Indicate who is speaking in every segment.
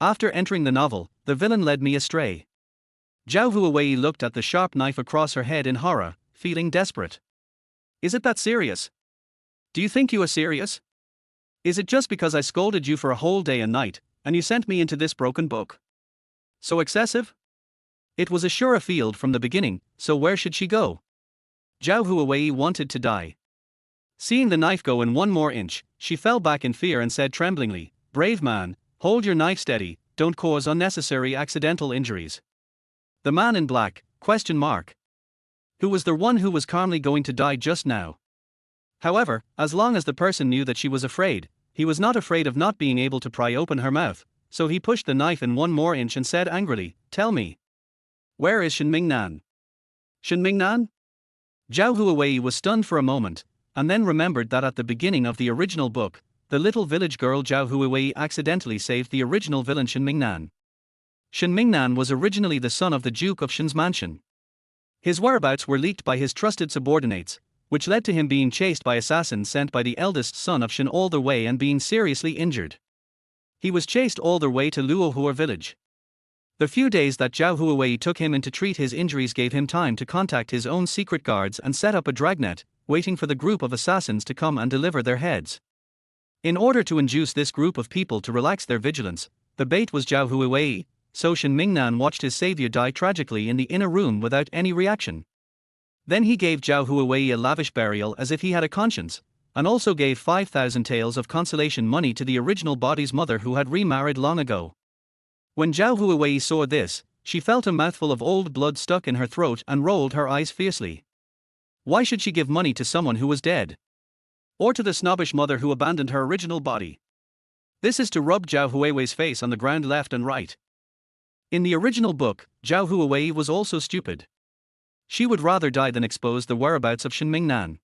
Speaker 1: After entering the novel, the villain led me astray. Zhao Huiwei looked at the sharp knife across her head in horror, feeling desperate. Is it that serious? Do you think you are serious? Is it just because I scolded you for a whole day and night, and you sent me into this broken book? So excessive? It was a Shura field from the beginning, so where should she go? Zhao Huiwei wanted to die. Seeing the knife go in one more inch, she fell back in fear and said tremblingly, "Brave man, hold your knife steady, don't cause unnecessary accidental injuries." The man in black, ? Who was the one who was calmly going to die just now? However, as long as the person knew that she was afraid, he was not afraid of not being able to pry open her mouth, so he pushed the knife in one more inch and said angrily, "Tell me. Where is Shen Mingnan?" Shen Mingnan? Zhao Huiwei was stunned for a moment, and then remembered that at the beginning of the original book, the little village girl Zhao Huiwei accidentally saved the original villain Shen Mingnan. Shen Mingnan was originally the son of the Duke of Shen's mansion. His whereabouts were leaked by his trusted subordinates, which led to him being chased by assassins sent by the eldest son of Shen all the way and being seriously injured. He was chased all the way to Luohua village. The few days that Zhao Huiwei took him in to treat his injuries gave him time to contact his own secret guards and set up a dragnet, waiting for the group of assassins to come and deliver their heads. In order to induce this group of people to relax their vigilance, the bait was Zhao Huiwei, so Shen Mingnan watched his savior die tragically in the inner room without any reaction. Then he gave Zhao Huiwei a lavish burial as if he had a conscience, and also gave 5,000 taels of consolation money to the original body's mother who had remarried long ago. When Zhao Huiwei saw this, she felt a mouthful of old blood stuck in her throat and rolled her eyes fiercely. Why should she give money to someone who was dead? Or to the snobbish mother who abandoned her original body? This is to rub Zhao Huiwei's face on the ground left and right. In the original book, Zhao Huiwei was also stupid. She would rather die than expose the whereabouts of Shen Mingnan.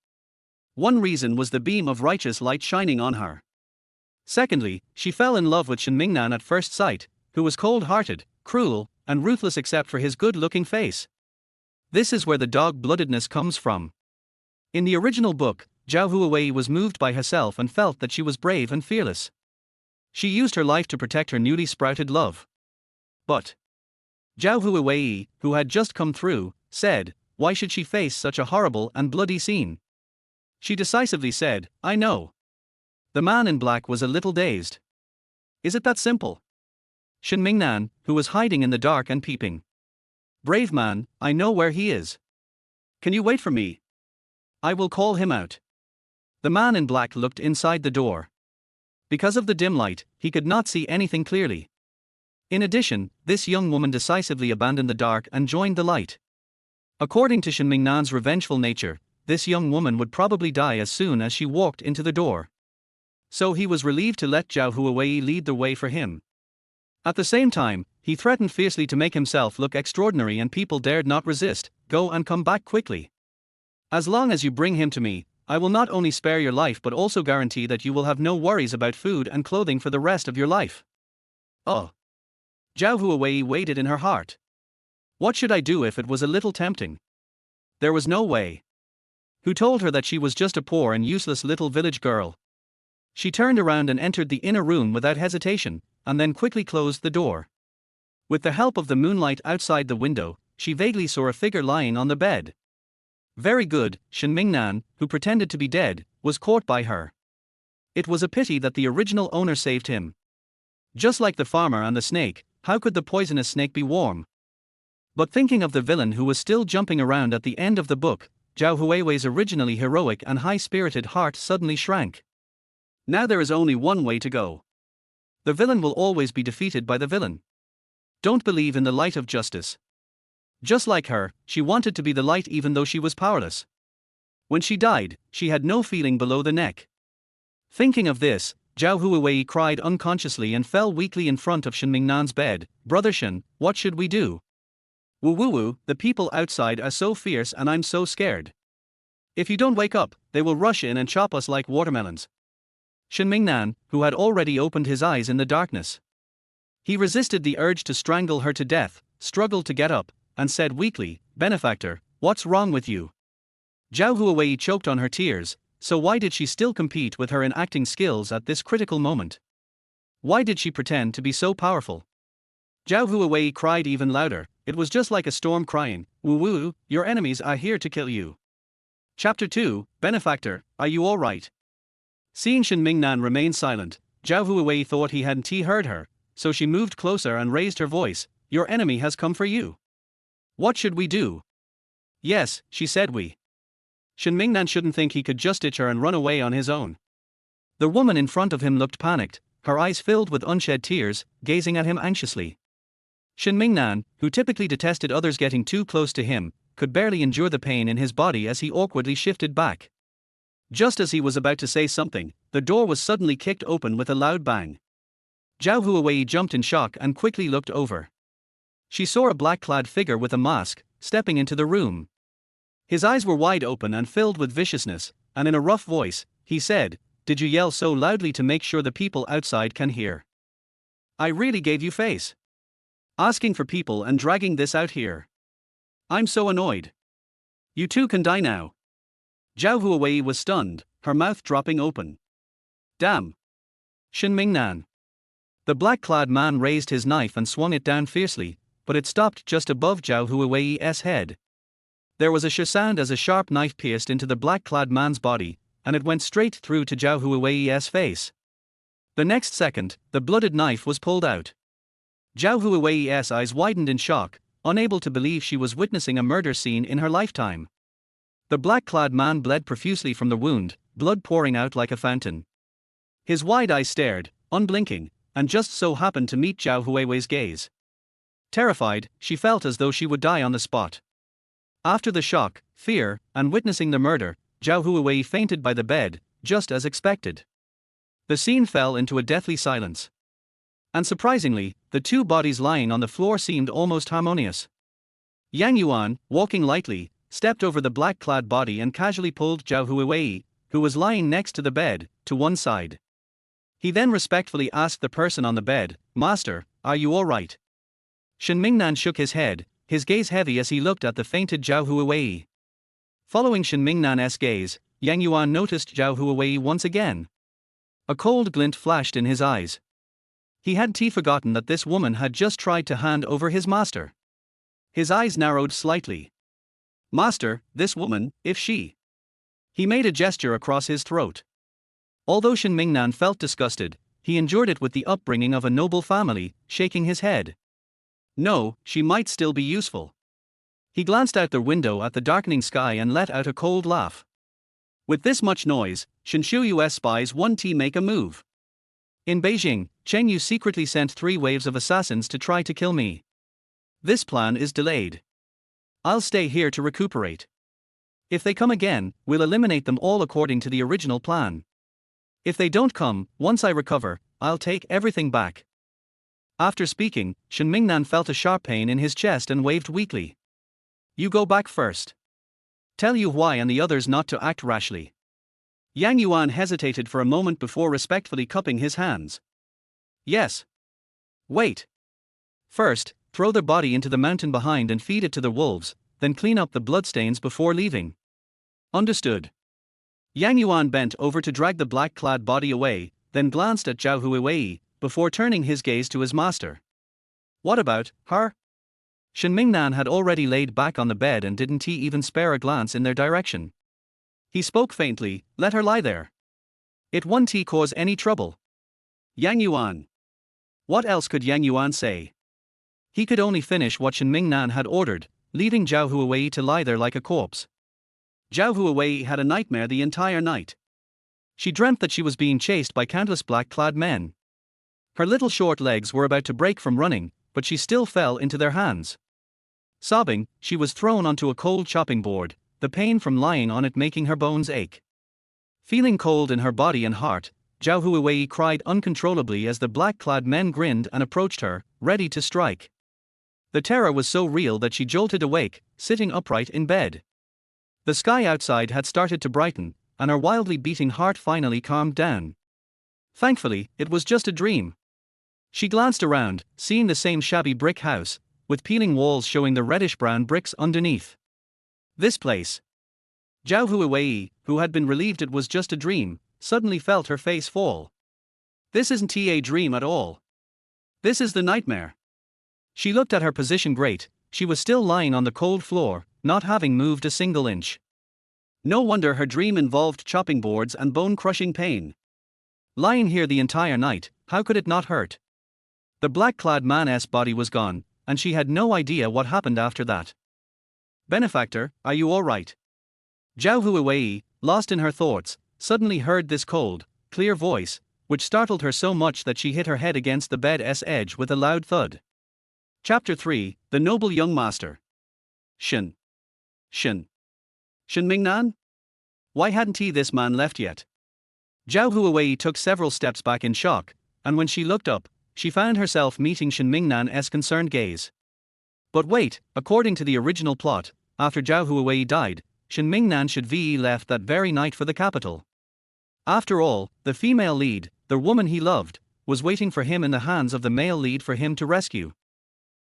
Speaker 1: One reason was the beam of righteous light shining on her. Secondly, she fell in love with Shen Mingnan at first sight, who was cold-hearted, cruel, and ruthless except for his good-looking face. This is where the dog-bloodedness comes from. In the original book, Zhao Huiwei was moved by herself and felt that she was brave and fearless. She used her life to protect her newly sprouted love. But Zhao Huiwei, who had just come through, said, why should she face such a horrible and bloody scene? She decisively said, I know. The man in black was a little dazed. Is it that simple? Shen Mingnan, who was hiding in the dark and peeping. Brave man, I know where he is. Can you wait for me? I will call him out. The man in black looked inside the door. Because of the dim light, he could not see anything clearly. In addition, this young woman decisively abandoned the dark and joined the light. According to Shen Mingnan's revengeful nature, this young woman would probably die as soon as she walked into the door. So he was relieved to let Zhao Huiwei lead the way for him. At the same time, he threatened fiercely to make himself look extraordinary and people dared not resist. Go and come back quickly. As long as you bring him to me, I will not only spare your life but also guarantee that you will have no worries about food and clothing for the rest of your life. Oh. Zhao Huiwei waited in her heart. What should I do if it was a little tempting? There was no way. Who told her that she was just a poor and useless little village girl? She turned around and entered the inner room without hesitation, and then quickly closed the door. With the help of the moonlight outside the window, she vaguely saw a figure lying on the bed. Very good, Shen Mingnan, who pretended to be dead, was caught by her. It was a pity that the original owner saved him. Just like the farmer and the snake, how could the poisonous snake be warm? But thinking of the villain who was still jumping around at the end of the book, Zhao Huiwei's originally heroic and high-spirited heart suddenly shrank. Now there is only one way to go. The villain will always be defeated by the villain. Don't believe in the light of justice. Just like her, she wanted to be the light even though she was powerless. When she died, she had no feeling below the neck. Thinking of this, Zhao Huiwei cried unconsciously and fell weakly in front of Shen Mingnan's bed. Brother Shen, what should we do? Woo woo woo, the people outside are so fierce and I'm so scared. If you don't wake up, they will rush in and chop us like watermelons. Shen Mingnan, who had already opened his eyes in the darkness. He resisted the urge to strangle her to death, struggled to get up, and said weakly, Benefactor, what's wrong with you? Zhao Huiwei choked on her tears, so why did she still compete with her in acting skills at this critical moment? Why did she pretend to be so powerful? Zhao Huiwei cried even louder. It was just like a storm crying, "Wu Wu, your enemies are here to kill you." Chapter 2, Benefactor, are you alright? Seeing Shen Mingnan remain silent, Zhao Huiwei thought he hadn't heard her, so she moved closer and raised her voice. Your enemy has come for you. What should we do? Yes, she said we. Shen Mingnan shouldn't think he could just ditch her and run away on his own. The woman in front of him looked panicked, her eyes filled with unshed tears, gazing at him anxiously. Shen Mingnan, who typically detested others getting too close to him, could barely endure the pain in his body as he awkwardly shifted back. Just as he was about to say something, the door was suddenly kicked open with a loud bang. Zhao Huiwei jumped in shock and quickly looked over. She saw a black-clad figure with a mask, stepping into the room. His eyes were wide open and filled with viciousness, and in a rough voice, he said, "Did you yell so loudly to make sure the people outside can hear? I really gave you face. Asking for people and dragging this out here. I'm so annoyed. You two can die now." Zhao Huiwei was stunned, her mouth dropping open. Damn. Shen Mingnan. The black-clad man raised his knife and swung it down fiercely, but it stopped just above Zhao Huiwei's head. There was a sound as a sharp knife pierced into the black-clad man's body, and it went straight through to Zhao Huiwei's face. The next second, the blooded knife was pulled out. Zhao Huiwei's eyes widened in shock, unable to believe she was witnessing a murder scene in her lifetime. The black-clad man bled profusely from the wound, blood pouring out like a fountain. His wide eyes stared, unblinking, and just so happened to meet Zhao Huiwei's gaze. Terrified, she felt as though she would die on the spot. After the shock, fear, and witnessing the murder, Zhao Huiwei fainted by the bed, just as expected. The scene fell into a deathly silence. And surprisingly, the two bodies lying on the floor seemed almost harmonious. Yang Yuan, walking lightly, stepped over the black-clad body and casually pulled Zhao Huiwei, who was lying next to the bed, to one side. He then respectfully asked the person on the bed, "Master, are you alright?" Shen Mingnan shook his head, his gaze heavy as he looked at the fainted Zhao Huiwei. Following Shen Mingnan's gaze, Yang Yuan noticed Zhao Huiwei once again. A cold glint flashed in his eyes. He had forgotten that this woman had just tried to hand over his master. His eyes narrowed slightly. "Master, this woman, if she..." He made a gesture across his throat. Although Shen Mingnan felt disgusted, he endured it with the upbringing of a noble family, shaking his head. No, she might still be useful. He glanced out the window at the darkening sky and let out a cold laugh. With this much noise, Shen Shuyu's spies won't make a move. In Beijing, Chen Yu secretly sent 3 waves of assassins to try to kill me. This plan is delayed. I'll stay here to recuperate. If they come again, we'll eliminate them all according to the original plan. If they don't come, once I recover, I'll take everything back. After speaking, Shen Mingnan felt a sharp pain in his chest and waved weakly. You go back first. Tell Yu Huai and the others not to act rashly. Yang Yuan hesitated for a moment before respectfully cupping his hands. Yes. Wait. First, throw the body into the mountain behind and feed it to the wolves, then clean up the bloodstains before leaving. Understood. Yang Yuan bent over to drag the black-clad body away, then glanced at Zhao Huiwei, before turning his gaze to his master. What about her? Shen Mingnan had already laid back on the bed and didn't even spare a glance in their direction. He spoke faintly, "Let her lie there. It won't cause any trouble." Yang Yuan. What else could Yang Yuan say? He could only finish what Shen Mingnan had ordered, leaving Zhao Huiwei to lie there like a corpse. Zhao Huiwei had a nightmare the entire night. She dreamt that she was being chased by countless black-clad men. Her little short legs were about to break from running, but she still fell into their hands. Sobbing, she was thrown onto a cold chopping board, the pain from lying on it making her bones ache. Feeling cold in her body and heart, Zhao Huiwei cried uncontrollably as the black-clad men grinned and approached her, ready to strike. The terror was so real that she jolted awake, sitting upright in bed. The sky outside had started to brighten, and her wildly beating heart finally calmed down. Thankfully, it was just a dream. She glanced around, seeing the same shabby brick house, with peeling walls showing the reddish-brown bricks underneath. This place. Zhao Huiwei, who had been relieved it was just a dream, suddenly felt her face fall. This isn't a dream at all. This is the nightmare. She looked at her position great, she was still lying on the cold floor, not having moved a single inch. No wonder her dream involved chopping boards and bone-crushing pain. Lying here the entire night, how could it not hurt? The black-clad man's body was gone, and she had no idea what happened after that. Benefactor, are you all right? Zhao Huiwei, lost in her thoughts, suddenly heard this cold, clear voice, which startled her so much that she hit her head against the bed's edge with a loud thud. Chapter 3, The Noble Young Master. Shen Mingnan? Why hadn't this man left yet? Zhao Huiwei took several steps back in shock, and when she looked up, she found herself meeting Shen Mingnan's concerned gaze. But wait, according to the original plot, after Zhao Huiwei died, Shen Mingnan should be left that very night for the capital. After all, the female lead, the woman he loved, was waiting for him in the hands of the male lead for him to rescue.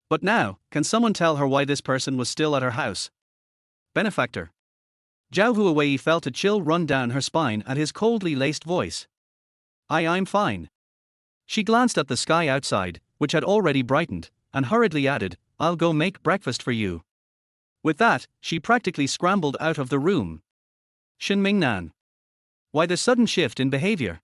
Speaker 1: But now, can someone tell her why this person was still at her house? Benefactor. Zhao Huiwei felt a chill run down her spine at his coldly laced voice. I'm fine. She glanced at the sky outside, which had already brightened, and hurriedly added, I'll go make breakfast for you. With that, she practically scrambled out of the room. Shen Mingnan. Why the sudden shift in behavior?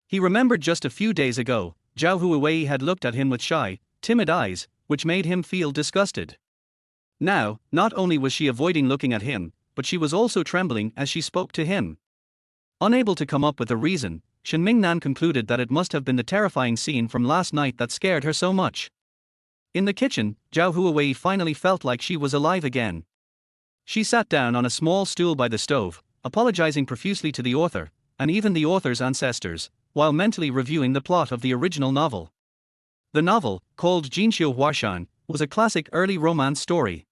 Speaker 1: He remembered just a few days ago, Zhao Huiwei had looked at him with shy, timid eyes, which made him feel disgusted. Now, not only was she avoiding looking at him, but she was also trembling as she spoke to him. Unable to come up with a reason, Shen Mingnan concluded that it must have been the terrifying scene from last night that scared her so much. In the kitchen, Zhao Huiwei finally felt like she was alive again. She sat down on a small stool by the stove, apologizing profusely to the author, and even the author's ancestors, while mentally reviewing the plot of the original novel. The novel, called Jinxiu Huashan, was a classic early romance story.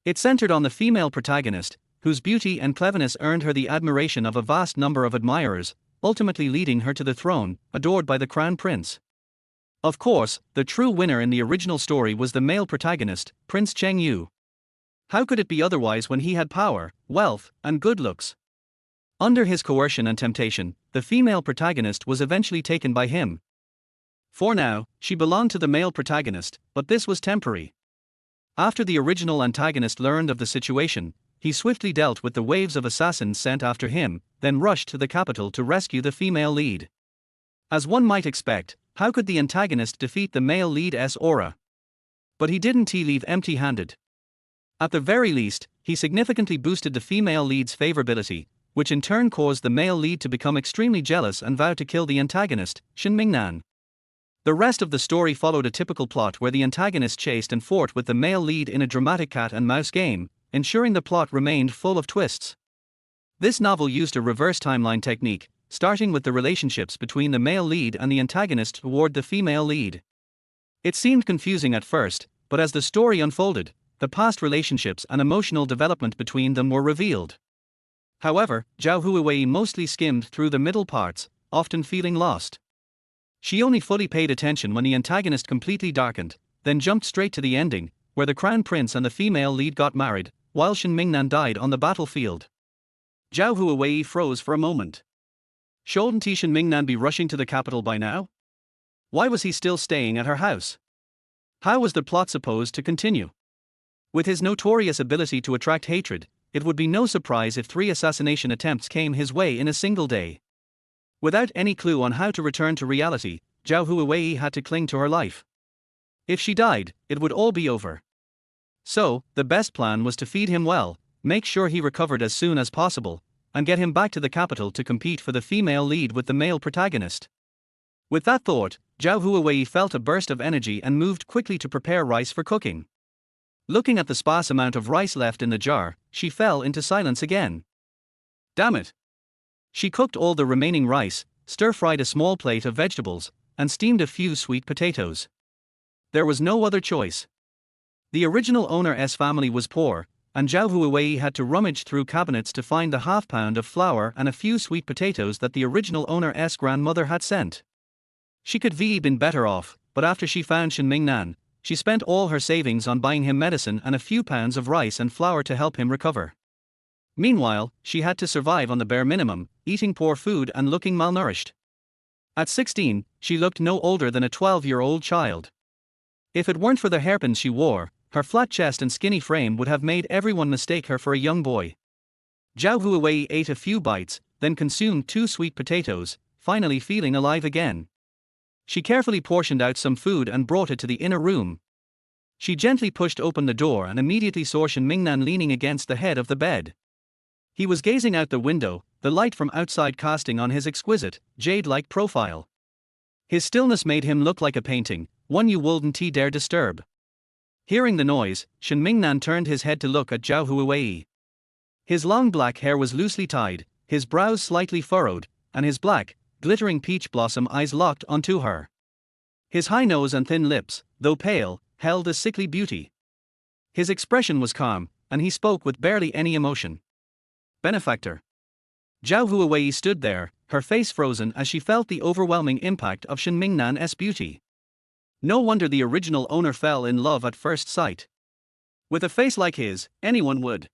Speaker 1: It centered on the female protagonist, whose beauty and cleverness earned her the admiration of a vast number of admirers, ultimately leading her to the throne, adored by the crown prince. Of course, the true winner in the original story was the male protagonist, Prince Cheng Yu. How could it be otherwise when he had power, wealth, and good looks? Under his coercion and temptation, the female protagonist was eventually taken by him. For now, she belonged to the male protagonist, but this was temporary. After the original antagonist learned of the situation, he swiftly dealt with the waves of assassins sent after him, then rushed to the capital to rescue the female lead. As one might expect, how could the antagonist defeat the male lead's aura? But he didn't leave empty-handed. At the very least, he significantly boosted the female lead's favorability, which in turn caused the male lead to become extremely jealous and vow to kill the antagonist, Shen Mingnan. The rest of the story followed a typical plot where the antagonist chased and fought with the male lead in a dramatic cat-and-mouse game, ensuring the plot remained full of twists. This novel used a reverse timeline technique, starting with the relationships between the male lead and the antagonist toward the female lead. It seemed confusing at first, but as the story unfolded, the past relationships and emotional development between them were revealed. However, Zhao Huiwei mostly skimmed through the middle parts, often feeling lost. She only fully paid attention when the antagonist completely darkened, then jumped straight to the ending, where the crown prince and the female lead got married, while Shen Mingnan died on the battlefield. Zhao Huiwei froze for a moment. Shouldn't Shen Mingnan be rushing to the capital by now? Why was he still staying at her house? How was the plot supposed to continue? With his notorious ability to attract hatred, it would be no surprise if 3 assassination attempts came his way in a single day. Without any clue on how to return to reality, Zhao Huiwei had to cling to her life. If she died, it would all be over. So, the best plan was to feed him well, make sure he recovered as soon as possible, and get him back to the capital to compete for the female lead with the male protagonist. With that thought, Zhao Huiwei felt a burst of energy and moved quickly to prepare rice for cooking. Looking at the sparse amount of rice left in the jar, she fell into silence again. Damn it! She cooked all the remaining rice, stir-fried a small plate of vegetables, and steamed a few sweet potatoes. There was no other choice. The original owner's family was poor, and Zhao Huiwei had to rummage through cabinets to find the half-pound of flour and a few sweet potatoes that the original owner's grandmother had sent. She could have been better off, but after she found Shen Mingnan, she spent all her savings on buying him medicine and a few pounds of rice and flour to help him recover. Meanwhile, she had to survive on the bare minimum, eating poor food and looking malnourished. At 16, she looked no older than a 12-year-old child. If it weren't for the hairpins she wore, her flat chest and skinny frame would have made everyone mistake her for a young boy. Zhao Huiwei ate a few bites, then consumed 2 sweet potatoes, finally feeling alive again. She carefully portioned out some food and brought it to the inner room. She gently pushed open the door and immediately saw Shen Mingnan leaning against the head of the bed. He was gazing out the window, the light from outside casting on his exquisite, jade-like profile. His stillness made him look like a painting, one you wouldn't dare disturb. Hearing the noise, Shen Mingnan turned his head to look at Zhao Huiwei. His long black hair was loosely tied, his brows slightly furrowed, and his black, glittering peach blossom eyes locked onto her. His high nose and thin lips, though pale, held a sickly beauty. His expression was calm, and he spoke with barely any emotion. Benefactor. Zhao Huiwei stood there, her face frozen as she felt the overwhelming impact of Shen Mingnan's beauty. No wonder the original owner fell in love at first sight. With a face like his, anyone would.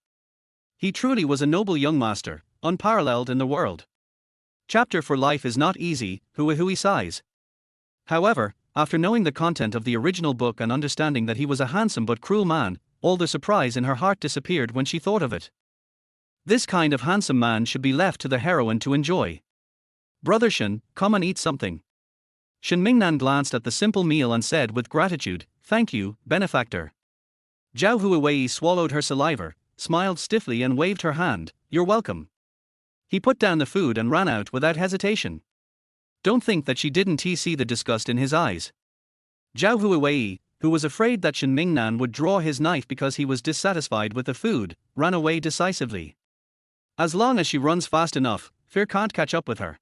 Speaker 1: He truly was a noble young master, unparalleled in the world. Chapter for life is not easy, Huihui sighs. However, after knowing the content of the original book and understanding that he was a handsome but cruel man, all the surprise in her heart disappeared when she thought of it. This kind of handsome man should be left to the heroine to enjoy. Brother Shen, come and eat something. Shen Mingnan glanced at the simple meal and said with gratitude, "Thank you, benefactor." Zhao Huiwei swallowed her saliva, smiled stiffly and waved her hand, "You're welcome." He put down the food and ran out without hesitation. Don't think that she didn't see the disgust in his eyes. Zhao Huiwei, who was afraid that Shen Mingnan would draw his knife because he was dissatisfied with the food, ran away decisively. As long as she runs fast enough, fear can't catch up with her.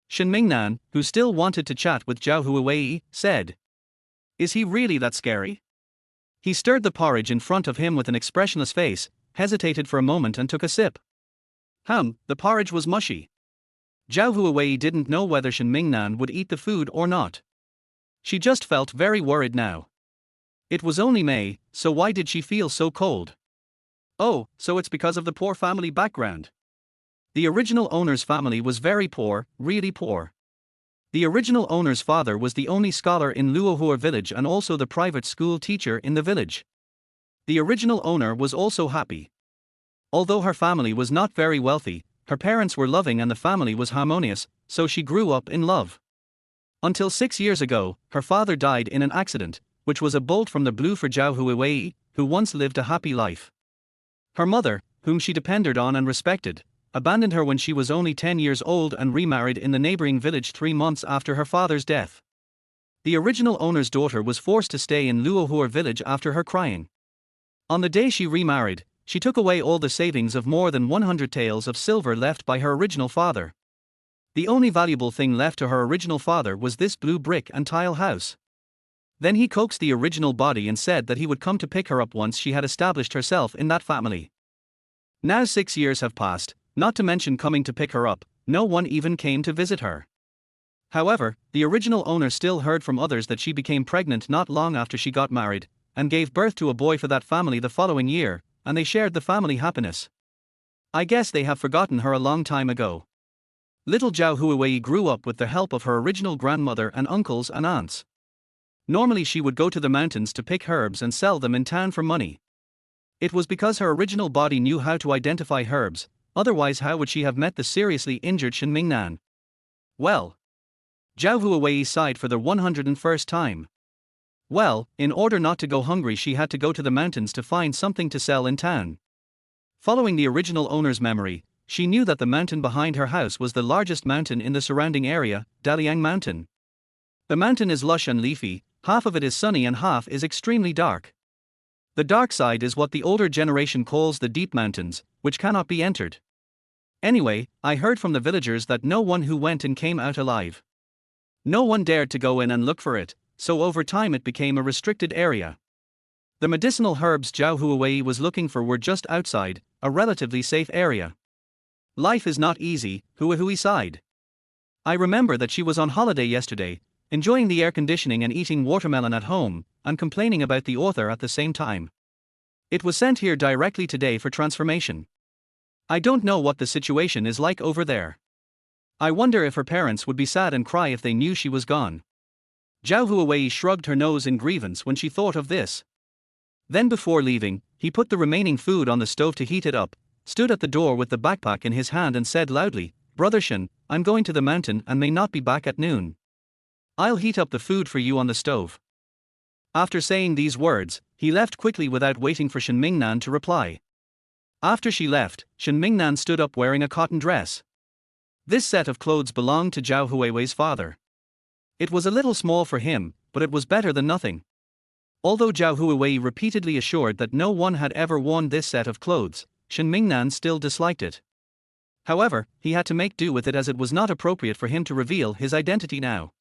Speaker 1: Shen Mingnan, who still wanted to chat with Zhao Huiwei, said, "Is he really that scary?" He stirred the porridge in front of him with an expressionless face, hesitated for a moment and took a sip. The porridge was mushy. Zhao Huiwei didn't know whether Shen Mingnan would eat the food or not. She just felt very worried now. It was only May, so why did she feel so cold? Oh, so it's because of the poor family background. The original owner's family was very poor, really poor. The original owner's father was the only scholar in Luohua village and also the private school teacher in the village. The original owner was also happy. Although her family was not very wealthy, her parents were loving and the family was harmonious, so she grew up in love. Until 6 years ago, her father died in an accident, which was a bolt from the blue for Zhao Huiwei, who once lived a happy life. Her mother, whom she depended on and respected, abandoned her when she was only 10 years old and remarried in the neighboring village 3 months after her father's death. The original owner's daughter was forced to stay in Luohua village after her crying. On the day she remarried, she took away all the savings of more than 100 taels of silver left by her original father. The only valuable thing left to her original father was this blue brick and tile house. Then he coaxed the original body and said that he would come to pick her up once she had established herself in that family. Now 6 years have passed, not to mention coming to pick her up, no one even came to visit her. However, the original owner still heard from others that she became pregnant not long after she got married, and gave birth to a boy for that family the following year, and they shared the family happiness. I guess they have forgotten her a long time ago. Little Zhao Huiwei grew up with the help of her original grandmother and uncles and aunts. Normally she would go to the mountains to pick herbs and sell them in town for money. It was because her original body knew how to identify herbs, otherwise how would she have met the seriously injured Shen Mingnan? Well. Zhao Huiwei sighed for the 101st time. Well, in order not to go hungry she had to go to the mountains to find something to sell in town. Following the original owner's memory, she knew that the mountain behind her house was the largest mountain in the surrounding area, Daliang Mountain. The mountain is lush and leafy, half of it is sunny and half is extremely dark. The dark side is what the older generation calls the deep mountains, which cannot be entered. Anyway, I heard from the villagers that no one who went in came out alive. No one dared to go in and look for it, so over time it became a restricted area. The medicinal herbs Zhao Huiwei was looking for were just outside, a relatively safe area. Life is not easy, Huihui sighed. I remember that she was on holiday yesterday, enjoying the air conditioning and eating watermelon at home, and complaining about the author at the same time. It was sent here directly today for transformation. I don't know what the situation is like over there. I wonder if her parents would be sad and cry if they knew she was gone. Zhao Huiwei shrugged her nose in grievance when she thought of this. Then before leaving, he put the remaining food on the stove to heat it up, stood at the door with the backpack in his hand and said loudly, "Brother Shen, I'm going to the mountain and may not be back at noon. I'll heat up the food for you on the stove." After saying these words, he left quickly without waiting for Shen Mingnan to reply. After she left, Shen Mingnan stood up wearing a cotton dress. This set of clothes belonged to Zhao Huiwei's father. It was a little small for him, but it was better than nothing. Although Zhao Huiwei repeatedly assured that no one had ever worn this set of clothes, Shen Mingnan still disliked it. However, he had to make do with it as it was not appropriate for him to reveal his identity now.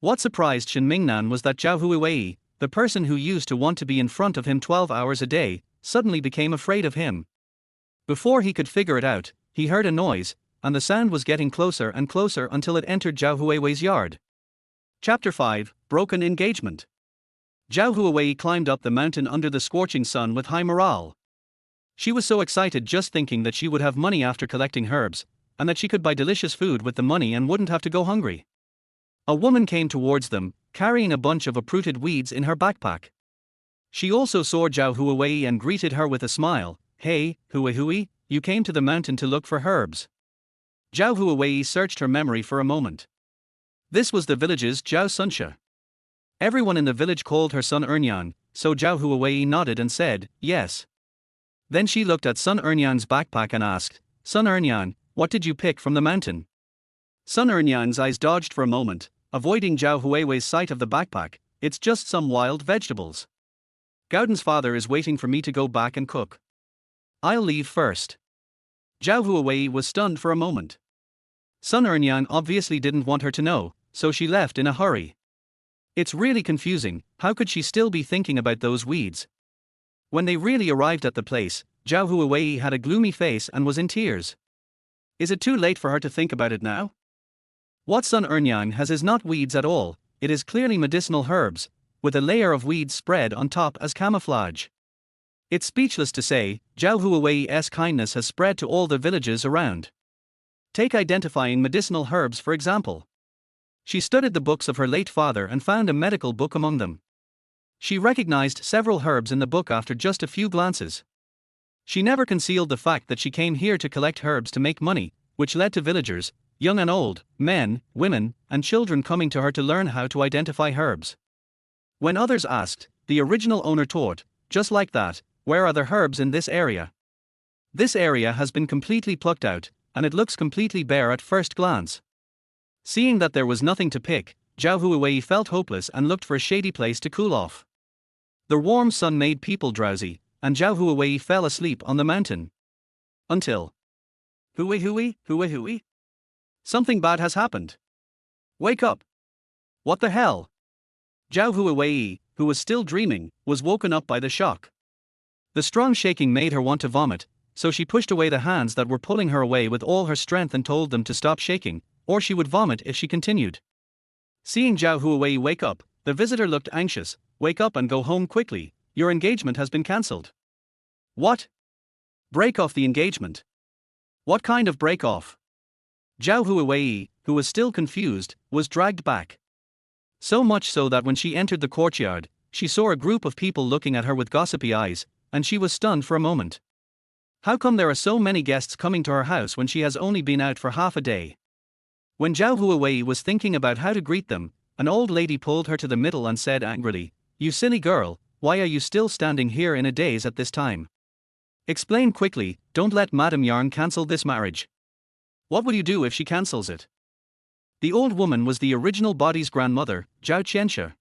Speaker 1: What surprised Shen Mingnan was that Zhao Huiwei, the person who used to want to be in front of him 12 hours a day, suddenly became afraid of him. Before he could figure it out, he heard a noise, and the sound was getting closer and closer until it entered Zhao Huiwei's yard. Chapter 5, Broken Engagement. Zhao Huiwei climbed up the mountain under the scorching sun with high morale. She was so excited just thinking that she would have money after collecting herbs, and that she could buy delicious food with the money and wouldn't have to go hungry. A woman came towards them, carrying a bunch of uprooted weeds in her backpack. She also saw Zhao Huiwei and greeted her with a smile. "Hey, Huihui, you came to the mountain to look for herbs." Zhao Huiwei searched her memory for a moment. This was the village's Zhao Sunsha. Everyone in the village called her Sun Ernyan, so Zhao Huiwei nodded and said, "Yes." Then she looked at Sun Ernyan's backpack and asked, "Sun Ernyan, what did you pick from the mountain?" Sun Ernyan's eyes dodged for a moment, avoiding Zhao Huiwei's sight of the backpack. "It's just some wild vegetables. Gauden's father is waiting for me to go back and cook. I'll leave first." Zhao Huiwei was stunned for a moment. Sun Ernyan obviously didn't want her to know, so she left in a hurry. It's really confusing, how could she still be thinking about those weeds? When they really arrived at the place, Zhao Huiwei had a gloomy face and was in tears. Is it too late for her to think about it now? What Sun Ernyan has is not weeds at all, it is clearly medicinal herbs, with a layer of weeds spread on top as camouflage. It's speechless to say, Zhao Huiwei's kindness has spread to all the villages around. Take identifying medicinal herbs for example. She studied the books of her late father and found a medical book among them. She recognized several herbs in the book after just a few glances. She never concealed the fact that she came here to collect herbs to make money, which led to villagers, young and old, men, women, and children coming to her to learn how to identify herbs. When others asked, the original owner taught, just like that, "Where are the herbs in this area? This area has been completely plucked out, and it looks completely bare at first glance." Seeing that there was nothing to pick, Zhao Huiwei felt hopeless and looked for a shady place to cool off. The warm sun made people drowsy, and Zhao Huiwei fell asleep on the mountain. Until Hui. Something bad has happened. Wake up. What the hell? Zhao Huiwei, who was still dreaming, was woken up by the shock. The strong shaking made her want to vomit, so she pushed away the hands that were pulling her away with all her strength and told them to stop shaking, or she would vomit if she continued. Seeing Zhao Huiwei wake up, the visitor looked anxious. "Wake up and go home quickly, your engagement has been cancelled." "What? Break off the engagement? What kind of break off?" Zhao Huiwei, who was still confused, was dragged back. So much so that when she entered the courtyard, she saw a group of people looking at her with gossipy eyes, and she was stunned for a moment. How come there are so many guests coming to her house when she has only been out for half a day? When Zhao Huiwei was thinking about how to greet them, an old lady pulled her to the middle and said angrily, "You silly girl, why are you still standing here in a daze at this time? Explain quickly, don't let Madame Yarn cancel this marriage. What will you do if she cancels it?" The old woman was the original body's grandmother, Zhao Qianxia.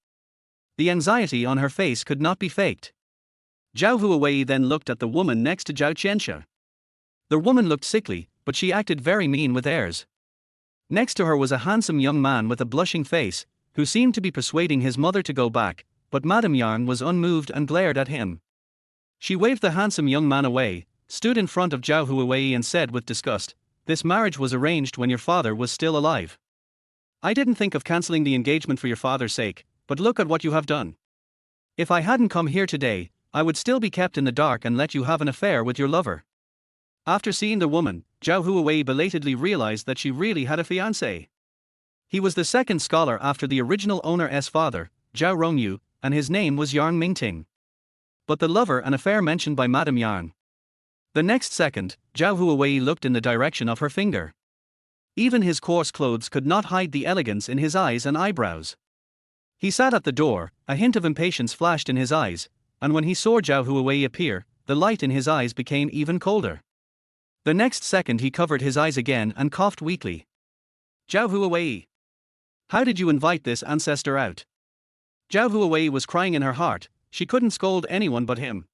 Speaker 1: The anxiety on her face could not be faked. Zhao Huiwei then looked at the woman next to Zhao Qianxia. The woman looked sickly, but she acted very mean with airs. Next to her was a handsome young man with a blushing face, who seemed to be persuading his mother to go back, but Madame Yarn was unmoved and glared at him. She waved the handsome young man away, stood in front of Zhao Huiwei and said with disgust, "This marriage was arranged when your father was still alive. I didn't think of cancelling the engagement for your father's sake, but look at what you have done. If I hadn't come here today, I would still be kept in the dark and let you have an affair with your lover." After seeing the woman, Zhao Huiwei belatedly realized that she really had a fiancé. He was the second scholar after the original owner's father, Zhao Rongyu, and his name was Yang Mingting. But the lover and affair mentioned by Madame Yang. The next second, Zhao Huiwei looked in the direction of her finger. Even his coarse clothes could not hide the elegance in his eyes and eyebrows. He sat at the door, a hint of impatience flashed in his eyes, and when he saw Zhao Huiwei appear, the light in his eyes became even colder. The next second he covered his eyes again and coughed weakly. Zhao Huiwei, how did you invite this ancestor out? Zhao Huiwei was crying in her heart, she couldn't scold anyone but him.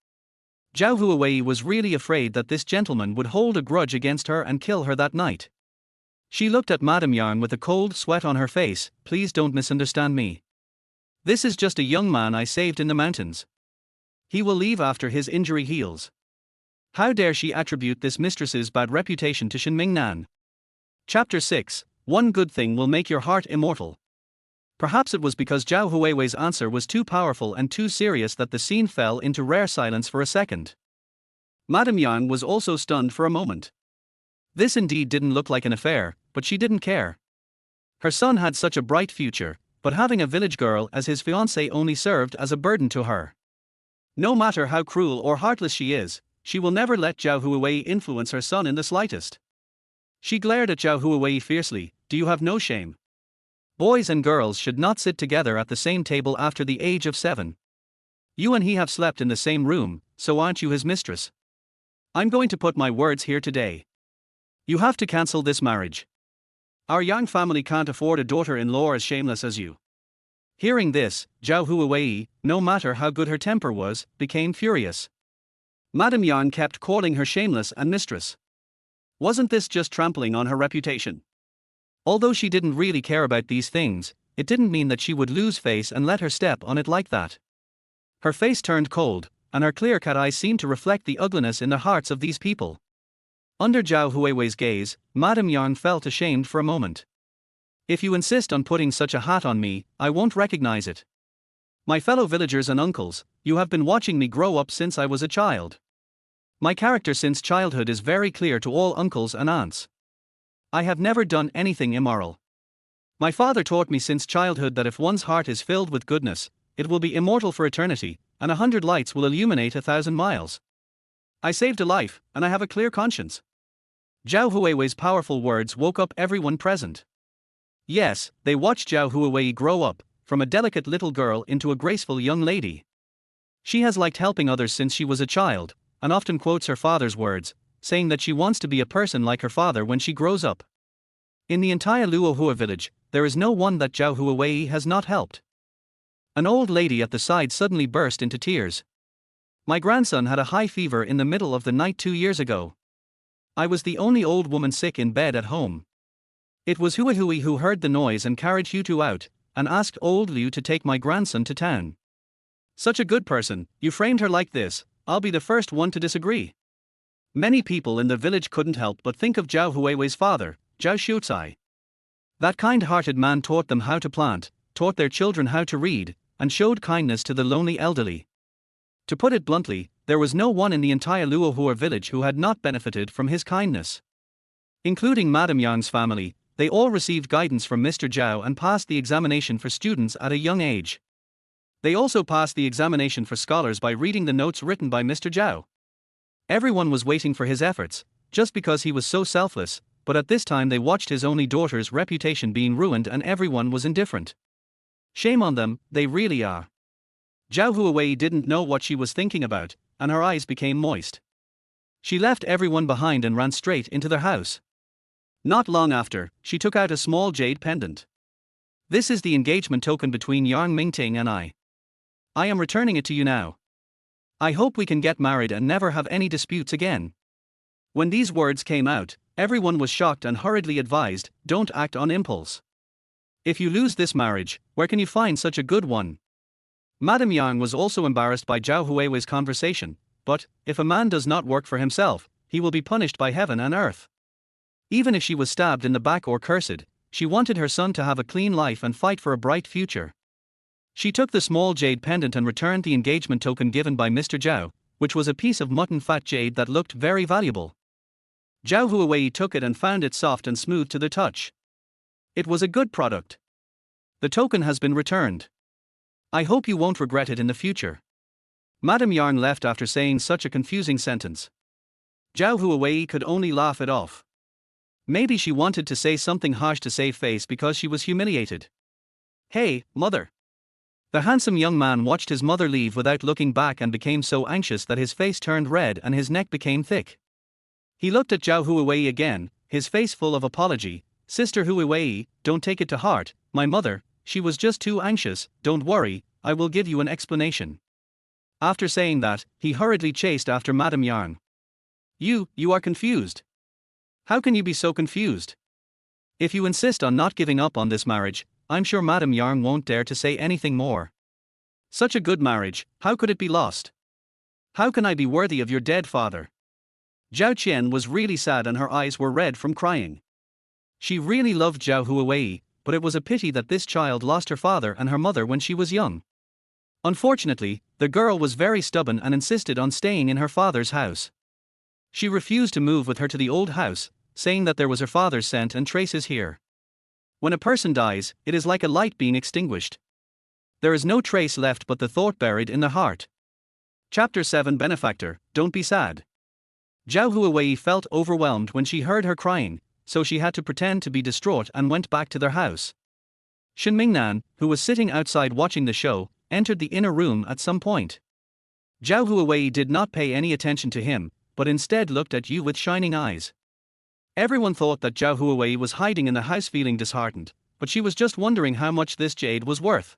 Speaker 1: Zhao Huiwei was really afraid that this gentleman would hold a grudge against her and kill her that night. She looked at Madame Yang with a cold sweat on her face. Please don't misunderstand me. This is just a young man I saved in the mountains. He will leave after his injury heals. How dare she attribute this mistress's bad reputation to Shin Mingnan? Chapter 6. One good thing will make your heart immortal. Perhaps it was because Zhao Huiwei's answer was too powerful and too serious that the scene fell into rare silence for a second. Madame Yang was also stunned for a moment. This indeed didn't look like an affair, but she didn't care. Her son had such a bright future, but having a village girl as his fiancée only served as a burden to her. No matter how cruel or heartless she will never let Zhao Huiwei influence her son in the slightest. She glared at Zhao Huiwei fiercely. Do you have no shame? Boys and girls should not sit together at the same table after the age of 7. You and he have slept in the same room, so aren't you his mistress? I'm going to put my words here today. You have to cancel this marriage. Our Yang family can't afford a daughter-in-law as shameless as you. Hearing this, Zhao Huiwei, no matter how good her temper was, became furious. Madame Yang kept calling her shameless and mistress. Wasn't this just trampling on her reputation? Although she didn't really care about these things, it didn't mean that she would lose face and let her step on it like that. Her face turned cold, and her clear-cut eyes seemed to reflect the ugliness in the hearts of these people. Under Zhao Huiwei's gaze, Madame Yang felt ashamed for a moment. If you insist on putting such a hat on me, I won't recognize it. My fellow villagers and uncles, you have been watching me grow up since I was a child. My character since childhood is very clear to all uncles and aunts. I have never done anything immoral. My father taught me since childhood that if one's heart is filled with goodness, it will be immortal for eternity, and 100 lights will illuminate 1,000 miles. I saved a life, and I have a clear conscience. Zhao Huiwei's powerful words woke up everyone present. Yes, they watched Zhao Huiwei grow up, from a delicate little girl into a graceful young lady. She has liked helping others since she was a child, and often quotes her father's words, saying that she wants to be a person like her father when she grows up. In the entire Luohua village, there is no one that Zhao Huiwei has not helped. An old lady at the side suddenly burst into tears. My grandson had a high fever in the middle of the night 2 years ago. I was the only old woman sick in bed at home. It was Huihui who heard the noise and carried Hutu out, and asked old Liu to take my grandson to town. Such a good person, you framed her like this, I'll be the first one to disagree. Many people in the village couldn't help but think of Zhao Huiwei's father, Zhao Shucai. That kind-hearted man taught them how to plant, taught their children how to read, and showed kindness to the lonely elderly. To put it bluntly, there was no one in the entire Luohua village who had not benefited from his kindness. Including Madame Yang's family, they all received guidance from Mr. Zhao and passed the examination for students at a young age. They also passed the examination for scholars by reading the notes written by Mr. Zhao. Everyone was waiting for his efforts, just because he was so selfless, but at this time they watched his only daughter's reputation being ruined and everyone was indifferent. Shame on them, they really are. Zhao Huiwei didn't know what she was thinking about, and her eyes became moist. She left everyone behind and ran straight into their house. Not long after, she took out a small jade pendant. This is the engagement token between Yang Mingting and I. I am returning it to you now. I hope we can get married and never have any disputes again. When these words came out, everyone was shocked and hurriedly advised, don't act on impulse. If you lose this marriage, where can you find such a good one? Madame Yang was also embarrassed by Zhao Huiwei's conversation, but, if a man does not work for himself, he will be punished by heaven and earth. Even if she was stabbed in the back or cursed, she wanted her son to have a clean life and fight for a bright future. She took the small jade pendant and returned the engagement token given by Mr. Zhao, which was a piece of mutton fat jade that looked very valuable. Zhao Huiwei took it and found it soft and smooth to the touch. It was a good product. The token has been returned. I hope you won't regret it in the future. Madame Yang left after saying such a confusing sentence. Zhao Huiwei could only laugh it off. Maybe she wanted to say something harsh to save face because she was humiliated. Hey, mother. The handsome young man watched his mother leave without looking back and became so anxious that his face turned red and his neck became thick. He looked at Zhao Huiwei again, his face full of apology. Sister Huiwei, don't take it to heart, my mother, she was just too anxious, don't worry, I will give you an explanation. After saying that, he hurriedly chased after Madame Yang. You are confused. How can you be so confused? If you insist on not giving up on this marriage, I'm sure Madame Yang won't dare to say anything more. Such a good marriage, how could it be lost? How can I be worthy of your dead father? Zhao Qian was really sad and her eyes were red from crying. She really loved Zhao Huiwei, but it was a pity that this child lost her father and her mother when she was young. Unfortunately, the girl was very stubborn and insisted on staying in her father's house. She refused to move with her to the old house, saying that there was her father's scent and traces here. When a person dies, it is like a light being extinguished. There is no trace left but the thought buried in the heart. Chapter 7 Benefactor, Don't be sad. Zhao Huiwei felt overwhelmed when she heard her crying, so she had to pretend to be distraught and went back to their house. Shen Mingnan, who was sitting outside watching the show, entered the inner room at some point. Zhao Huiwei did not pay any attention to him, but instead looked at Yu with shining eyes. Everyone thought that Zhao Huiwei was hiding in the house feeling disheartened, but she was just wondering how much this jade was worth.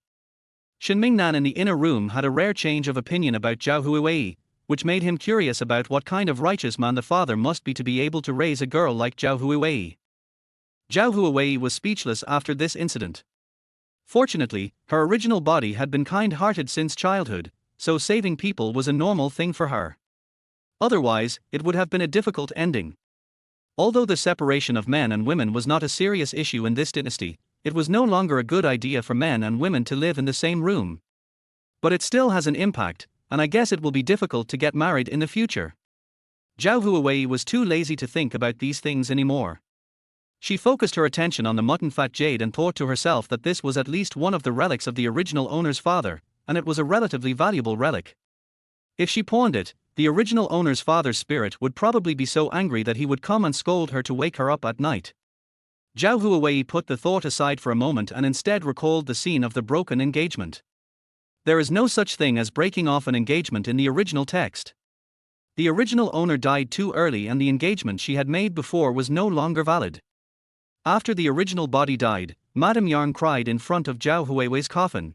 Speaker 1: Shen Mingnan in the inner room had a rare change of opinion about Zhao Huiwei, which made him curious about what kind of righteous man the father must be to be able to raise a girl like Zhao Huiwei. Zhao Huiwei was speechless after this incident. Fortunately, her original body had been kind-hearted since childhood, so saving people was a normal thing for her. Otherwise, it would have been a difficult ending. Although the separation of men and women was not a serious issue in this dynasty, it was no longer a good idea for men and women to live in the same room. But it still has an impact, and I guess it will be difficult to get married in the future. Zhao Huiwei was too lazy to think about these things anymore. She focused her attention on the mutton fat jade and thought to herself that this was at least one of the relics of the original owner's father, and it was a relatively valuable relic. If she pawned it, the original owner's father's spirit would probably be so angry that he would come and scold her to wake her up at night. Zhao Huiwei put the thought aside for a moment and instead recalled the scene of the broken engagement. There is no such thing as breaking off an engagement in the original text. The original owner died too early and the engagement she had made before was no longer valid. After the original body died, Madame Yang cried in front of Zhao Huiwei's coffin.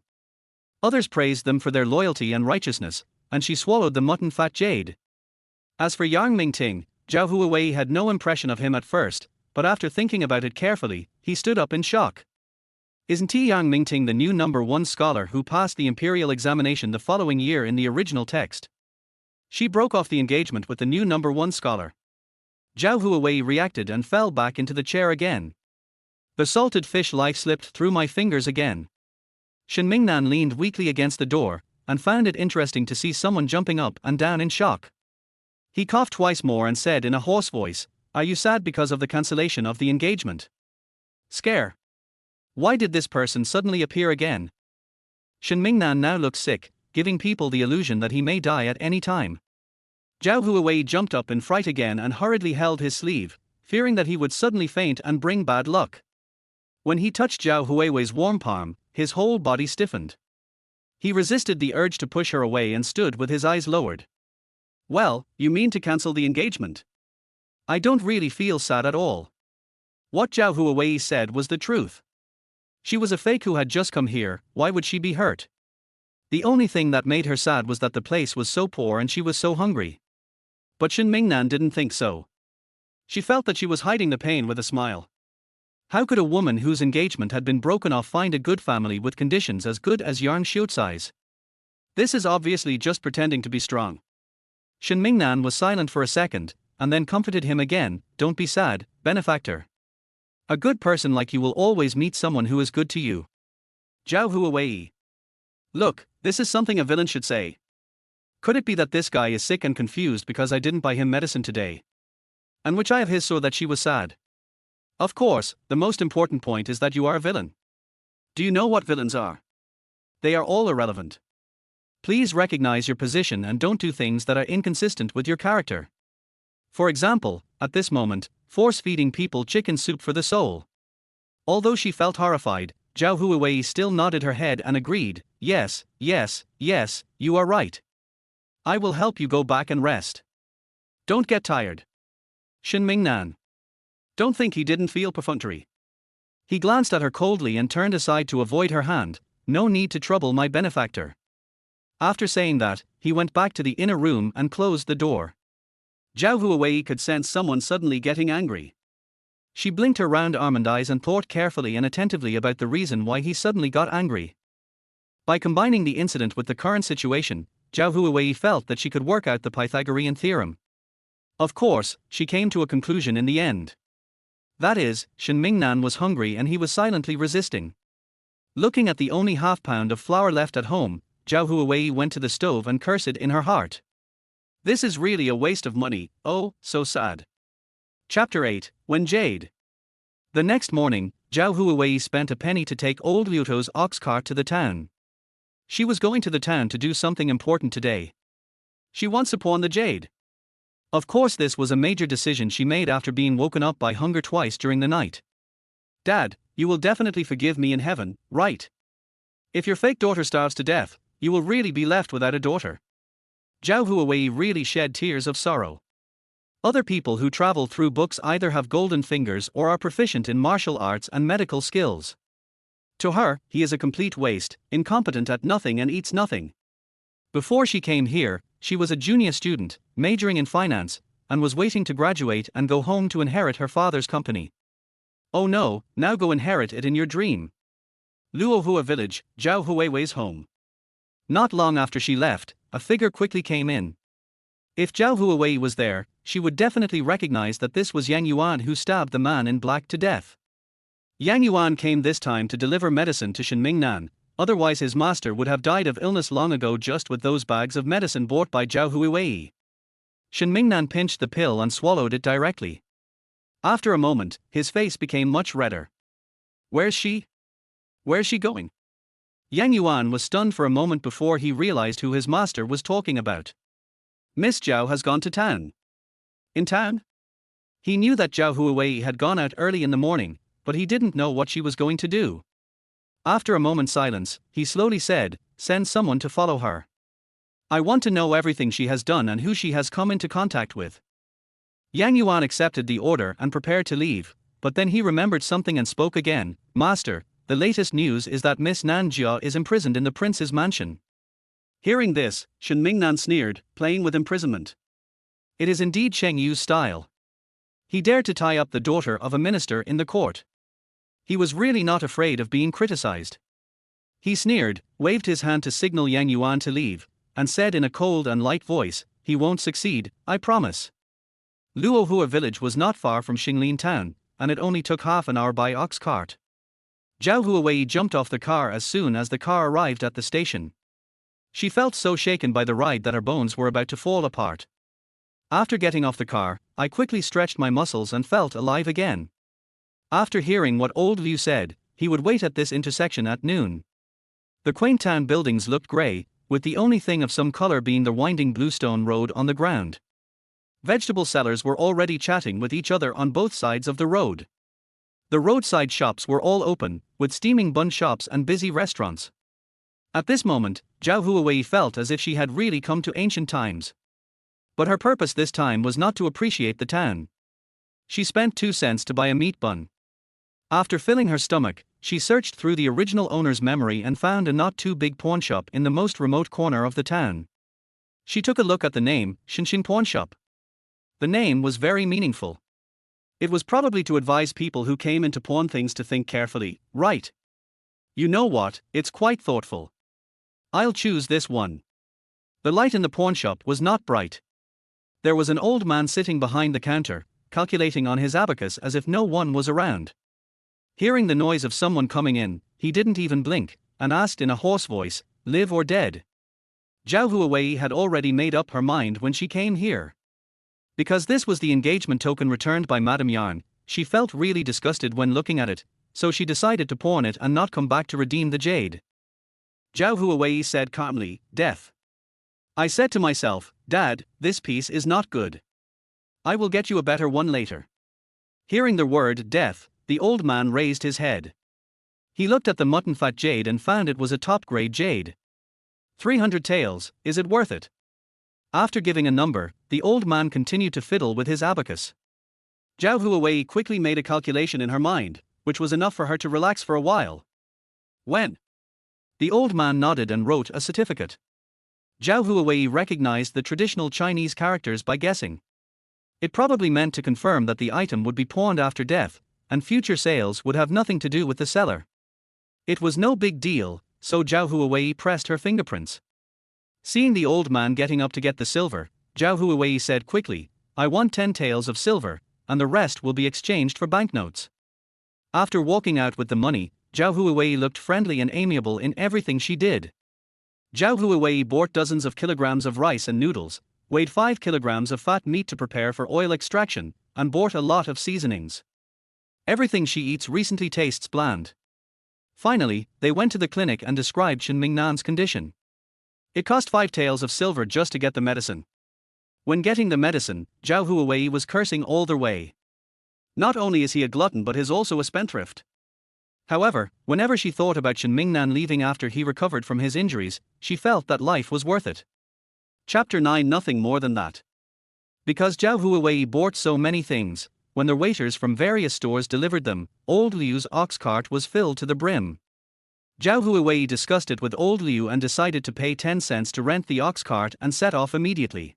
Speaker 1: Others praised them for their loyalty and righteousness, and she swallowed the mutton fat jade. As for Yang Mingting, Zhao Huiwei had no impression of him at first, but after thinking about it carefully, he stood up in shock. Isn't Yang Mingting the new #1 scholar who passed the imperial examination the following year in the original text? She broke off the engagement with the new #1 scholar. Zhao Huiwei reacted and fell back into the chair again. The salted fish life slipped through my fingers again. Shen Mingnan leaned weakly against the door, and found it interesting to see someone jumping up and down in shock. He coughed twice more and said in a hoarse voice, "Are you sad because of the cancellation of the engagement?" Scare. Why did this person suddenly appear again? Shen Mingnan now looked sick, giving people the illusion that he may die at any time. Zhao Huiwei jumped up in fright again and hurriedly held his sleeve, fearing that he would suddenly faint and bring bad luck. When he touched Zhao Huiwei's warm palm, his whole body stiffened. He resisted the urge to push her away and stood with his eyes lowered. Well, you mean to cancel the engagement? I don't really feel sad at all. What Zhao Huiwei said was the truth. She was a fake who had just come here, why would she be hurt? The only thing that made her sad was that the place was so poor and she was so hungry. But Shen Mingnan didn't think so. She felt that she was hiding the pain with a smile. How could a woman whose engagement had been broken off find a good family with conditions as good as Yang Xiuzai's? This is obviously just pretending to be strong. Shen Mingnan was silent for a second, and then comforted him again, "Don't be sad, benefactor. A good person like you will always meet someone who is good to you." Zhao Huiwei. Look, this is something a villain should say. Could it be that this guy is sick and confused because I didn't buy him medicine today? And which I have his so that she was sad. Of course, the most important point is that you are a villain. Do you know what villains are? They are all irrelevant. Please recognize your position and don't do things that are inconsistent with your character. For example, at this moment, force-feeding people chicken soup for the soul. Although she felt horrified, Zhao Huiwei still nodded her head and agreed, yes, yes, yes, you are right. I will help you go back and rest. Don't get tired. Shen Mingnan. Don't think he didn't feel perfunctory. He glanced at her coldly and turned aside to avoid her hand. No need to trouble my benefactor. After saying that, he went back to the inner room and closed the door. Zhao Huiwei could sense someone suddenly getting angry. She blinked her round almond eyes and thought carefully and attentively about the reason why he suddenly got angry. By combining the incident with the current situation, Zhao Huiwei felt that she could work out the Pythagorean theorem. Of course, she came to a conclusion in the end. That is, Shen Mingnan was hungry and he was silently resisting. Looking at the only half-pound of flour left at home, Zhao Huiwei went to the stove and cursed it in her heart. This is really a waste of money, oh, so sad. Chapter 8, When Jade. The next morning, Zhao Huiwei spent a penny to take old Liuto's ox cart to the town. She was going to the town to do something important today. She wants to pawn the jade. Of course, this was a major decision she made after being woken up by hunger twice during the night. Dad, you will definitely forgive me in heaven, right? If your fake daughter starves to death, you will really be left without a daughter. Zhao Huiwei really shed tears of sorrow. Other people who travel through books either have golden fingers or are proficient in martial arts and medical skills. To her, he is a complete waste, incompetent at nothing and eats nothing. Before she came here, she was a junior student, majoring in finance, and was waiting to graduate and go home to inherit her father's company. Oh no, now go inherit it in your dream. Luohua village, Zhao Huiwei's home. Not long after she left, a figure quickly came in. If Zhao Huiwei was there, she would definitely recognize that this was Yang Yuan who stabbed the man in black to death. Yang Yuan came this time to deliver medicine to Shen Mingnan, otherwise his master would have died of illness long ago just with those bags of medicine bought by Zhao Huiwei. Shen Mingnan pinched the pill and swallowed it directly. After a moment, his face became much redder. Where's she? Where's she going? Yang Yuan was stunned for a moment before he realized who his master was talking about. Miss Zhao has gone to town. In town? He knew that Zhao Huiwei had gone out early in the morning, but he didn't know what she was going to do. After a moment's silence, he slowly said, "Send someone to follow her. I want to know everything she has done and who she has come into contact with." Yang Yuan accepted the order and prepared to leave, but then he remembered something and spoke again. "Master, the latest news is that Miss Nan Jia is imprisoned in the prince's mansion." Hearing this, Shen Mingnan sneered, playing with imprisonment. It is indeed Sheng Yu's style. He dared to tie up the daughter of a minister in the court. He was really not afraid of being criticized. He sneered, waved his hand to signal Yang Yuan to leave, and said in a cold and light voice, "He won't succeed, I promise." Luohua village was not far from Xinglin town, and it only took half an hour by ox cart. Zhao Huiwei jumped off the car as soon as the car arrived at the station. She felt so shaken by the ride that her bones were about to fall apart. After getting off the car, I quickly stretched my muscles and felt alive again. After hearing what old Liu said, he would wait at this intersection at noon. The quaint town buildings looked grey, with the only thing of some color being the winding bluestone road on the ground. Vegetable sellers were already chatting with each other on both sides of the road. The roadside shops were all open, with steaming bun shops and busy restaurants. At this moment, Zhao Huiwei felt as if she had really come to ancient times. But her purpose this time was not to appreciate the town. She spent 2 cents to buy a meat bun. After filling her stomach, she searched through the original owner's memory and found a not too big pawn shop in the most remote corner of the town. She took a look at the name, Shinshin Pawn Shop. The name was very meaningful. It was probably to advise people who came in to pawn things to think carefully, right? You know what, it's quite thoughtful. I'll choose this one. The light in the pawn shop was not bright. There was an old man sitting behind the counter, calculating on his abacus as if no one was around. Hearing the noise of someone coming in, he didn't even blink, and asked in a hoarse voice, "Live or dead?" Zhao Huiwei had already made up her mind when she came here. Because this was the engagement token returned by Madame Yarn, she felt really disgusted when looking at it, so she decided to pawn it and not come back to redeem the jade. Zhao Huiwei said calmly, "Death. I said to myself, Dad, this piece is not good. I will get you a better one later." Hearing the word death, the old man raised his head. He looked at the mutton fat jade and found it was a top-grade jade. 300 taels, is it worth it? After giving a number, the old man continued to fiddle with his abacus. Zhao Huiwei quickly made a calculation in her mind, which was enough for her to relax for a while. When? The old man nodded and wrote a certificate. Zhao Huiwei recognized the traditional Chinese characters by guessing. It probably meant to confirm that the item would be pawned after death, and future sales would have nothing to do with the seller. It was no big deal, so Zhao Huiwei pressed her fingerprints. Seeing the old man getting up to get the silver, Zhao Huiwei said quickly, "I want 10 taels of silver, and the rest will be exchanged for banknotes." After walking out with the money, Zhao Huiwei looked friendly and amiable in everything she did. Zhao Huiwei bought dozens of kilograms of rice and noodles, weighed 5 kilograms of fat meat to prepare for oil extraction, and bought a lot of seasonings. Everything she eats recently tastes bland. Finally, they went to the clinic and described Shen Mingnan's condition. It cost 5 taels of silver just to get the medicine. When getting the medicine, Zhao Huiwei was cursing all the way. Not only is he a glutton but is also a spendthrift. However, whenever she thought about Shen Mingnan leaving after he recovered from his injuries, she felt that life was worth it. Chapter 9. Nothing more than that. Because Zhao Huiwei bought so many things, when the waiters from various stores delivered them, old Liu's ox cart was filled to the brim. Zhao Huiwei discussed it with old Liu and decided to pay 10 cents to rent the ox cart and set off immediately.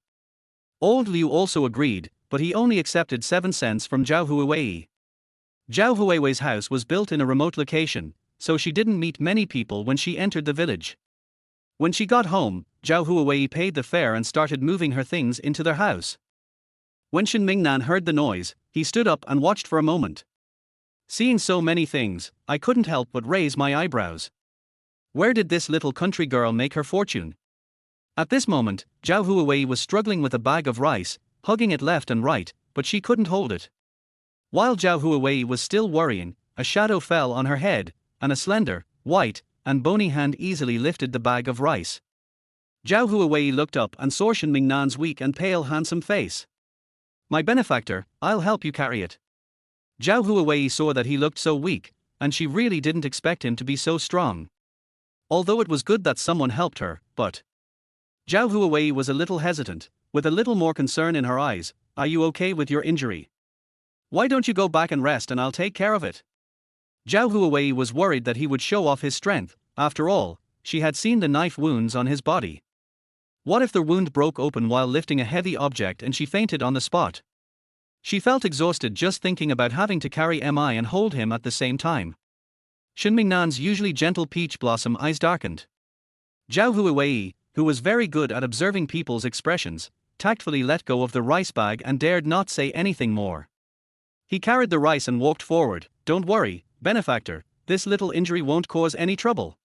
Speaker 1: Old Liu also agreed, but he only accepted 7 cents from Zhao Huiwei. Zhao Huiwei's house was built in a remote location, so she didn't meet many people when she entered the village. When she got home, Zhao Huiwei paid the fare and started moving her things into their house. When Shen Mingnan heard the noise, he stood up and watched for a moment. Seeing so many things, I couldn't help but raise my eyebrows. Where did this little country girl make her fortune? At this moment, Zhao Huiwei was struggling with a bag of rice, hugging it left and right, but she couldn't hold it. While Zhao Huiwei was still worrying, a shadow fell on her head, and a slender, white, and bony hand easily lifted the bag of rice. Zhao Huiwei looked up and saw Shen Mingnan's weak and pale handsome face. "My benefactor, I'll help you carry it." Zhao Huiwei saw that he looked so weak, and she really didn't expect him to be so strong. Although it was good that someone helped her, but Zhao Huiwei was a little hesitant, with a little more concern in her eyes. "Are you okay with your injury? Why don't you go back and rest and I'll take care of it?" Zhao Huiwei was worried that he would show off his strength. After all, she had seen the knife wounds on his body. What if the wound broke open while lifting a heavy object and she fainted on the spot? She felt exhausted just thinking about having to carry Mi and hold him at the same time. Shen Mingnan's usually gentle peach blossom eyes darkened. Zhao Huiwei, who was very good at observing people's expressions, tactfully let go of the rice bag and dared not say anything more. He carried the rice and walked forward. "Don't worry, benefactor, this little injury won't cause any trouble."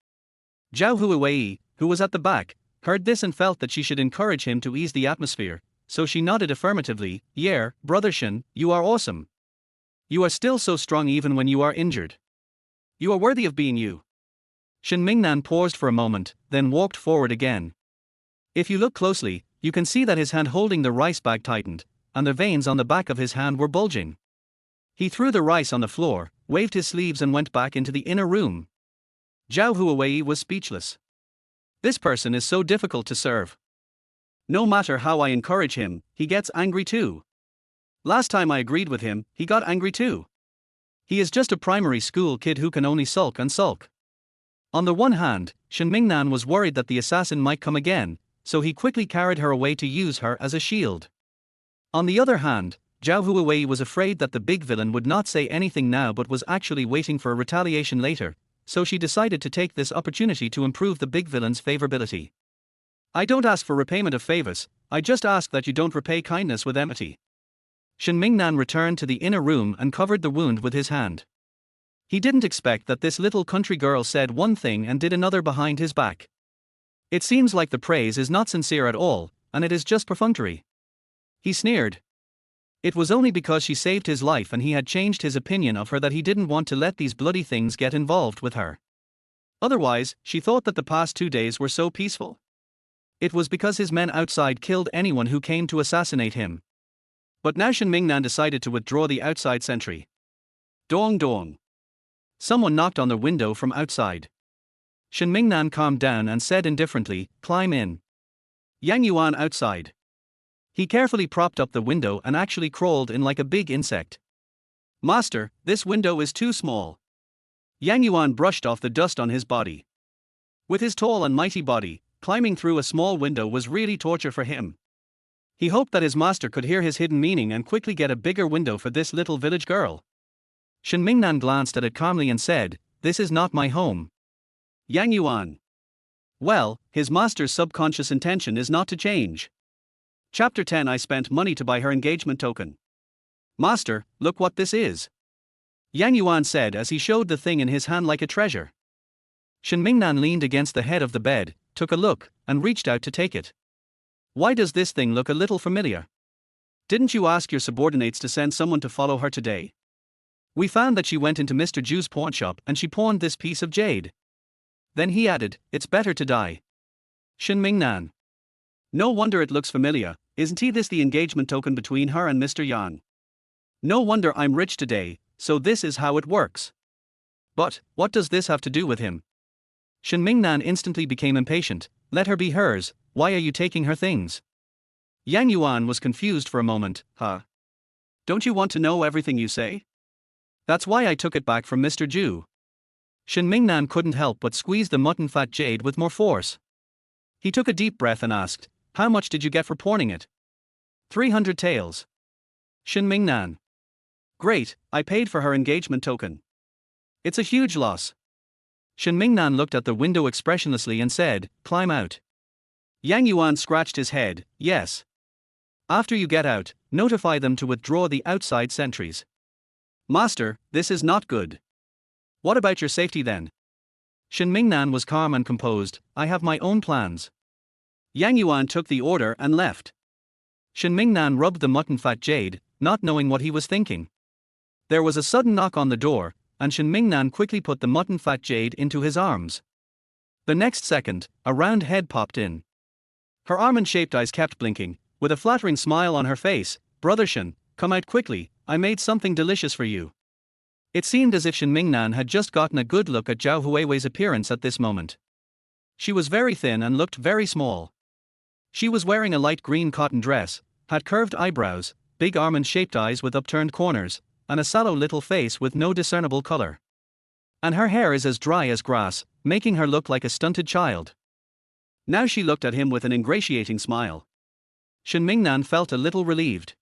Speaker 1: Zhao Huiwei, who was at the back, heard this and felt that she should encourage him to ease the atmosphere, so she nodded affirmatively. "Yeah, brother Shen, you are awesome. You are still so strong even when you are injured. You are worthy of being you." Shen Mingnan paused for a moment, then walked forward again. If you look closely, you can see that his hand holding the rice bag tightened, and the veins on the back of his hand were bulging. He threw the rice on the floor, waved his sleeves and went back into the inner room. Zhao Huiwei was speechless. This person is so difficult to serve. No matter how I encourage him, he gets angry too. Last time I agreed with him, he got angry too. He is just a primary school kid who can only sulk and sulk. On the one hand, Shen Mingnan was worried that the assassin might come again, so he quickly carried her away to use her as a shield. On the other hand, Zhao Huiwei was afraid that the big villain would not say anything now but was actually waiting for a retaliation later, so she decided to take this opportunity to improve the big villain's favorability. "I don't ask for repayment of favors, I just ask that you don't repay kindness with enmity." Shen Mingnan returned to the inner room and covered the wound with his hand. He didn't expect that this little country girl said one thing and did another behind his back. It seems like the praise is not sincere at all, and it is just perfunctory. He sneered. It was only because she saved his life and he had changed his opinion of her that he didn't want to let these bloody things get involved with her. Otherwise, she thought that the past 2 days were so peaceful. It was because his men outside killed anyone who came to assassinate him. But now Shen Mingnan decided to withdraw the outside sentry. Dong dong. Someone knocked on the window from outside. Shen Mingnan calmed down and said indifferently, "Climb in." Yang Yuan outside. He carefully propped up the window and actually crawled in like a big insect. "Master, this window is too small." Yang Yuan brushed off the dust on his body. With his tall and mighty body, climbing through a small window was really torture for him. He hoped that his master could hear his hidden meaning and quickly get a bigger window for this little village girl. Shen Mingnan glanced at it calmly and said, "This is not my home." Yang Yuan. Well, his master's subconscious intention is not to change. Chapter 10. I spent money to buy her engagement token. "Master, look what this is," Yang Yuan said as he showed the thing in his hand like a treasure. Shen Mingnan leaned against the head of the bed, took a look, and reached out to take it. "Why does this thing look a little familiar? Didn't you ask your subordinates to send someone to follow her today? We found that she went into Mr. Ju's pawn shop and she pawned this piece of jade." Then he added, "It's better to die." Shen Mingnan. No wonder it looks familiar, isn't this the engagement token between her and Mr. Yan? No wonder I'm rich today, so this is how it works. But, what does this have to do with him? Shen Mingnan instantly became impatient. "Let her be hers, why are you taking her things?" Yang Yuan was confused for a moment. "Huh? Don't you want to know everything you say? That's why I took it back from Mr. Ju." Shen Mingnan couldn't help but squeeze the mutton fat jade with more force. He took a deep breath and asked, "How much did you get for pawning it?" 300 taels. Shen Mingnan. "Great, I paid for her engagement token. It's a huge loss." Shen Mingnan looked at the window expressionlessly and said, "Climb out." Yang Yuan scratched his head. "Yes. After you get out, notify them to withdraw the outside sentries." "Master, this is not good. What about your safety then?" Shen Mingnan was calm and composed. "I have my own plans." Yang Yuan took the order and left. Shen Mingnan rubbed the mutton fat jade, not knowing what he was thinking. There was a sudden knock on the door, and Shen Mingnan quickly put the mutton fat jade into his arms. The next second, a round head popped in. Her almond-shaped eyes kept blinking, with a flattering smile on her face. "Brother Shen, come out quickly, I made something delicious for you." It seemed as if Shen Mingnan had just gotten a good look at Zhao Huiwei's appearance at this moment. She was very thin and looked very small. She was wearing a light green cotton dress, had curved eyebrows, big almond-shaped eyes with upturned corners, and a sallow little face with no discernible color. And her hair is as dry as grass, making her look like a stunted child. Now she looked at him with an ingratiating smile. Shen Mingnan felt a little relieved.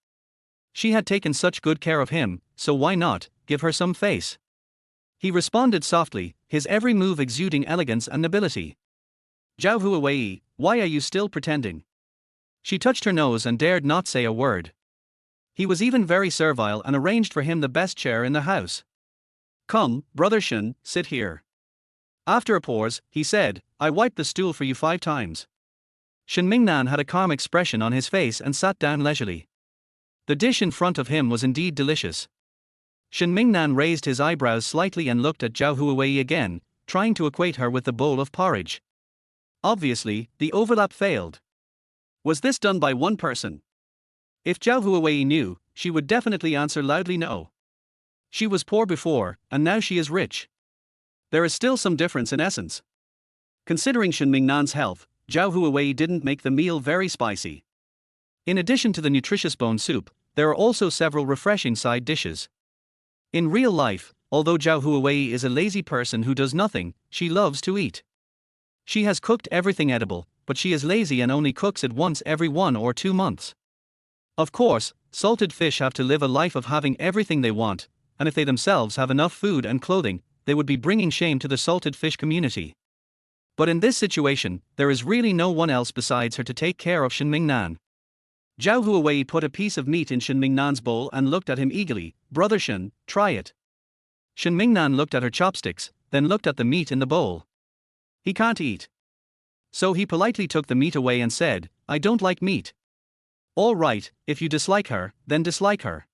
Speaker 1: She had taken such good care of him, so why not give her some face? He responded softly, his every move exuding elegance and nobility. "Zhao Huiwei, why are you still pretending?" She touched her nose and dared not say a word. He was even very servile and arranged for him the best chair in the house. "Come, Brother Shen, sit here." After a pause, he said, "I wiped the stool for you 5 times. Shen Mingnan had a calm expression on his face and sat down leisurely. The dish in front of him was indeed delicious. Shen Mingnan raised his eyebrows slightly and looked at Zhao Huiwei again, trying to equate her with the bowl of porridge. Obviously, the overlap failed. Was this done by one person? If Zhao Huiwei knew, she would definitely answer loudly no. She was poor before, and now she is rich. There is still some difference in essence. Considering Shen Mingnan's health, Zhao Huiwei didn't make the meal very spicy. In addition to the nutritious bone soup, there are also several refreshing side dishes. In real life, although Zhao Huiwei is a lazy person who does nothing, she loves to eat. She has cooked everything edible, but she is lazy and only cooks it once every 1 or 2 months. Of course, salted fish have to live a life of having everything they want, and if they themselves have enough food and clothing, they would be bringing shame to the salted fish community. But in this situation, there is really no one else besides her to take care of Shen Mingnan. Zhao Huiwei put a piece of meat in Shen Mingnan's bowl and looked at him eagerly. "Brother Shen, try it." Shen Mingnan looked at her chopsticks, then looked at the meat in the bowl. He can't eat. So he politely took the meat away and said, "I don't like meat." All right, if you dislike her, then dislike her.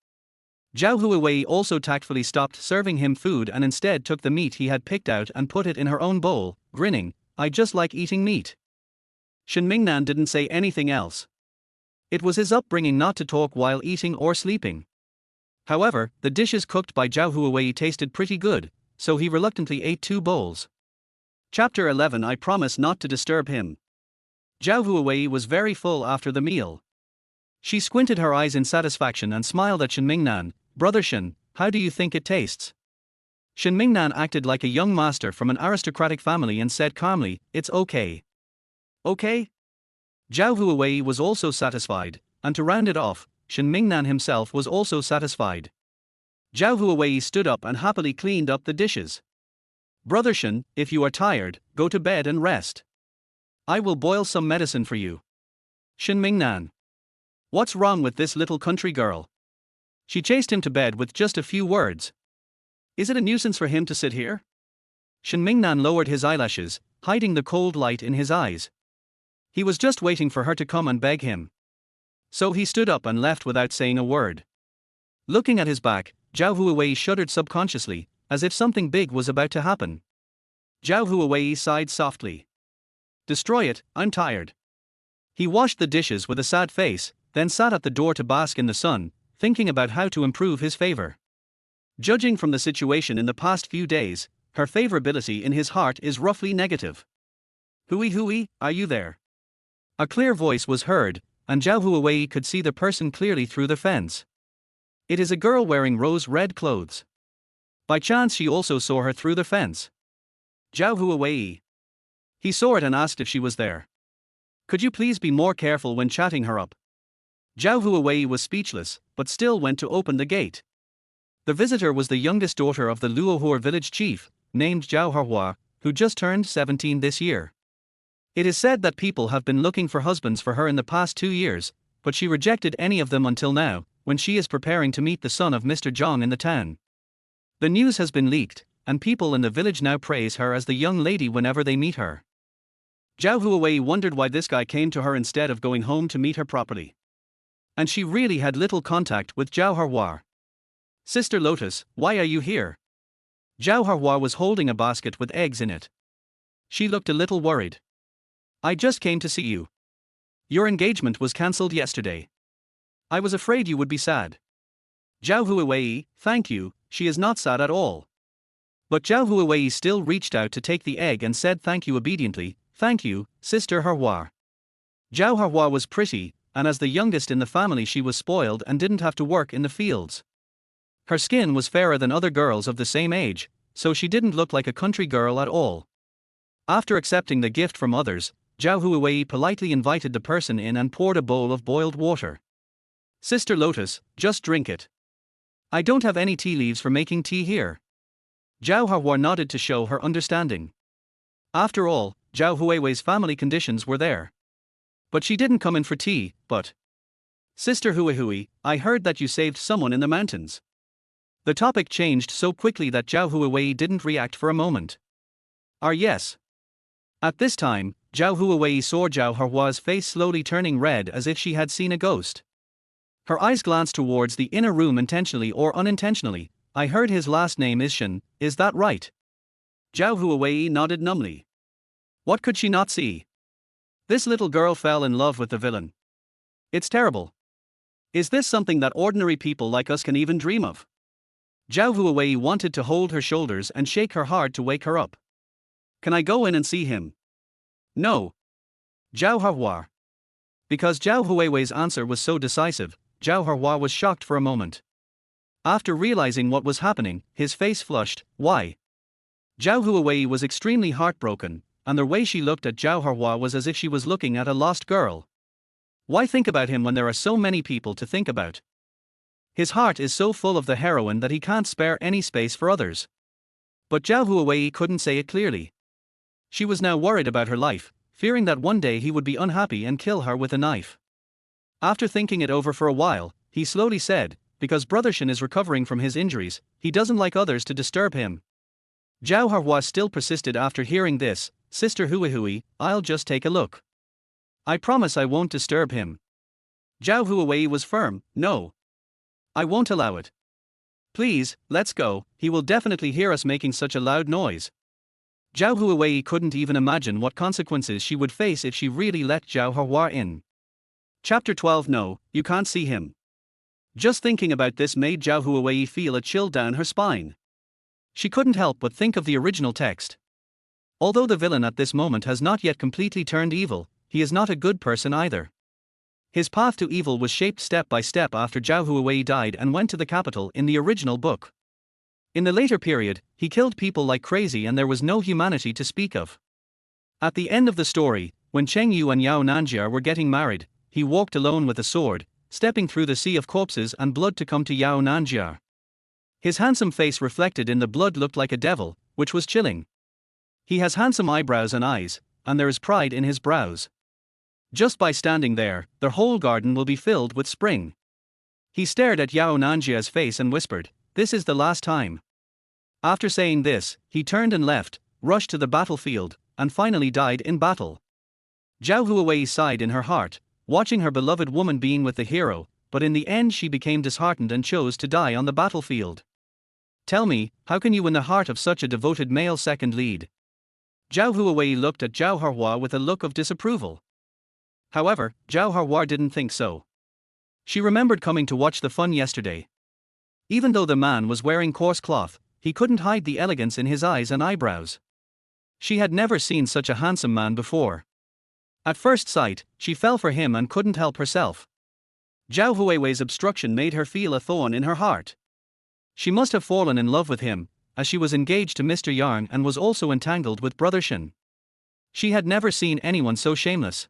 Speaker 1: Zhao Huiwei also tactfully stopped serving him food and instead took the meat he had picked out and put it in her own bowl, grinning, I just like eating meat. Shen Mingnan didn't say anything else. It was his upbringing not to talk while eating or sleeping. However, the dishes cooked by Zhao Huiwei tasted pretty good, so he reluctantly ate 2 bowls. Chapter 11 I promise not to disturb him. Zhao Huiwei was very full after the meal. She squinted her eyes in satisfaction and smiled at Shen Mingnan. Brother Shen, how do you think it tastes? Shen Mingnan acted like a young master from an aristocratic family and said calmly, it's okay. Okay? Zhao Huiwei was also satisfied, and to round it off, Shen Mingnan himself was also satisfied. Zhao Huiwei stood up and happily cleaned up the dishes. Brother Shen, if you are tired, go to bed and rest. I will boil some medicine for you. Shen Mingnan. What's wrong with this little country girl? She chased him to bed with just a few words. Is it a nuisance for him to sit here? Shen Mingnan lowered his eyelashes, hiding the cold light in his eyes. He was just waiting for her to come and beg him. So he stood up and left without saying a word. Looking at his back, Zhao Huiwei shuddered subconsciously, as if something big was about to happen. Zhao Huiwei sighed softly. Destroy it, I'm tired. He washed the dishes with a sad face, then sat at the door to bask in the sun, thinking about how to improve his favor. Judging from the situation in the past few days, her favorability in his heart is roughly negative. Hui, are you there? A clear voice was heard, and Zhao Huiwei could see the person clearly through the fence. It is a girl wearing rose-red clothes. By chance she also saw her through the fence. Zhao Huiwei. He saw it and asked if she was there. Could you please be more careful when chatting her up? Zhao Huiwei was speechless, but still went to open the gate. The visitor was the youngest daughter of the Luohor village chief, named Zhao Huihua, who just turned 17 this year. It is said that people have been looking for husbands for her in the past 2 years, but she rejected any of them until now, when she is preparing to meet the son of Mr. Zhang in the town. The news has been leaked, and people in the village now praise her as the young lady whenever they meet her. Zhao Huiwei wondered why this guy came to her instead of going home to meet her properly. And she really had little contact with Zhao Huihua. Sister Lotus, why are you here? Zhao Huihua was holding a basket with eggs in it. She looked a little worried. I just came to see you. Your engagement was cancelled yesterday. I was afraid you would be sad. Zhao Huiwei, thank you, she is not sad at all. But Zhao Huiwei still reached out to take the egg and said thank you obediently, thank you, Sister Huihua. Zhao Huihua was pretty, and as the youngest in the family she was spoiled and didn't have to work in the fields. Her skin was fairer than other girls of the same age, so she didn't look like a country girl at all. After accepting the gift from others, Zhao Huiwei politely invited the person in and poured a bowl of boiled water. Sister Lotus, just drink it. I don't have any tea leaves for making tea here. Zhao Huihua nodded to show her understanding. After all, Zhao Huiwei's family conditions were there. But she didn't come in for tea, but... Sister Hui, I heard that you saved someone in the mountains. The topic changed so quickly that Zhao Huiwei didn't react for a moment. Yes. At this time, Zhao Huiwei saw Zhao Huihua's face slowly turning red as if she had seen a ghost. Her eyes glanced towards the inner room intentionally or unintentionally. I heard his last name is Shen, is that right? Zhao Huiwei nodded numbly. What could she not see? This little girl fell in love with the villain. It's terrible. Is this something that ordinary people like us can even dream of? Zhao Huiwei wanted to hold her shoulders and shake her hard to wake her up. Can I go in and see him? No. Zhao Huihua. Because Zhao Huiwei's answer was so decisive, Zhao Huihua was shocked for a moment. After realizing what was happening, his face flushed. Why? Zhao Huiwei was extremely heartbroken, and the way she looked at Zhao Huihua was as if she was looking at a lost girl. Why think about him when there are so many people to think about? His heart is so full of the heroine that he can't spare any space for others. But Zhao Huiwei couldn't say it clearly. She was now worried about her life, fearing that one day he would be unhappy and kill her with a knife. After thinking it over for a while, he slowly said, because Brother Shen is recovering from his injuries, he doesn't like others to disturb him. Zhao Huihua still persisted after hearing this. Sister Hui, I'll just take a look. I promise I won't disturb him. Zhao Huiwei was firm. No. I won't allow it. Please, let's go, he will definitely hear us making such a loud noise. Zhao Huiwei couldn't even imagine what consequences she would face if she really let Zhao Huiwei in. Chapter 12. No, you can't see him. Just thinking about this made Zhao Huiwei feel a chill down her spine. She couldn't help but think of the original text. Although the villain at this moment has not yet completely turned evil, he is not a good person either. His path to evil was shaped step by step after Zhao Huiwei died and went to the capital in the original book. In the later period, he killed people like crazy and there was no humanity to speak of. At the end of the story, when Cheng Yu and Yao Nanjia were getting married, he walked alone with a sword, stepping through the sea of corpses and blood to come to Yao Nanjia. His handsome face reflected in the blood looked like a devil, which was chilling. He has handsome eyebrows and eyes, and there is pride in his brows. Just by standing there, their whole garden will be filled with spring. He stared at Yao Nanjia's face and whispered, "This is the last time." After saying this, he turned and left, rushed to the battlefield, and finally died in battle. Zhao Huiwei sighed in her heart, watching her beloved woman being with the hero, but in the end she became disheartened and chose to die on the battlefield. Tell me, how can you win the heart of such a devoted male second lead? Zhao Huiwei looked at Zhao Huiwei with a look of disapproval. However, Zhao Huiwei didn't think so. She remembered coming to watch the fun yesterday. Even though the man was wearing coarse cloth, he couldn't hide the elegance in his eyes and eyebrows. She had never seen such a handsome man before. At first sight, she fell for him and couldn't help herself. Zhao Huiwei's obstruction made her feel a thorn in her heart. She must have fallen in love with him, as she was engaged to Mr. Yang and was also entangled with Brother Shen. She had never seen anyone so shameless.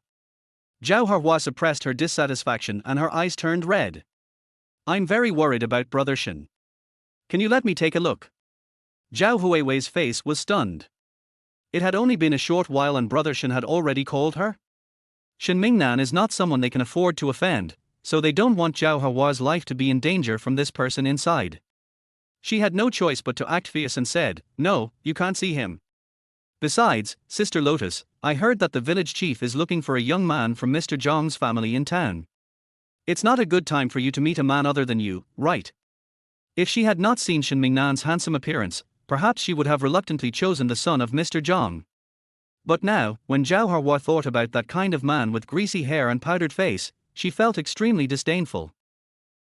Speaker 1: Zhao Huiwei suppressed her dissatisfaction and her eyes turned red. I'm very worried about Brother Shen. Can you let me take a look? Zhao Huiwei's face was stunned. It had only been a short while and Brother Shen had already called her? Shen Mingnan is not someone they can afford to offend, so they don't want Zhao Huiwei's life to be in danger from this person inside. She had no choice but to act fierce and said, "No, you can't see him. Besides, Sister Lotus, I heard that the village chief is looking for a young man from Mr. Zhang's family in town. It's not a good time for you to meet a man other than you, right?" If she had not seen Shen Mingnan's handsome appearance, perhaps she would have reluctantly chosen the son of Mr. Zhang. But now, when Zhao Huiwei thought about that kind of man with greasy hair and powdered face, she felt extremely disdainful.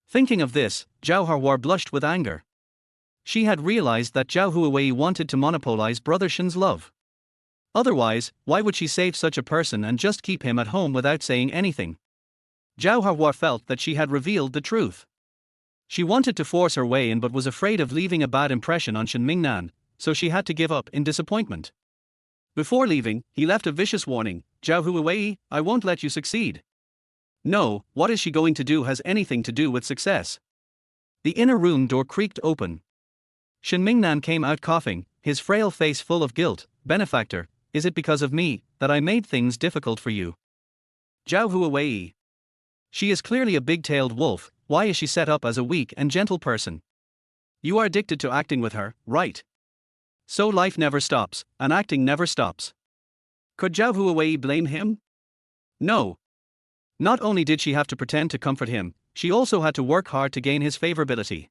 Speaker 1: Thinking of this, Zhao Huiwei blushed with anger. She had realized that Zhao Huiwei wanted to monopolize Brother Shen's love. Otherwise, why would she save such a person and just keep him at home without saying anything? Zhao Huiwei felt that she had revealed the truth. She wanted to force her way in but was afraid of leaving a bad impression on Shen Mingnan, so she had to give up in disappointment. Before leaving, he left a vicious warning, "Zhao Huiwei, I won't let you succeed." No, what is she going to do has anything to do with success. The inner room door creaked open. Shen Mingnan came out coughing, his frail face full of guilt. "Benefactor, is it because of me that I made things difficult for you?" Zhao Huiwei. She is clearly a big-tailed wolf, why is she set up as a weak and gentle person? You are addicted to acting with her, right? So life never stops, and acting never stops. Could Zhao Huiwei blame him? No. Not only did she have to pretend to comfort him, she also had to work hard to gain his favorability.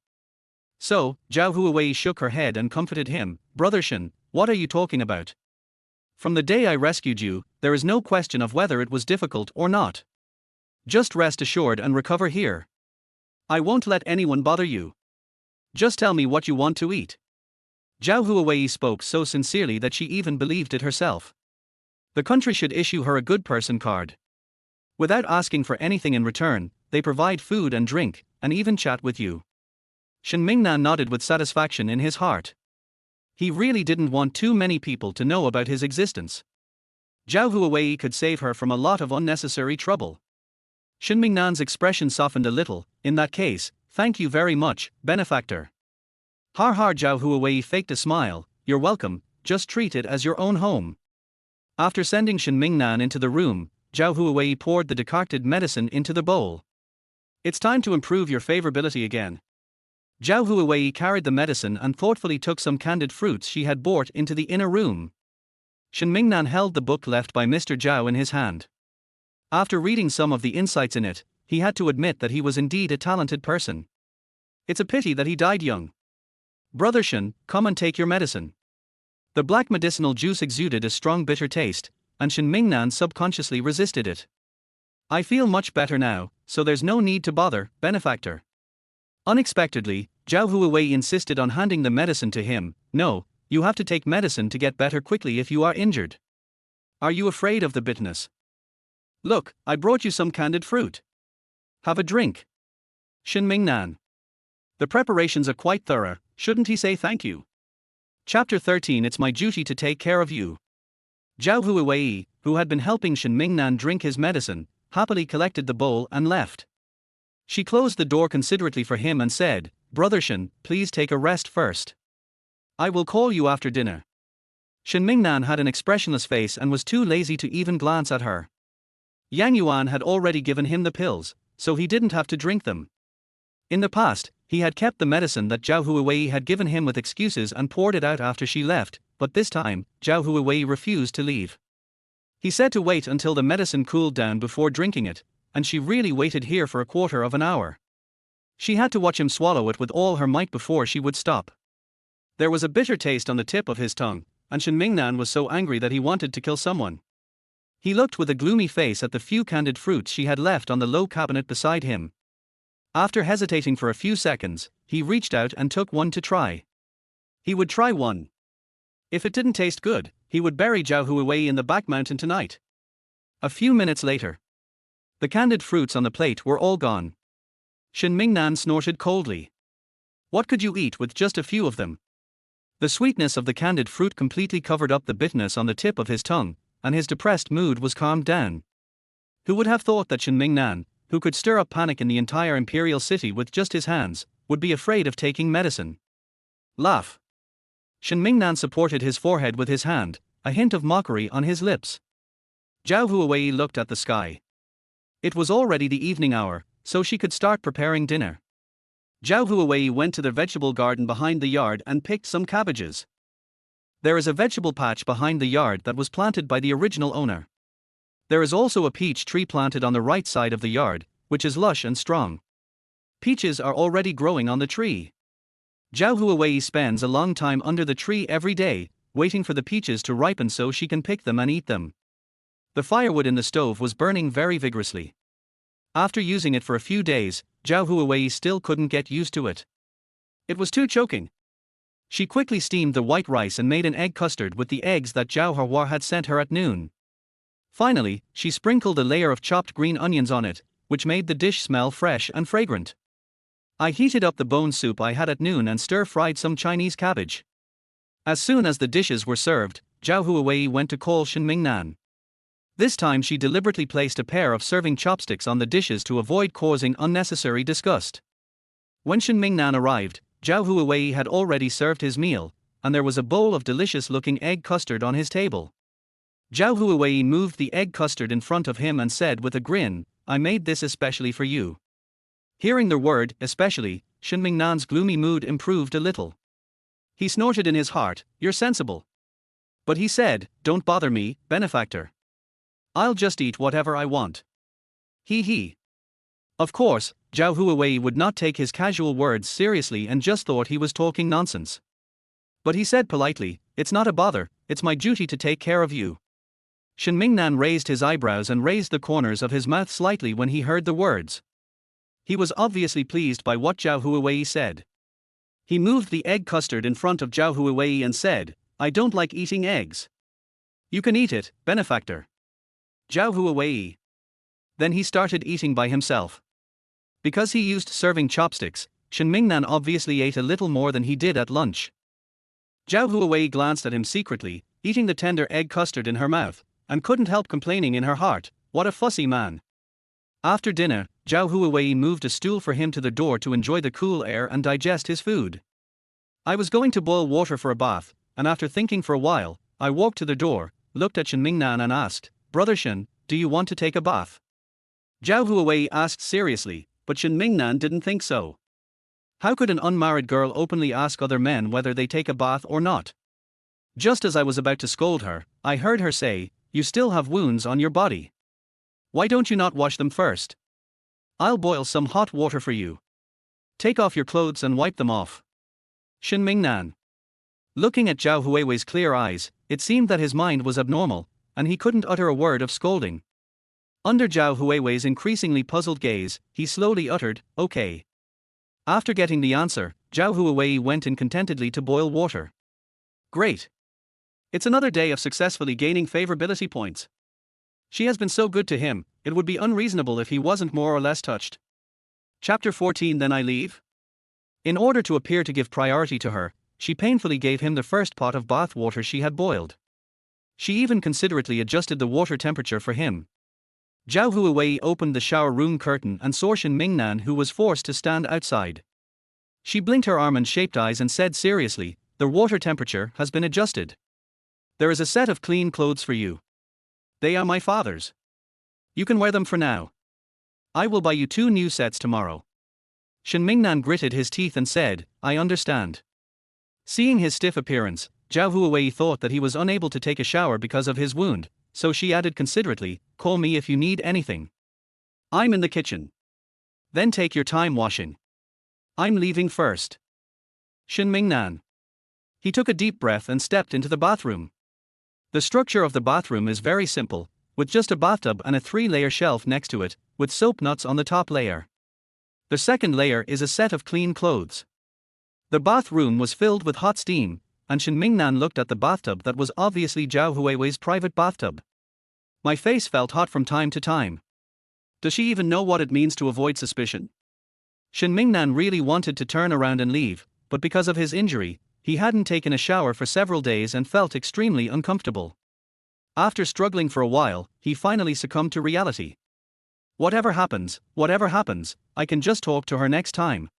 Speaker 1: So, Zhao Huiwei shook her head and comforted him. "Brother Shen, what are you talking about? From the day I rescued you, there is no question of whether it was difficult or not. Just rest assured and recover here. I won't let anyone bother you. Just tell me what you want to eat." Zhao Huiwei spoke so sincerely that she even believed it herself. The country should issue her a good person card. Without asking for anything in return, they provide food and drink, and even chat with you. Shen Mingnan nodded with satisfaction in his heart. He really didn't want too many people to know about his existence. Zhao Huiwei could save her from a lot of unnecessary trouble. Shen Mingnan's expression softened a little. "In that case, thank you very much, benefactor." Har har. Zhao Huiwei faked a smile. "You're welcome, just treat it as your own home." After sending Shen Mingnan into the room, Zhao Huiwei poured the decocted medicine into the bowl. "It's time to improve your favorability again." Zhao Huiwei carried the medicine and thoughtfully took some candied fruits she had brought into the inner room. Shen Mingnan held the book left by Mr. Zhao in his hand. After reading some of the insights in it, he had to admit that he was indeed a talented person. It's a pity that he died young. Brother Shen, come and take your medicine. The black medicinal juice exuded a strong bitter taste, and Shen Mingnan subconsciously resisted it. I feel much better now, so there's no need to bother, benefactor. Unexpectedly, Zhao Huiwei insisted on handing the medicine to him. No, you have to take medicine to get better quickly if you are injured. Are you afraid of the bitterness? Look, I brought you some candied fruit. Have a drink. Shen Mingnan. The preparations are quite thorough, shouldn't he say thank you? Chapter 13. It's my duty to take care of you. Zhao Huiwei, who had been helping Shen Mingnan drink his medicine, happily collected the bowl and left. She closed the door considerately for him and said, Brother Shen, please take a rest first. I will call you after dinner. Shen Mingnan had an expressionless face and was too lazy to even glance at her. Yang Yuan had already given him the pills, so he didn't have to drink them. In the past, he had kept the medicine that Zhao Huiwei had given him with excuses and poured it out after she left, but this time, Zhao Huiwei refused to leave. He said to wait until the medicine cooled down before drinking it, and she really waited here for a quarter of an hour. She had to watch him swallow it with all her might before she would stop. There was a bitter taste on the tip of his tongue, and Shen Mingnan was so angry that he wanted to kill someone. He looked with a gloomy face at the few candied fruits she had left on the low cabinet beside him. After hesitating for a few seconds, he reached out and took one to try. He would try one. If it didn't taste good, he would bury Zhao Huiwei in the back mountain tonight. A few minutes later, the candied fruits on the plate were all gone. Shen Mingnan snorted coldly. What could you eat with just a few of them? The sweetness of the candied fruit completely covered up the bitterness on the tip of his tongue, and his depressed mood was calmed down. Who would have thought that Shen Mingnan, who could stir up panic in the entire imperial city with just his hands, would be afraid of taking medicine? Laugh. Shen Mingnan supported his forehead with his hand, a hint of mockery on his lips. Zhao Huiwei looked at the sky. It was already the evening hour, so she could start preparing dinner. Zhao Huiwei went to the vegetable garden behind the yard and picked some cabbages. There is a vegetable patch behind the yard that was planted by the original owner. There is also a peach tree planted on the right side of the yard, which is lush and strong. Peaches are already growing on the tree. Zhao Huiwei spends a long time under the tree every day, waiting for the peaches to ripen so she can pick them and eat them. The firewood in the stove was burning very vigorously. After using it for a few days, Zhao Huiwei still couldn't get used to it. It was too choking. She quickly steamed the white rice and made an egg custard with the eggs that Zhao Huiwei had sent her at noon. Finally, she sprinkled a layer of chopped green onions on it, which made the dish smell fresh and fragrant. I heated up the bone soup I had at noon and stir-fried some Chinese cabbage. As soon as the dishes were served, Zhao Huiwei went to call Shen Mingnan. This time she deliberately placed a pair of serving chopsticks on the dishes to avoid causing unnecessary disgust. When Shen Mingnan arrived, Zhao Huiwei had already served his meal, and there was a bowl of delicious-looking egg custard on his table. Zhao Huiwei moved the egg custard in front of him and said with a grin, I made this especially for you. Hearing the word, especially, Shen Mingnan's gloomy mood improved a little. He snorted in his heart, you're sensible. But he said, don't bother me, benefactor. I'll just eat whatever I want. He. Of course, Zhao Huiwei would not take his casual words seriously and just thought he was talking nonsense. But he said politely, it's not a bother, it's my duty to take care of you. Shen Mingnan raised his eyebrows and raised the corners of his mouth slightly when he heard the words. He was obviously pleased by what Zhao Huiwei said. He moved the egg custard in front of Zhao Huiwei and said, I don't like eating eggs. You can eat it, benefactor. Zhao Huiwei. Then he started eating by himself. Because he used serving chopsticks, Shen Mingnan obviously ate a little more than he did at lunch. Zhao Huiwei glanced at him secretly, eating the tender egg custard in her mouth, and couldn't help complaining in her heart, what a fussy man. After dinner, Zhao Huiwei moved a stool for him to the door to enjoy the cool air and digest his food. I was going to boil water for a bath, and after thinking for a while, I walked to the door, looked at Shen Mingnan and asked, Brother Shen, do you want to take a bath? Zhao Huiwei asked seriously, but Shen Mingnan didn't think so. How could an unmarried girl openly ask other men whether they take a bath or not? Just as I was about to scold her, I heard her say, you still have wounds on your body. Why don't you not wash them first? I'll boil some hot water for you. Take off your clothes and wipe them off. Shen Mingnan. Looking at Zhao Huiwei's clear eyes, it seemed that his mind was abnormal, and he couldn't utter a word of scolding. Under Zhao Huiwei's increasingly puzzled gaze, he slowly uttered, "Okay." After getting the answer, Zhao Huiwei went in contentedly to boil water. Great. It's another day of successfully gaining favorability points. She has been so good to him, it would be unreasonable if he wasn't more or less touched. Chapter 14. Then I leave? In order to appear to give priority to her, she painfully gave him the first pot of bath water she had boiled. She even considerately adjusted the water temperature for him. Zhao Huiwei opened the shower room curtain and saw Shen Mingnan, who was forced to stand outside. She blinked her almond-shaped eyes and said seriously, "The water temperature has been adjusted. There is a set of clean clothes for you. They are my father's. You can wear them for now. I will buy you 2 new sets tomorrow." Shen Mingnan gritted his teeth and said, "I understand." Seeing his stiff appearance, Zhao Huiwei thought that he was unable to take a shower because of his wound, so she added considerately, "Call me if you need anything. I'm in the kitchen. Then take your time washing. I'm leaving first." Shen Mingnan. He took a deep breath and stepped into the bathroom. The structure of the bathroom is very simple, with just a bathtub and a 3-layer shelf next to it, with soap nuts on the top layer. The second layer is a set of clean clothes. The bathroom was filled with hot steam, and Shen Mingnan looked at the bathtub that was obviously Zhao Huiwei's private bathtub. My face felt hot from time to time. Does she even know what it means to avoid suspicion? Shen Mingnan really wanted to turn around and leave, but because of his injury, he hadn't taken a shower for several days and felt extremely uncomfortable. After struggling for a while, he finally succumbed to reality. Whatever happens, I can just talk to her next time.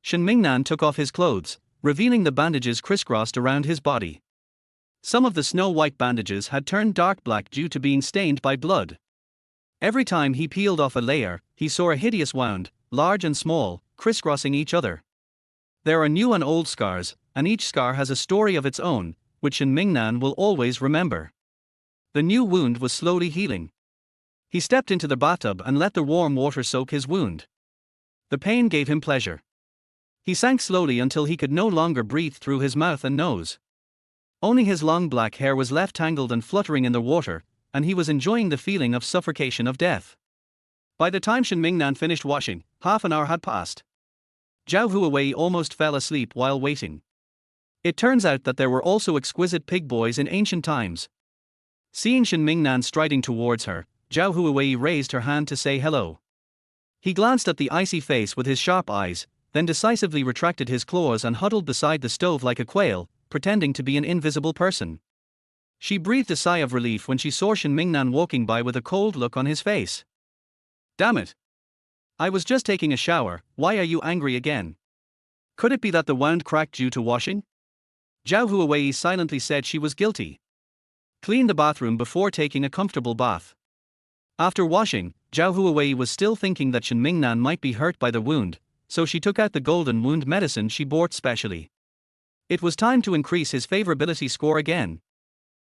Speaker 1: Shen Mingnan took off his clothes, revealing the bandages crisscrossed around his body. Some of the snow-white bandages had turned dark black due to being stained by blood. Every time he peeled off a layer, he saw a hideous wound, large and small, crisscrossing each other. There are new and old scars, and each scar has a story of its own, which Shen Mingnan will always remember. The new wound was slowly healing. He stepped into the bathtub and let the warm water soak his wound. The pain gave him pleasure. He sank slowly until he could no longer breathe through his mouth and nose. Only his long black hair was left tangled and fluttering in the water, and he was enjoying the feeling of suffocation of death. By the time Shen Mingnan finished washing, half an hour had passed. Zhao Huiwei almost fell asleep while waiting. It turns out that there were also exquisite pig boys in ancient times. Seeing Shen Mingnan striding towards her, Zhao Huiwei raised her hand to say hello. He glanced at the icy face with his sharp eyes, then decisively retracted his claws and huddled beside the stove like a quail, pretending to be an invisible person. She breathed a sigh of relief when she saw Shen Mingnan walking by with a cold look on his face. "Damn it! I was just taking a shower, why are you angry again? Could it be that the wound cracked due to washing?" Zhao Huiwei silently said she was guilty. Clean the bathroom before taking a comfortable bath. After washing, Zhao Huiwei was still thinking that Shen Mingnan might be hurt by the wound, so she took out the golden wound medicine she bought specially. It was time to increase his favorability score again.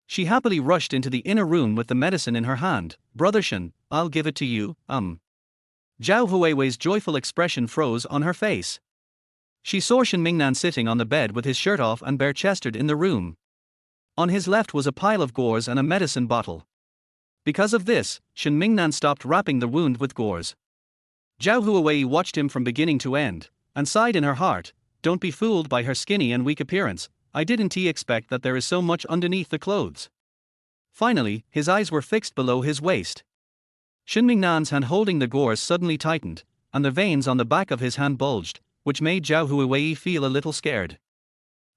Speaker 1: She happily rushed into the inner room with the medicine in her hand. "Brother Shen, I'll give it to you, Zhao Huiwei's joyful expression froze on her face. She saw Shen Mingnan sitting on the bed with his shirt off and bare-chested in the room. On his left was a pile of gauze and a medicine bottle. Because of this, Shen Mingnan stopped wrapping the wound with gauze. Zhao Huiwei watched him from beginning to end, and sighed in her heart, "Don't be fooled by her skinny and weak appearance, I didn't expect that there is so much underneath the clothes." Finally, his eyes were fixed below his waist. Shen Mingnan's hand holding the gauze suddenly tightened, and the veins on the back of his hand bulged, which made Zhao Huiwei feel a little scared.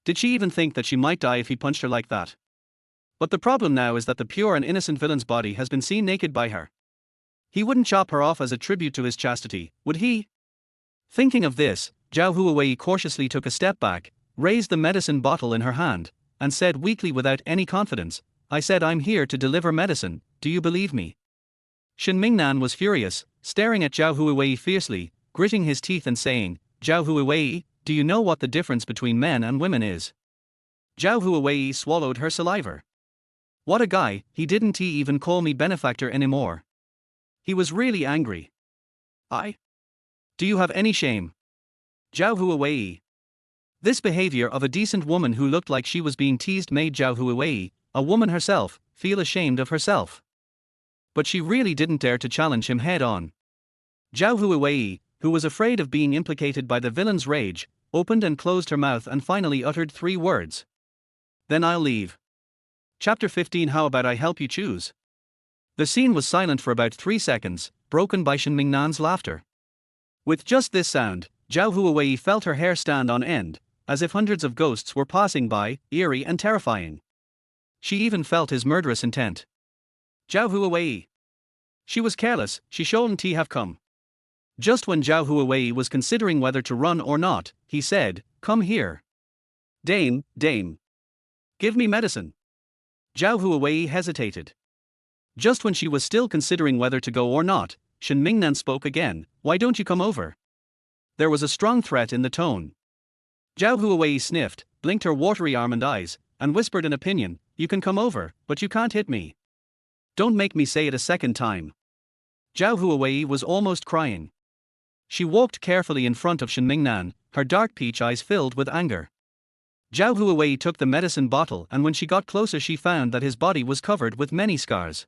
Speaker 1: Did she even think that she might die if he punched her like that? But the problem now is that the pure and innocent villain's body has been seen naked by her. He wouldn't chop her off as a tribute to his chastity, would he? Thinking of this, Zhao Huiwei cautiously took a step back, raised the medicine bottle in her hand, and said weakly without any confidence, "I said I'm here to deliver medicine, do you believe me?" Shen Mingnan was furious, staring at Zhao Huiwei fiercely, gritting his teeth and saying, "Zhao Huiwei, do you know what the difference between men and women is?" Zhao Huiwei swallowed her saliva. What a guy, he didn't even call me benefactor anymore. He was really angry. I? Do you have any shame? Zhao Huiwei. This behavior of a decent woman who looked like she was being teased made Zhao Huiwei, a woman herself, feel ashamed of herself. But she really didn't dare to challenge him head on. Zhao Huiwei, who was afraid of being implicated by the villain's rage, opened and closed her mouth and finally uttered 3 words. Then I'll leave. Chapter 15. How about I help you choose? The scene was silent for about 3 seconds, broken by Shen Mingnan's laughter. With just this sound, Zhao Huiwei felt her hair stand on end, as if hundreds of ghosts were passing by, eerie and terrifying. She even felt his murderous intent. Zhao Huiwei. She was careless, she shouldn't have come. Just when Zhao Huiwei was considering whether to run or not, he said, "Come here. Dame, dame. Give me medicine." Zhao Huiwei hesitated. Just when she was still considering whether to go or not, Shen Mingnan spoke again, "Why don't you come over?" There was a strong threat in the tone. Zhao Huiwei sniffed, blinked her watery almond eyes, and whispered an opinion, "You can come over, but you can't hit me. Don't make me say it a second time." Zhao Huiwei was almost crying. She walked carefully in front of Shen Mingnan, her dark peach eyes filled with anger. Zhao Huiwei took the medicine bottle, and when she got closer she found that his body was covered with many scars.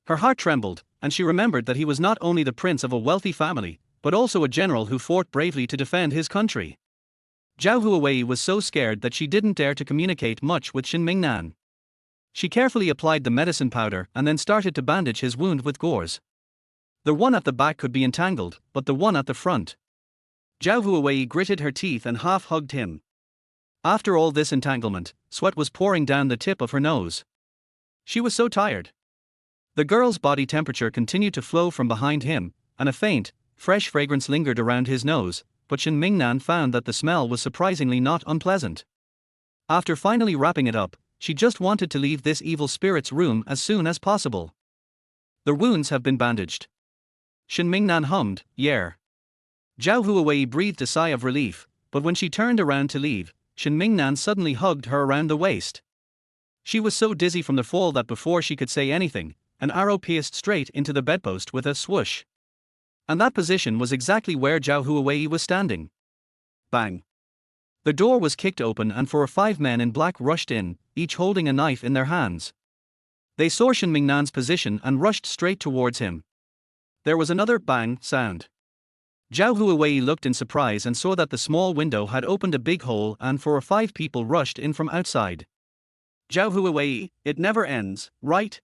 Speaker 1: Her heart trembled, and she remembered that he was not only the prince of a wealthy family, but also a general who fought bravely to defend his country. Zhao Huiwei was so scared that she didn't dare to communicate much with Shen Mingnan. She carefully applied the medicine powder and then started to bandage his wound with gauze. The one at the back could be entangled, but the one at the front. Zhao Huiwei gritted her teeth and half-hugged him. After all this entanglement, sweat was pouring down the tip of her nose. She was so tired. The girl's body temperature continued to flow from behind him, and a faint, fresh fragrance lingered around his nose, but Shen Mingnan found that the smell was surprisingly not unpleasant. After finally wrapping it up, she just wanted to leave this evil spirit's room as soon as possible. "The wounds have been bandaged." Shen Mingnan hummed, "Yeah." Zhao Huiwei breathed a sigh of relief, but when she turned around to leave, Shen Mingnan suddenly hugged her around the waist. She was so dizzy from the fall that before she could say anything, an arrow pierced straight into the bedpost with a swoosh. And that position was exactly where Zhao Huiwei was standing. Bang! The door was kicked open and 4 or 5 men in black rushed in, each holding a knife in their hands. They saw Shen Mingnan's position and rushed straight towards him. There was another bang sound. Zhao Huiwei looked in surprise and saw that the small window had opened a big hole and 4 or 5 people rushed in from outside. "Zhao Huiwei, it never ends, right?"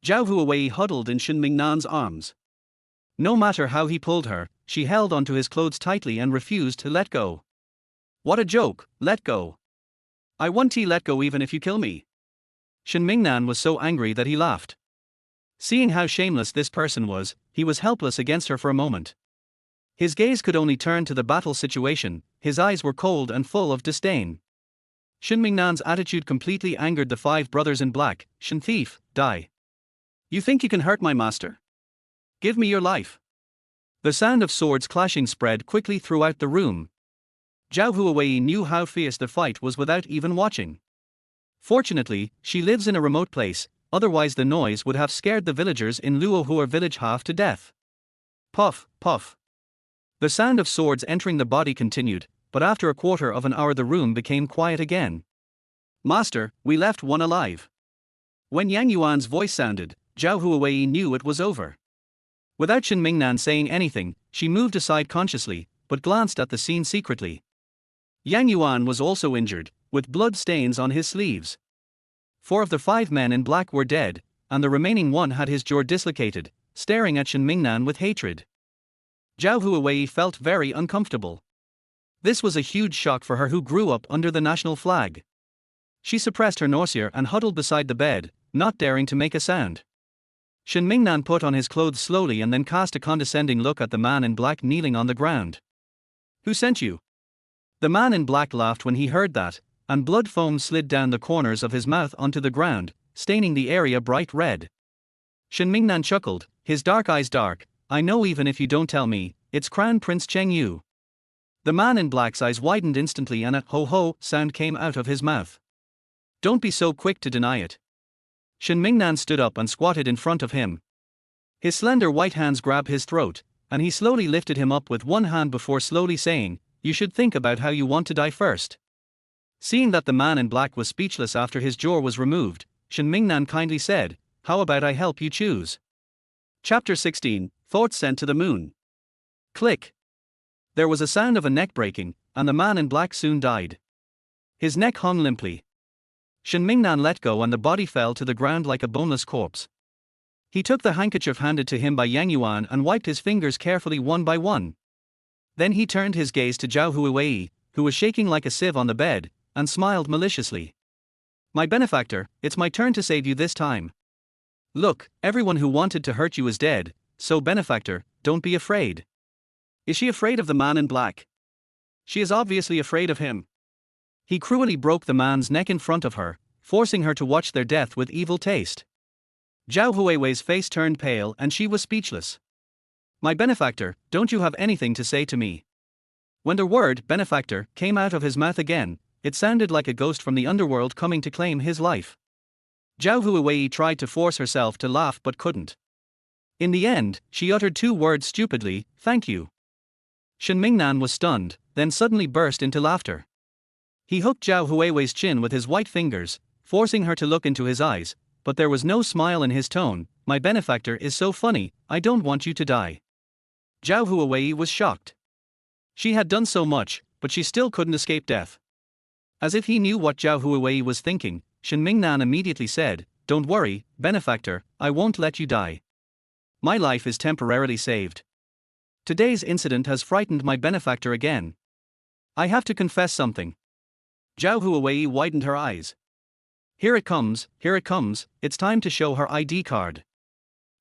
Speaker 1: Zhao Huiwei huddled in Shen Mingnan's arms. No matter how he pulled her, she held onto his clothes tightly and refused to let go. "What a joke, let go. I won't let go even if you kill me." Shen Mingnan was so angry that he laughed. Seeing how shameless this person was, he was helpless against her for a moment. His gaze could only turn to the battle situation, his eyes were cold and full of disdain. Shen Mingnan's attitude completely angered the 5 brothers in black. "Shen thief, die. You think you can hurt my master? Give me your life." The sound of swords clashing spread quickly throughout the room. Zhao Huiwei knew how fierce the fight was without even watching. Fortunately, she lives in a remote place, otherwise the noise would have scared the villagers in Luohua village half to death. Puff, puff. The sound of swords entering the body continued, but after a quarter of an hour the room became quiet again. "Master, we left one alive." When Yang Yuan's voice sounded, Zhao Huiwei knew it was over. Without Shen Mingnan saying anything, she moved aside consciously, but glanced at the scene secretly. Yang Yuan was also injured, with blood stains on his sleeves. 4 of the 5 men in black were dead, and the remaining one had his jaw dislocated, staring at Shen Mingnan with hatred. Zhao Huiwei felt very uncomfortable. This was a huge shock for her who grew up under the national flag. She suppressed her nausea and huddled beside the bed, not daring to make a sound. Shen Mingnan put on his clothes slowly and then cast a condescending look at the man in black kneeling on the ground. "Who sent you?" The man in black laughed when he heard that, and blood foam slid down the corners of his mouth onto the ground, staining the area bright red. Shen Mingnan chuckled, his dark eyes dark. "I know even if you don't tell me, it's Crown Prince Cheng Yu." The man in black's eyes widened instantly and a ho-ho sound came out of his mouth. "Don't be so quick to deny it." Shen Mingnan stood up and squatted in front of him. His slender white hands grabbed his throat, and he slowly lifted him up with one hand before slowly saying, "You should think about how you want to die first." Seeing that the man in black was speechless after his jaw was removed, Shen Mingnan kindly said, "How about I help you choose?" Chapter 16, Thoughts Sent to the Moon. Click. There was a sound of a neck breaking, and the man in black soon died. His neck hung limply. Shen Mingnan let go and the body fell to the ground like a boneless corpse. He took the handkerchief handed to him by Yang Yuan and wiped his fingers carefully one by one. Then he turned his gaze to Zhao Huiwei, who was shaking like a sieve on the bed, and smiled maliciously. "My benefactor, it's my turn to save you this time. Look, everyone who wanted to hurt you is dead, so benefactor, don't be afraid." Is she afraid of the man in black? She is obviously afraid of him. He cruelly broke the man's neck in front of her, forcing her to watch their death with evil taste. Zhao Huiwei's face turned pale and she was speechless. "My benefactor, don't you have anything to say to me?" When the word benefactor came out of his mouth again, it sounded like a ghost from the underworld coming to claim his life. Zhao Huiwei tried to force herself to laugh but couldn't. In the end, she uttered two words stupidly, "Thank you." Shen Mingnan was stunned, then suddenly burst into laughter. He hooked Zhao Huiwei's chin with his white fingers, forcing her to look into his eyes, but there was no smile in his tone. "My benefactor is so funny, I don't want you to die." Zhao Huiwei was shocked. She had done so much, but she still couldn't escape death. As if he knew what Zhao Huiwei was thinking, Shen Mingnan immediately said, "Don't worry, benefactor, I won't let you die. My life is temporarily saved. Today's incident has frightened my benefactor again. I have to confess something." Zhao Huiwei widened her eyes. Here it comes, it's time to show her ID card."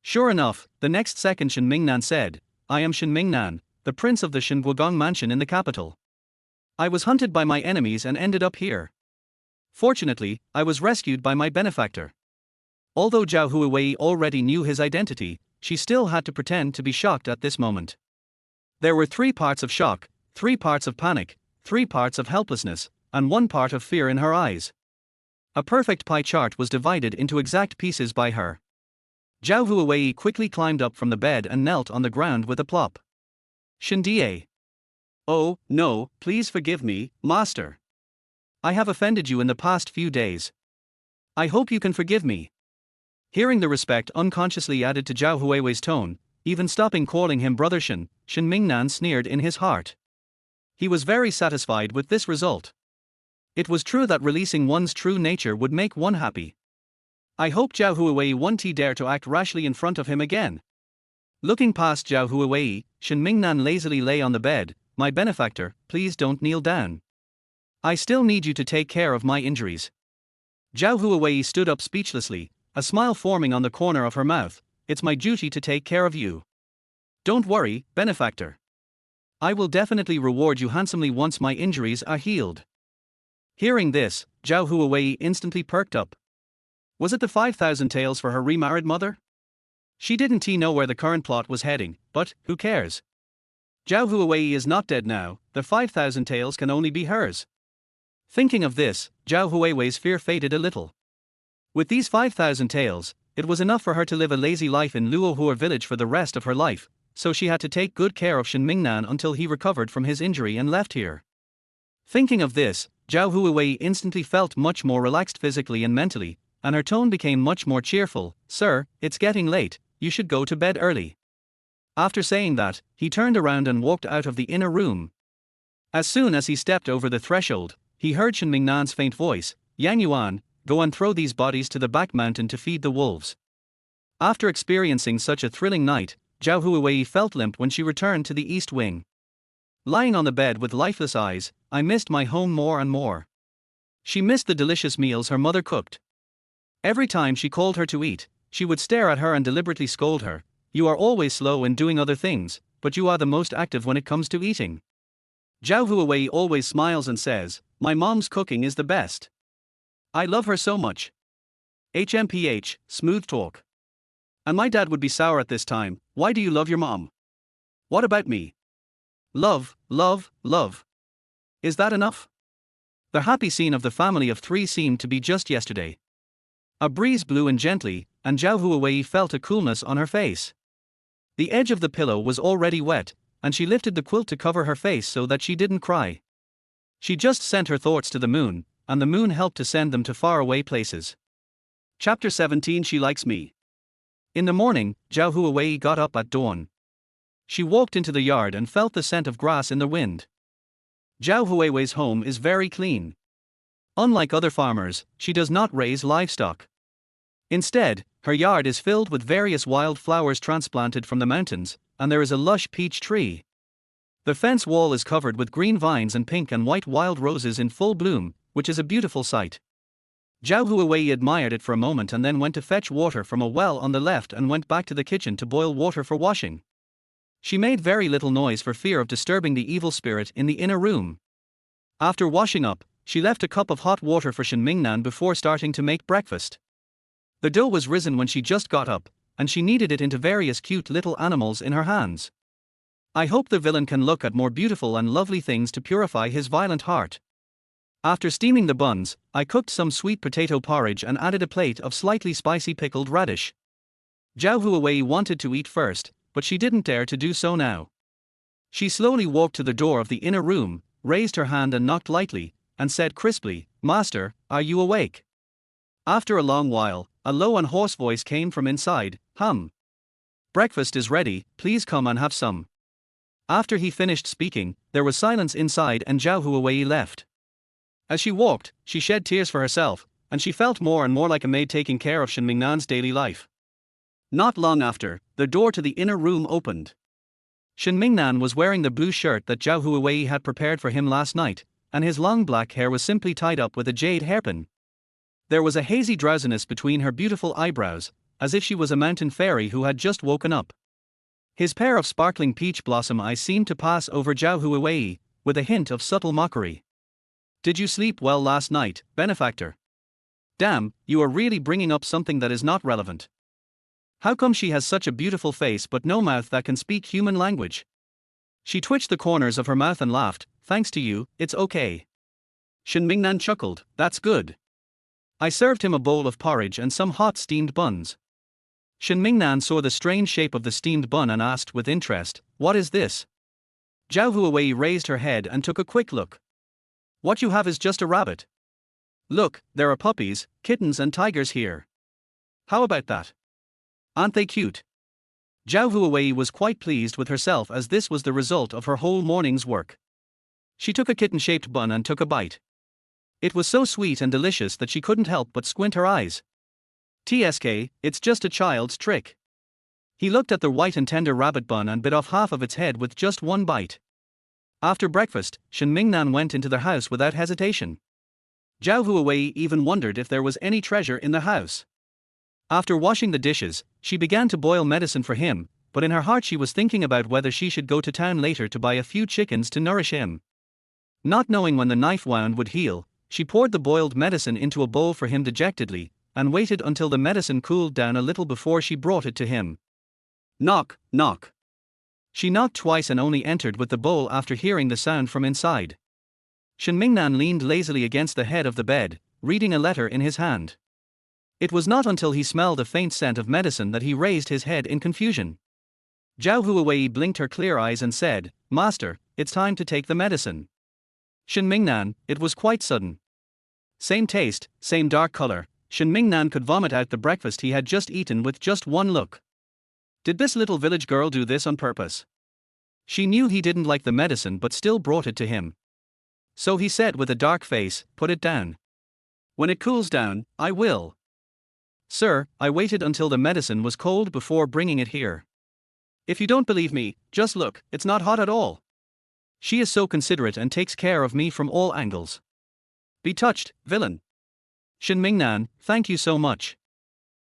Speaker 1: Sure enough, the next second Shen Mingnan said, "I am Shen Mingnan, the prince of the Shen Guogong mansion in the capital. I was hunted by my enemies and ended up here. Fortunately, I was rescued by my benefactor." Although Zhao Huiwei already knew his identity, she still had to pretend to be shocked at this moment. There were 3 parts of shock, 3 parts of panic, 3 parts of helplessness, and 1 part of fear in her eyes. A perfect pie chart was divided into exact pieces by her. Zhao Huiwei quickly climbed up from the bed and knelt on the ground with a plop. "Shindiye. Oh, no, please forgive me, master. I have offended you in the past few days. I hope you can forgive me." Hearing the respect unconsciously added to Zhao Huiwei's tone, even stopping calling him brother Shen Mingnan sneered in his heart. He was very satisfied with this result. It was true that releasing one's true nature would make one happy. I hope Zhao Huiwei won't dare to act rashly in front of him again. Looking past Zhao Huiwei, Shen Mingnan lazily lay on the bed. "My benefactor, please don't kneel down. I still need you to take care of my injuries." Zhao Huiwei stood up speechlessly, a smile forming on the corner of her mouth. "It's my duty to take care of you. Don't worry, benefactor. I will definitely reward you handsomely once my injuries are healed." Hearing this, Zhao Huiwei instantly perked up. Was it the 5,000 taels for her remarried mother? She didn't know where the current plot was heading, but who cares? Zhao Huiwei is not dead now, the 5,000 taels can only be hers. Thinking of this, Zhao Huiwei's fear faded a little. With these 5,000 taels, it was enough for her to live a lazy life in Luohua village for the rest of her life, so she had to take good care of Shen Mingnan until he recovered from his injury and left here. Thinking of this, Zhao Huiwei instantly felt much more relaxed physically and mentally, and her tone became much more cheerful. "Sir, it's getting late, you should go to bed early." After saying that, he turned around and walked out of the inner room. As soon as he stepped over the threshold, he heard Shen Mingnan's faint voice, "Yang Yuan, go and throw these bodies to the back mountain to feed the wolves." After experiencing such a thrilling night, Zhao Huiwei felt limp when she returned to the east wing. Lying on the bed with lifeless eyes, I missed my home more and more. She missed the delicious meals her mother cooked. Every time she called her to eat, she would stare at her and deliberately scold her. "You are always slow in doing other things, but you are the most active when it comes to eating." Zhao Huiwei always smiles and says, "My mom's cooking is the best. I love her so much." HMPH, smooth talk. And my dad would be sour at this time. "Why do you love your mom? What about me? Love, love, love. Is that enough?" The happy scene of the family of 3 seemed to be just yesterday. A breeze blew in gently, and Zhao Huiwei felt a coolness on her face. The edge of the pillow was already wet, and she lifted the quilt to cover her face so that she didn't cry. She just sent her thoughts to the moon, and the moon helped to send them to faraway places. Chapter 17. She Likes Me. In the morning, Zhao Huiwei got up at dawn. She walked into the yard and felt the scent of grass in the wind. Zhao Huiwei's home is very clean. Unlike other farmers, she does not raise livestock. Instead, her yard is filled with various wild flowers transplanted from the mountains, and there is a lush peach tree. The fence wall is covered with green vines and pink and white wild roses in full bloom, which is a beautiful sight. Zhao Huiwei admired it for a moment and then went to fetch water from a well on the left and went back to the kitchen to boil water for washing. She made very little noise for fear of disturbing the evil spirit in the inner room. After washing up, she left a cup of hot water for Shen Mingnan before starting to make breakfast. The dough was risen when she just got up, and she kneaded it into various cute little animals in her hands. I hope the villain can look at more beautiful and lovely things to purify his violent heart. After steaming the buns, I cooked some sweet potato porridge and added a plate of slightly spicy pickled radish. Zhao Huiwei wanted to eat first, but she didn't dare to do so now. She slowly walked to the door of the inner room, raised her hand and knocked lightly, and said crisply, "Master, are you awake?" After a long while, a low and hoarse voice came from inside, "Hum. Breakfast is ready, please come and have some." After he finished speaking, there was silence inside and Zhao Huiwei left. As she walked, she shed tears for herself, and she felt more and more like a maid taking care of Shen Mingnan's daily life. Not long after, the door to the inner room opened. Shen Mingnan was wearing the blue shirt that Zhao Huiwei had prepared for him last night, and his long black hair was simply tied up with a jade hairpin. There was a hazy drowsiness between her beautiful eyebrows, as if she was a mountain fairy who had just woken up. His pair of sparkling peach blossom eyes seemed to pass over Zhao Huiwei, with a hint of subtle mockery. "Did you sleep well last night, benefactor? Damn, you are really bringing up something that is not relevant. How come she has such a beautiful face but no mouth that can speak human language?" She twitched the corners of her mouth and laughed, "Thanks to you, it's okay." Shen Mingnan chuckled, "That's good." I served him a bowl of porridge and some hot steamed buns. Shen Mingnan saw the strange shape of the steamed bun and asked with interest, "What is this?" Zhao Huiwei raised her head and took a quick look. "What you have is just a rabbit. Look, there are puppies, kittens and tigers here. How about that? Aren't they cute?" Zhao Huiwei was quite pleased with herself as this was the result of her whole morning's work. She took a kitten-shaped bun and took a bite. It was so sweet and delicious that she couldn't help but squint her eyes. "TSK, it's just a child's trick." He looked at the white and tender rabbit bun and bit off half of its head with just one bite. After breakfast, Shen Mingnan went into the house without hesitation. Zhao Huiwei even wondered if there was any treasure in the house. After washing the dishes, she began to boil medicine for him, but in her heart she was thinking about whether she should go to town later to buy a few chickens to nourish him. Not knowing when the knife wound would heal, she poured the boiled medicine into a bowl for him dejectedly, and waited until the medicine cooled down a little before she brought it to him. Knock, knock. She knocked twice and only entered with the bowl after hearing the sound from inside. Shen Mingnan leaned lazily against the head of the bed, reading a letter in his hand. It was not until he smelled a faint scent of medicine that he raised his head in confusion. Zhao Huiwei blinked her clear eyes and said, "Master, it's time to take the medicine." Shen Mingnan, it was quite sudden. Same taste, same dark color, Shen Mingnan could vomit out the breakfast he had just eaten with just one look. Did this little village girl do this on purpose? She knew he didn't like the medicine but still brought it to him. So he said with a dark face, "Put it down. When it cools down, I will." "Sir, I waited until the medicine was cold before bringing it here. If you don't believe me, just look, it's not hot at all. She is so considerate and takes care of me from all angles. Be touched, villain." "Shen Mingnan, thank you so much."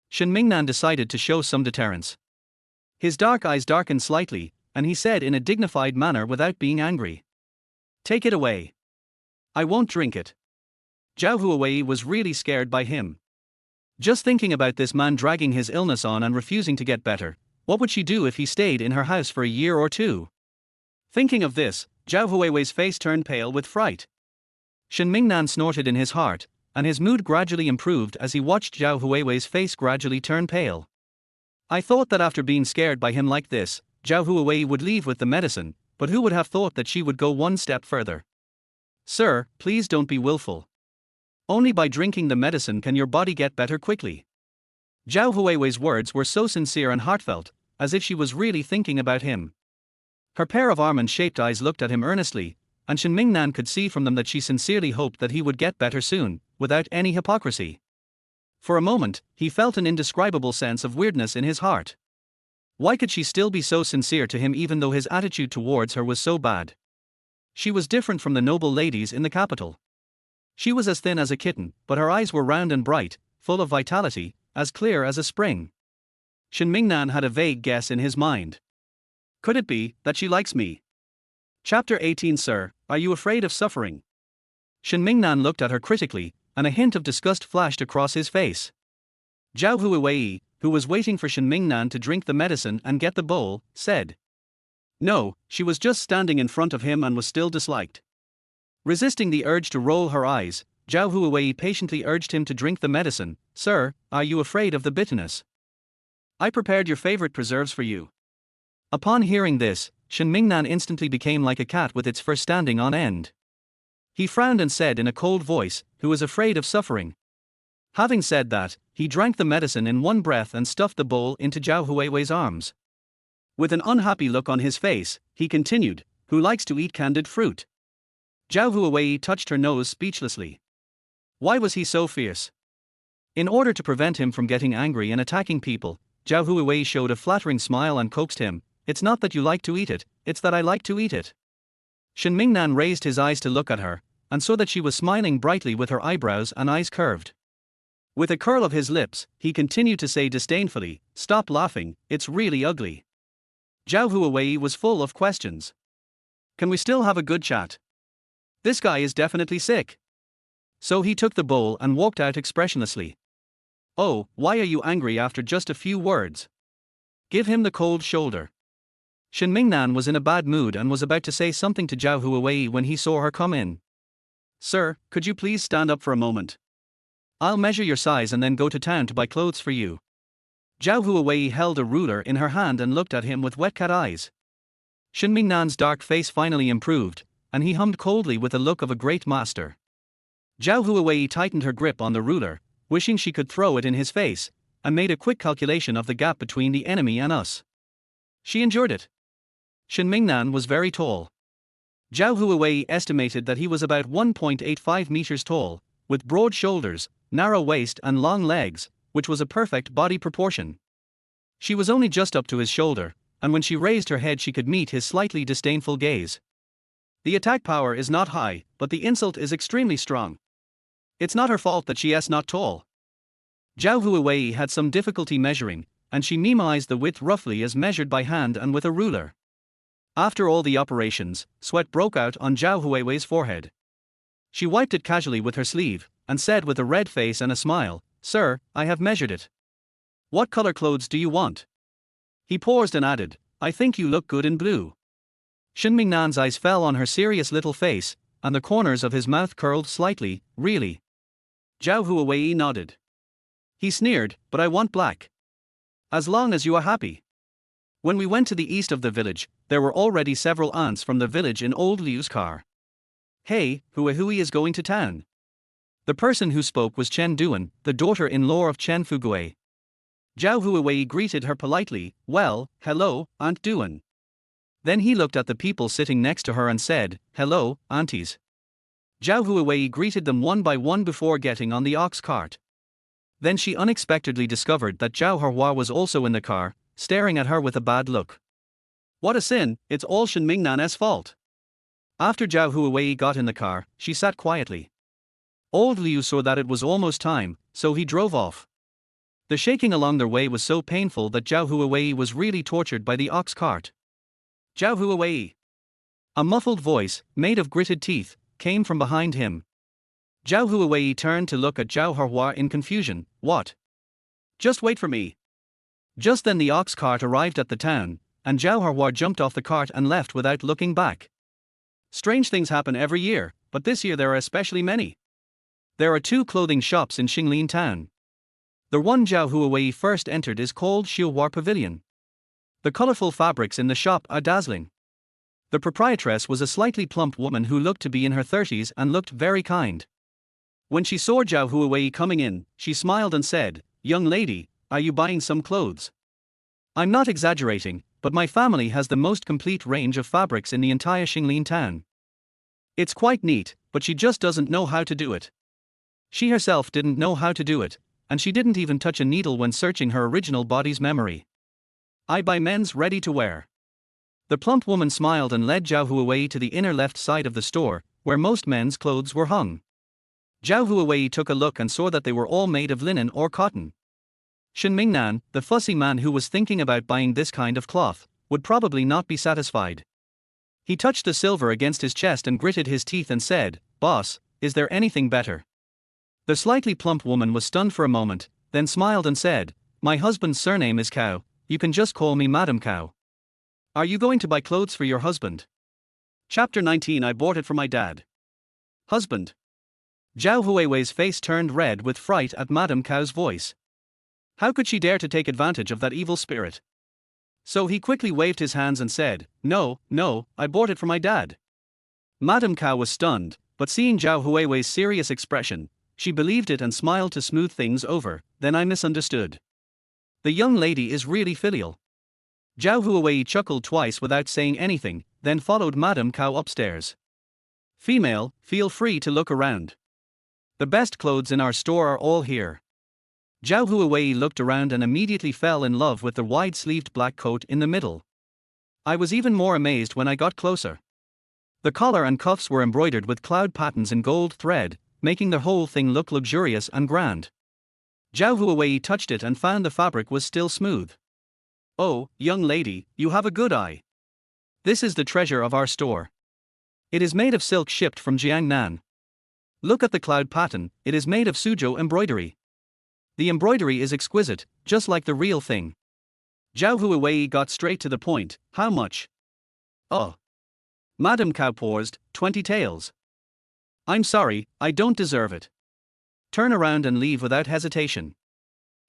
Speaker 1: Shen Mingnan decided to show some deterrence. His dark eyes darkened slightly, and he said in a dignified manner without being angry, "Take it away. I won't drink it." Zhao Huiwei was really scared by him. Just thinking about this man dragging his illness on and refusing to get better, what would she do if he stayed in her house for a year or two? Thinking of this, Zhao Huiwei's face turned pale with fright. Shen Mingnan snorted in his heart, and his mood gradually improved as he watched Zhao Huiwei's face gradually turn pale. I thought that after being scared by him like this, Zhao Huiwei would leave with the medicine, but who would have thought that she would go one step further? Sir, please don't be willful. Only by drinking the medicine can your body get better quickly. Zhao Huiwei's words were so sincere and heartfelt, as if she was really thinking about him. Her pair of almond-shaped eyes looked at him earnestly, and Shen Mingnan could see from them that she sincerely hoped that he would get better soon, without any hypocrisy. For a moment, he felt an indescribable sense of weirdness in his heart. Why could she still be so sincere to him even though his attitude towards her was so bad? She was different from the noble ladies in the capital. She was as thin as a kitten, but her eyes were round and bright, full of vitality, as clear as a spring. Shen Mingnan had a vague guess in his mind. Could it be that she likes me? Chapter 18. Sir, are you afraid of suffering? Shen Mingnan looked at her critically, and a hint of disgust flashed across his face. Zhao Huiwei, who was waiting for Shen Mingnan to drink the medicine and get the bowl, said. No, she was just standing in front of him and was still disliked. Resisting the urge to roll her eyes, Zhao Huiwei patiently urged him to drink the medicine. Sir, are you afraid of the bitterness? I prepared your favorite preserves for you. Upon hearing this, Shen Mingnan instantly became like a cat with its fur standing on end. He frowned and said in a cold voice, who is afraid of suffering? Having said that, he drank the medicine in one breath and stuffed the bowl into Zhao Huiwei's arms. With an unhappy look on his face, he continued, who likes to eat candied fruit? Zhao Huiwei touched her nose speechlessly. Why was he so fierce? In order to prevent him from getting angry and attacking people, Zhao Huiwei showed a flattering smile and coaxed him. It's not that you like to eat it, it's that I like to eat it. Shen Mingnan raised his eyes to look at her, and saw that she was smiling brightly with her eyebrows and eyes curved. With a curl of his lips, he continued to say disdainfully, stop laughing, it's really ugly. Zhao Huiwei was full of questions. Can we still have a good chat? This guy is definitely sick. So he took the bowl and walked out expressionlessly. Oh, why are you angry after just a few words? Give him the cold shoulder. Shen Mingnan was in a bad mood and was about to say something to Zhao Huiwei when he saw her come in. Sir, could you please stand up for a moment? I'll measure your size and then go to town to buy clothes for you. Zhao Huiwei held a ruler in her hand and looked at him with wet cat eyes. Shen Mingnan's dark face finally improved, and he hummed coldly with the look of a great master. Zhao Huiwei tightened her grip on the ruler, wishing she could throw it in his face, and made a quick calculation of the gap between the enemy and us. She endured it. Shen Mingnan was very tall. Zhao Huiwei estimated that he was about 1.85 meters tall, with broad shoulders, narrow waist and long legs, which was a perfect body proportion. She was only just up to his shoulder, and when she raised her head she could meet his slightly disdainful gaze. The attack power is not high, but the insult is extremely strong. It's not her fault that she is not tall. Zhao Huiwei had some difficulty measuring, and she memoized the width roughly as measured by hand and with a ruler. After all the operations, sweat broke out on Zhao Huiwei's forehead. She wiped it casually with her sleeve, and said with a red face and a smile, Sir, I have measured it. What color clothes do you want? He paused and added, I think you look good in blue. Shen Mingnan's eyes fell on her serious little face, and the corners of his mouth curled slightly. Really? Zhao Huiwei nodded. He sneered, but I want black. As long as you are happy. When we went to the east of the village, there were already several aunts from the village in old Liu's car. Hey, Huihui is going to town. The person who spoke was Chen Duan, the daughter-in-law of Chen Fugui. Zhao Huiwei greeted her politely, well, hello, Aunt Duan. Then he looked at the people sitting next to her and said, hello, aunties. Zhao Huiwei greeted them one by one before getting on the ox cart. Then she unexpectedly discovered that Zhao Huiwei was also in the car, staring at her with a bad look. What a sin, it's all Shen Mingnan's fault. After Zhao Huiwei got in the car, she sat quietly. Old Liu saw that it was almost time, so he drove off. The shaking along their way was so painful that Zhao Huiwei was really tortured by the ox cart. Zhao Huiwei. A muffled voice, made of gritted teeth, came from behind him. Zhao Huiwei turned to look at Zhao Huiwei in confusion. What? Just wait for me. Just then the ox cart arrived at the town, and Zhao Huiwei jumped off the cart and left without looking back. Strange things happen every year, but this year there are especially many. There are 2 clothing shops in Xinglin town. The one Zhao Huiwei first entered is called Shura Pavilion. The colorful fabrics in the shop are dazzling. The proprietress was a slightly plump woman who looked to be in her 30s and looked very kind. When she saw Zhao Huiwei coming in, she smiled and said, "Young lady, are you buying some clothes?" "I'm not exaggerating, but my family has the most complete range of fabrics in the entire Xinglin town. It's quite neat, but she just doesn't know how to do it." She herself didn't know how to do it, and she didn't even touch a needle when searching her original body's memory. "I buy men's ready-to-wear." The plump woman smiled and led Zhao Huiwei to the inner left side of the store, where most men's clothes were hung. Zhao Huiwei took a look and saw that they were all made of linen or cotton. Shen Mingnan, the fussy man who was thinking about buying this kind of cloth, would probably not be satisfied. He touched the silver against his chest and gritted his teeth and said, "Boss, is there anything better?" The slightly plump woman was stunned for a moment, then smiled and said, "My husband's surname is Cow, you can just call me Madam Cow." "Are you going to buy clothes for your husband?" Chapter 19. I bought it for my dad. Husband. Zhao Huiwei's face turned red with fright at Madam Cow's voice. How could she dare to take advantage of that evil spirit? So he quickly waved his hands and said, No, I bought it for my dad." Madam Cow was stunned, but seeing Zhao Huiwei's serious expression, she believed it and smiled to smooth things over. "Then I misunderstood. The young lady is really filial." Zhao Huiwei chuckled twice without saying anything, then followed Madam Cow upstairs. "Female, feel free to look around. The best clothes in our store are all here." Zhao Huiwei looked around and immediately fell in love with the wide-sleeved black coat in the middle. I was even more amazed when I got closer. The collar and cuffs were embroidered with cloud patterns in gold thread, making the whole thing look luxurious and grand. Zhao Huiwei touched it and found the fabric was still smooth. "Oh, young lady, you have a good eye. This is the treasure of our store. It is made of silk shipped from Jiangnan. Look at the cloud pattern, it is made of Suzhou embroidery. The embroidery is exquisite, just like the real thing." Zhao Huiwei got straight to the point. "How much?" "Oh." Madam Cow paused. 20 taels. "I'm sorry, I don't deserve it. Turn around and leave without hesitation."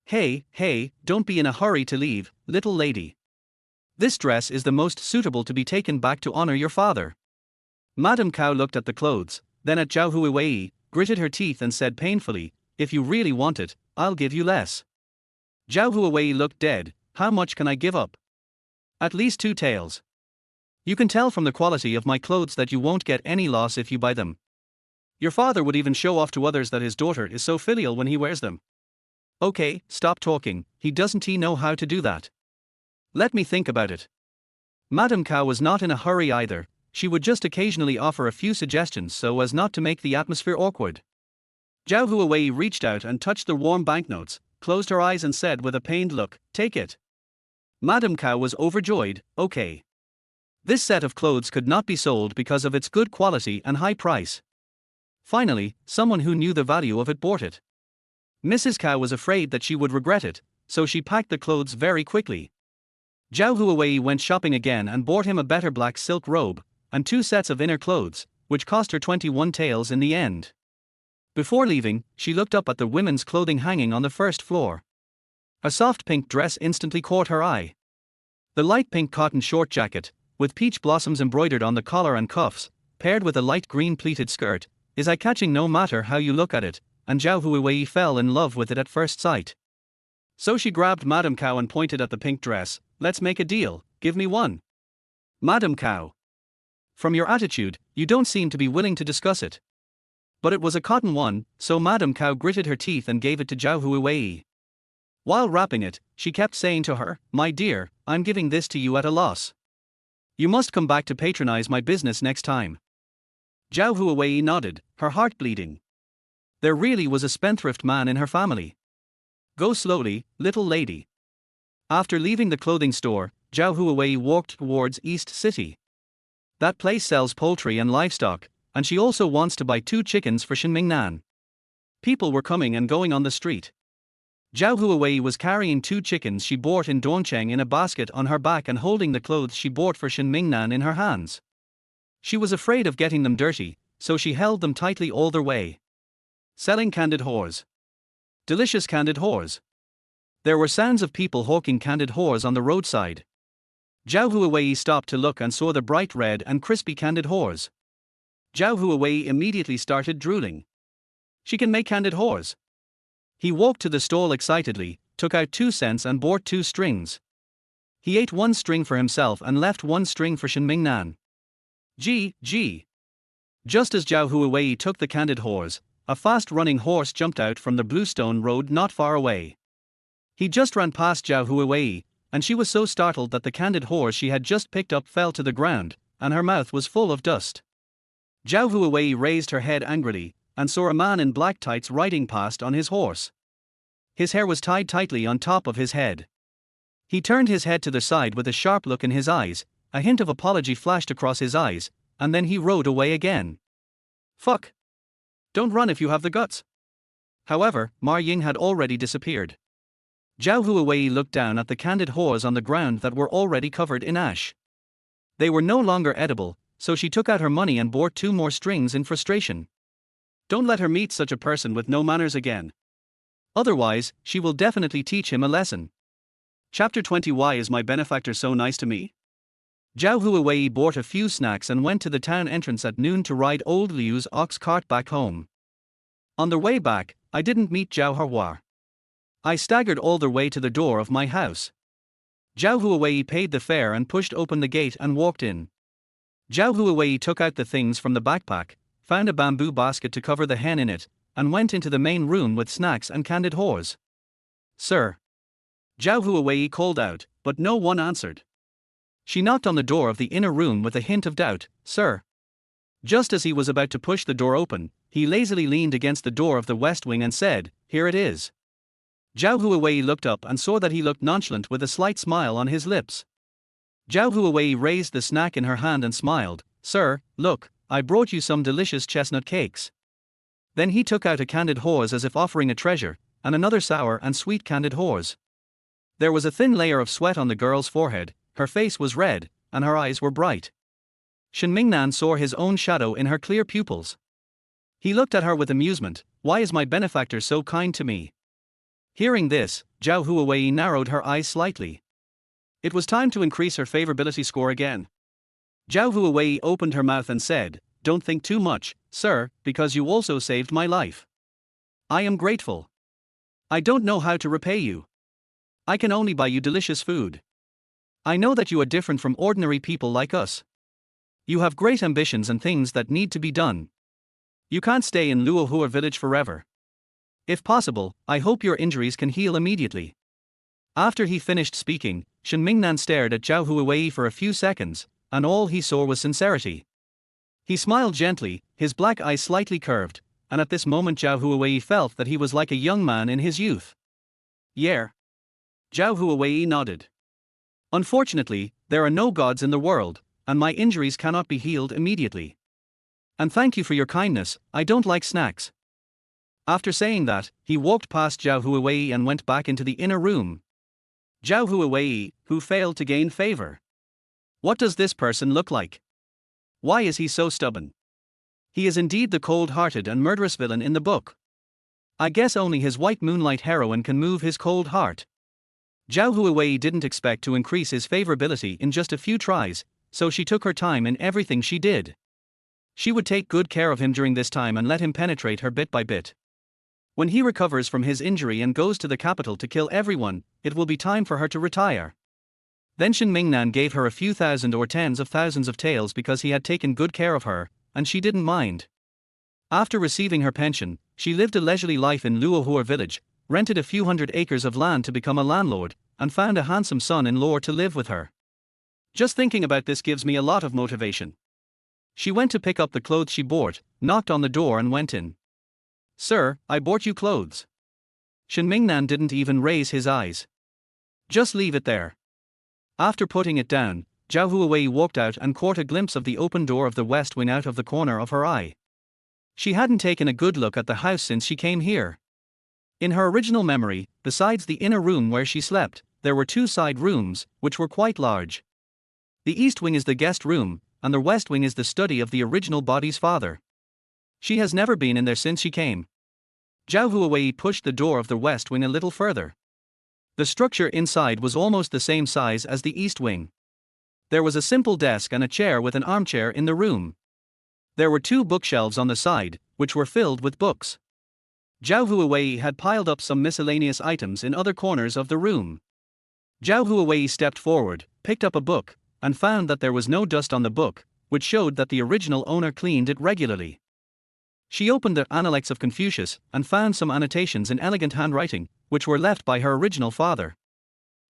Speaker 1: Hey, don't be in a hurry to leave, little lady. This dress is the most suitable to be taken back to honor your father." Madam Cow looked at the clothes, then at Zhao Huiwei, gritted her teeth and said painfully, "If you really want it, I'll give you less." Zhao Huiwei looked dead. "How much can I give up?" "At least 2 taels. You can tell from the quality of my clothes that you won't get any loss if you buy them. Your father would even show off to others that his daughter is so filial when he wears them." "Okay, stop talking, doesn't he know how to do that? Let me think about it." Madam Cow was not in a hurry either, she would just occasionally offer a few suggestions so as not to make the atmosphere awkward. Zhao Huiwei reached out and touched the warm banknotes, closed her eyes and said with a pained look, "Take it." Madam Cow was overjoyed. "Okay." This set of clothes could not be sold because of its good quality and high price. Finally, someone who knew the value of it bought it. Mrs. Cow was afraid that she would regret it, so she packed the clothes very quickly. Zhao Huiwei went shopping again and bought him a better black silk robe, and 2 sets of inner clothes, which cost her 21 taels in the end. Before leaving, she looked up at the women's clothing hanging on the first floor. A soft pink dress instantly caught her eye. The light pink cotton short jacket, with peach blossoms embroidered on the collar and cuffs, paired with a light green pleated skirt, is eye-catching no matter how you look at it, and Zhao Huiwei fell in love with it at first sight. So she grabbed Madam Cow and pointed at the pink dress. "Let's make a deal, give me one." Madam Cow. From your attitude, you don't seem to be willing to discuss it. But it was a cotton one, so Madam Cow gritted her teeth and gave it to Zhao Huiwei. While wrapping it, she kept saying to her, "My dear, I'm giving this to you at a loss. You must come back to patronize my business next time." Zhao Huiwei nodded, her heart bleeding. There really was a spendthrift man in her family. "Go slowly, little lady." After leaving the clothing store, Zhao Huiwei walked towards East City. That place sells poultry and livestock, and she also wants to buy 2 chickens for Shenmingnan. People were coming and going on the street. Zhao Huiwei was carrying 2 chickens she bought in Dongcheng in a basket on her back and holding the clothes she bought for Shenmingnan in her hands. She was afraid of getting them dirty, so she held them tightly all the way. Selling candied haws. Delicious candied haws. There were sounds of people hawking candied whores on the roadside. Zhao Huiwei stopped to look and saw the bright red and crispy candied whores. Zhao Huiwei immediately started drooling. She can make candied whores. He walked to the stall excitedly, took out 2 cents and bought 2 strings. He ate 1 string for himself and left 1 string for Shen Mingnan. Gee. Just as Zhao Huiwei took the candied whores, a fast-running horse jumped out from the Bluestone Road not far away. He just ran past Zhao Huiwei, and she was so startled that the candied whores she had just picked up fell to the ground, and her mouth was full of dust. Zhao Huiwei raised her head angrily, and saw a man in black tights riding past on his horse. His hair was tied tightly on top of his head. He turned his head to the side with a sharp look in his eyes, a hint of apology flashed across his eyes, and then he rode away again. Fuck. Don't run if you have the guts. However, Ma Ying had already disappeared. Zhao Huiwei looked down at the candied whores on the ground that were already covered in ash. They were no longer edible, so she took out her money and bought 2 more strings in frustration. Don't let her meet such a person with no manners again. Otherwise, she will definitely teach him a lesson. Chapter 20. Why is my benefactor so nice to me? Zhao Huiwei bought a few snacks and went to the town entrance at noon to ride old Liu's ox cart back home. On the way back, I didn't meet Zhao Huiwei. I staggered all the way to the door of my house. Zhao Huiwei paid the fare and pushed open the gate and walked in. Zhao Huiwei took out the things from the backpack, found a bamboo basket to cover the hen in it, and went into the main room with snacks and candied whores. Sir. Zhao Huiwei called out, but no one answered. She knocked on the door of the inner room with a hint of doubt. Sir. Just as he was about to push the door open, he lazily leaned against the door of the west wing and said, Here it is. Zhao Huiwei looked up and saw that he looked nonchalant with a slight smile on his lips. Zhao Huiwei raised the snack in her hand and smiled. Sir, look, I brought you some delicious chestnut cakes. Then he took out a candied whores as if offering a treasure, and another sour and sweet candied whores. There was a thin layer of sweat on the girl's forehead, her face was red, and her eyes were bright. Shen Mingnan saw his own shadow in her clear pupils. He looked at her with amusement. Why is my benefactor so kind to me? Hearing this, Zhao Huiwei narrowed her eyes slightly. It was time to increase her favorability score again. Zhao Huiwei opened her mouth and said, Don't think too much, sir, because you also saved my life. I am grateful. I don't know how to repay you. I can only buy you delicious food. I know that you are different from ordinary people like us. You have great ambitions and things that need to be done. You can't stay in Luohua village forever. If possible, I hope your injuries can heal immediately. After he finished speaking, Shen Mingnan stared at Zhao Huiwei for a few seconds, and all he saw was sincerity. He smiled gently, his black eyes slightly curved, and at this moment Zhao Huiwei felt that he was like a young man in his youth. Yeah. Zhao Huiwei nodded. Unfortunately, there are no gods in the world, and my injuries cannot be healed immediately. And thank you for your kindness, I don't like snacks. After saying that, he walked past Zhao Huiwei and went back into the inner room. Zhao Huiwei, who failed to gain favor. What does this person look like? Why is he so stubborn? He is indeed the cold-hearted and murderous villain in the book. I guess only his white moonlight heroine can move his cold heart. Zhao Huiwei didn't expect to increase his favorability in just a few tries, so she took her time in everything she did. She would take good care of him during this time and let him penetrate her bit by bit. When he recovers from his injury and goes to the capital to kill everyone, it will be time for her to retire. Then Shen Mingnan gave her a few thousand or tens of thousands of taels because he had taken good care of her, and she didn't mind. After receiving her pension, she lived a leisurely life in Luohua village, rented a few hundred acres of land to become a landlord, and found a handsome son-in-law to live with her. Just thinking about this gives me a lot of motivation. She went to pick up the clothes she bought, knocked on the door and went in. Sir, I bought you clothes. Shen Mingnan didn't even raise his eyes. Just leave it there. After putting it down, Zhao Huiwei walked out and caught a glimpse of the open door of the west wing out of the corner of her eye. She hadn't taken a good look at the house since she came here. In her original memory, besides the inner room where she slept, there were 2 side rooms, which were quite large. The east wing is the guest room, and the west wing is the study of the original body's father. She has never been in there since she came. Zhao Huiwei pushed the door of the west wing a little further. The structure inside was almost the same size as the east wing. There was a simple desk and a chair with an armchair in the room. There were 2 bookshelves on the side, which were filled with books. Zhao Huiwei had piled up some miscellaneous items in other corners of the room. Zhao Huiwei stepped forward, picked up a book, and found that there was no dust on the book, which showed that the original owner cleaned it regularly. She opened the Analects of Confucius and found some annotations in elegant handwriting, which were left by her original father.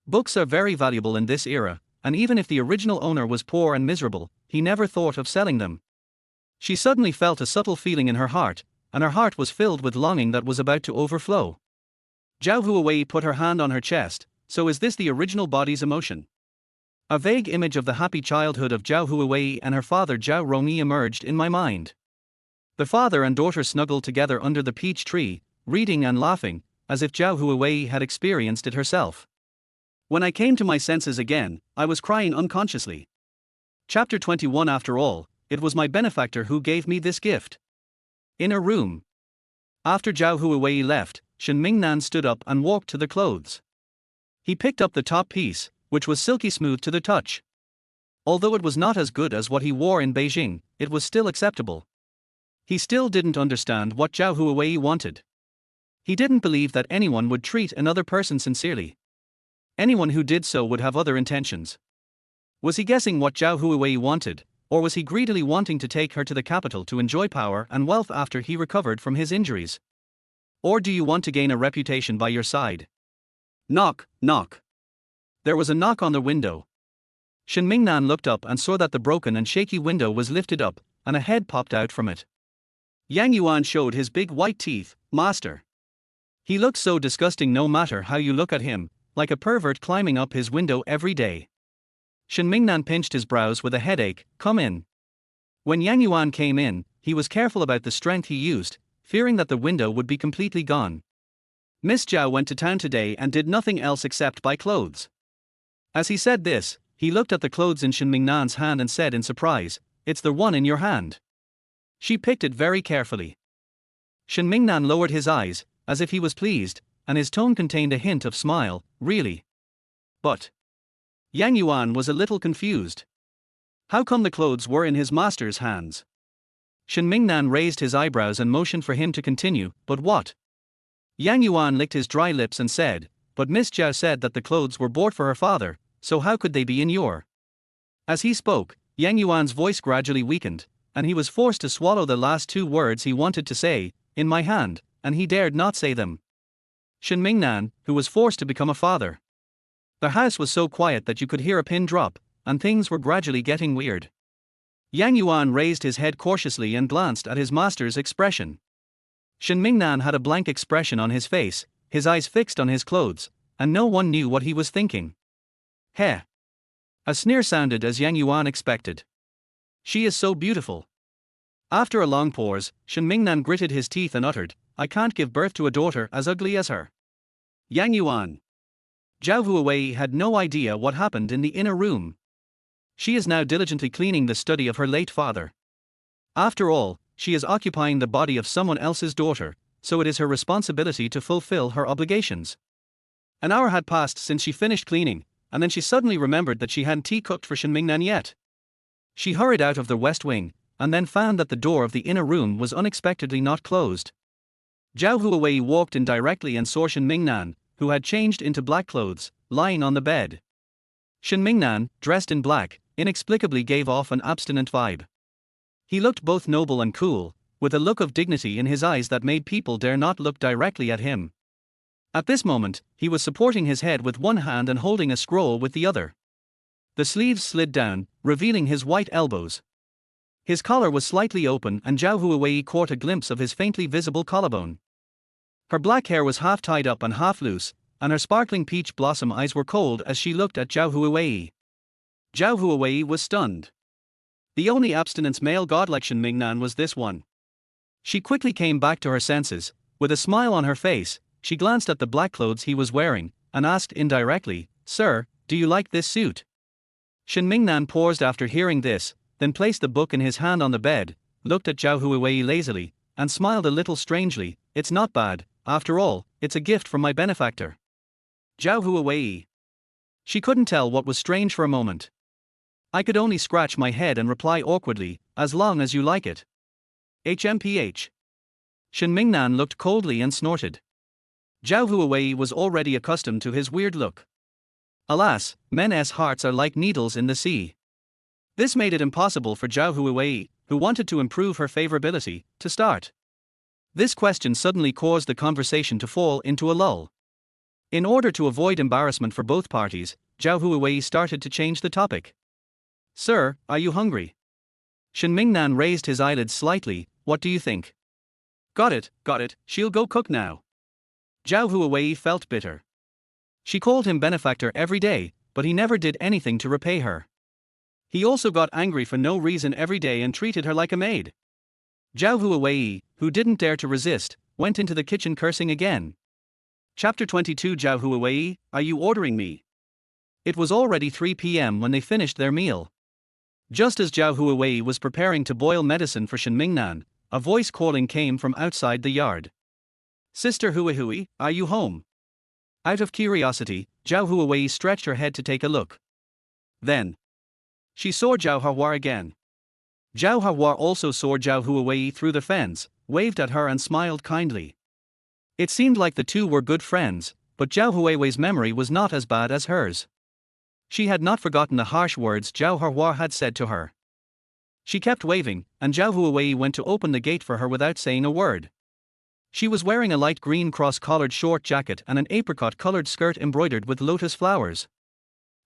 Speaker 1: Books are very valuable in this era, and even if the original owner was poor and miserable, he never thought of selling them. She suddenly felt a subtle feeling in her heart, and her heart was filled with longing that was about to overflow. Zhao Huiwei put her hand on her chest. So is this the original body's emotion? A vague image of the happy childhood of Zhao Huiwei and her father Zhao Rongyi emerged in my mind. The father and daughter snuggled together under the peach tree, reading and laughing, as if Zhao Huiwei had experienced it herself. When I came to my senses again, I was crying unconsciously. Chapter 21. After all, it was my benefactor who gave me this gift. In a room. After Zhao Huiwei left, Shen Mingnan stood up and walked to the clothes. He picked up the top piece, which was silky smooth to the touch. Although it was not as good as what he wore in Beijing, it was still acceptable. He still didn't understand what Zhao Huiwei wanted. He didn't believe that anyone would treat another person sincerely. Anyone who did so would have other intentions. Was he guessing what Zhao Huiwei wanted, or was he greedily wanting to take her to the capital to enjoy power and wealth after he recovered from his injuries? Or do you want to gain a reputation by your side? Knock, knock. There was a knock on the window. Shen Mingnan looked up and saw that the broken and shaky window was lifted up, and a head popped out from it. Yang Yuan showed his big white teeth. Master. He looks so disgusting no matter how you look at him, like a pervert climbing up his window every day. Shen Mingnan pinched his brows with a headache. Come in. When Yang Yuan came in, he was careful about the strength he used, fearing that the window would be completely gone. Miss Zhao went to town today and did nothing else except buy clothes. As he said this, he looked at the clothes in Shen Mingnan's hand and said in surprise, "It's the one in your hand." She picked it very carefully. Shen Mingnan lowered his eyes, as if he was pleased, and his tone contained a hint of smile. Really? But Yang Yuan was a little confused. How come the clothes were in his master's hands? Shen Mingnan raised his eyebrows and motioned for him to continue. But what? Yang Yuan licked his dry lips and said, "But Miss Zhao said that the clothes were bought for her father, so how could they be in your?" As he spoke, Yang Yuan's voice gradually weakened, and he was forced to swallow the last 2 words he wanted to say, "in my hand," and he dared not say them. Shen Mingnan, who was forced to become a father. The house was so quiet that you could hear a pin drop, and things were gradually getting weird. Yang Yuan raised his head cautiously and glanced at his master's expression. Shen Mingnan had a blank expression on his face, his eyes fixed on his clothes, and no one knew what he was thinking. Heh! A sneer sounded as Yang Yuan expected. She is so beautiful. After a long pause, Shen Mingnan gritted his teeth and uttered, "I can't give birth to a daughter as ugly as her." Yang Yuan. Zhao Huiwei had no idea what happened in the inner room. She is now diligently cleaning the study of her late father. After all, she is occupying the body of someone else's daughter, so it is her responsibility to fulfill her obligations. An hour had passed since she finished cleaning, and then she suddenly remembered that she hadn't tea cooked for Shen Mingnan yet. She hurried out of the west wing, and then found that the door of the inner room was unexpectedly not closed. Zhao Huiwei walked in directly and saw Shen Mingnan, who had changed into black clothes, lying on the bed. Shen Mingnan, dressed in black, inexplicably gave off an abstinent vibe. He looked both noble and cool, with a look of dignity in his eyes that made people dare not look directly at him. At this moment, he was supporting his head with one hand and holding a scroll with the other. The sleeves slid down, revealing his white elbows. His collar was slightly open and Zhao Huiwei caught a glimpse of his faintly visible collarbone. Her black hair was half tied up and half loose, and her sparkling peach blossom eyes were cold as she looked at Zhao Huiwei. Zhao Huiwei was stunned. The only abstinence male god like Shen Mingnan was this one. She quickly came back to her senses. With a smile on her face, she glanced at the black clothes he was wearing, and asked indirectly, "Sir, do you like this suit?" Shen Mingnan paused after hearing this, then placed the book in his hand on the bed, looked at Zhao Huiwei lazily, and smiled a little strangely. "It's not bad, after all, it's a gift from my benefactor." Zhao Huiwei. She couldn't tell what was strange for a moment. I could only scratch my head and reply awkwardly, as long as you like it. HMPH. Shen Mingnan looked coldly and snorted. Zhao Huiwei was already accustomed to his weird look. Alas, men's hearts are like needles in the sea. This made it impossible for Zhao Huiwei, who wanted to improve her favorability, to start. This question suddenly caused the conversation to fall into a lull. In order to avoid embarrassment for both parties, Zhao Huiwei started to change the topic. Sir, are you hungry? Shen Mingnan raised his eyelids slightly. What do you think? Got it, she'll go cook now. Zhao Huiwei felt bitter. She called him benefactor every day, but he never did anything to repay her. He also got angry for no reason every day and treated her like a maid. Zhao Huiwei, who didn't dare to resist, went into the kitchen cursing again. Chapter 22. Zhao Huiwei, are you ordering me? It was already 3 p.m. when they finished their meal. Just as Zhao Huiwei was preparing to boil medicine for Shen Mingnan, a voice calling came from outside the yard. Sister Huihui, are you home? Out of curiosity, Zhao Huiwei stretched her head to take a look. Then she saw Zhao Huiwei again. Zhao Huiwei also saw Zhao Huiwei through the fence, waved at her and smiled kindly. It seemed like the two were good friends, but Zhao Huiwei's memory was not as bad as hers. She had not forgotten the harsh words Zhao Huiwei had said to her. She kept waving, and Zhao Huiwei went to open the gate for her without saying a word. She was wearing a light green cross-collared short jacket and an apricot-colored skirt embroidered with lotus flowers.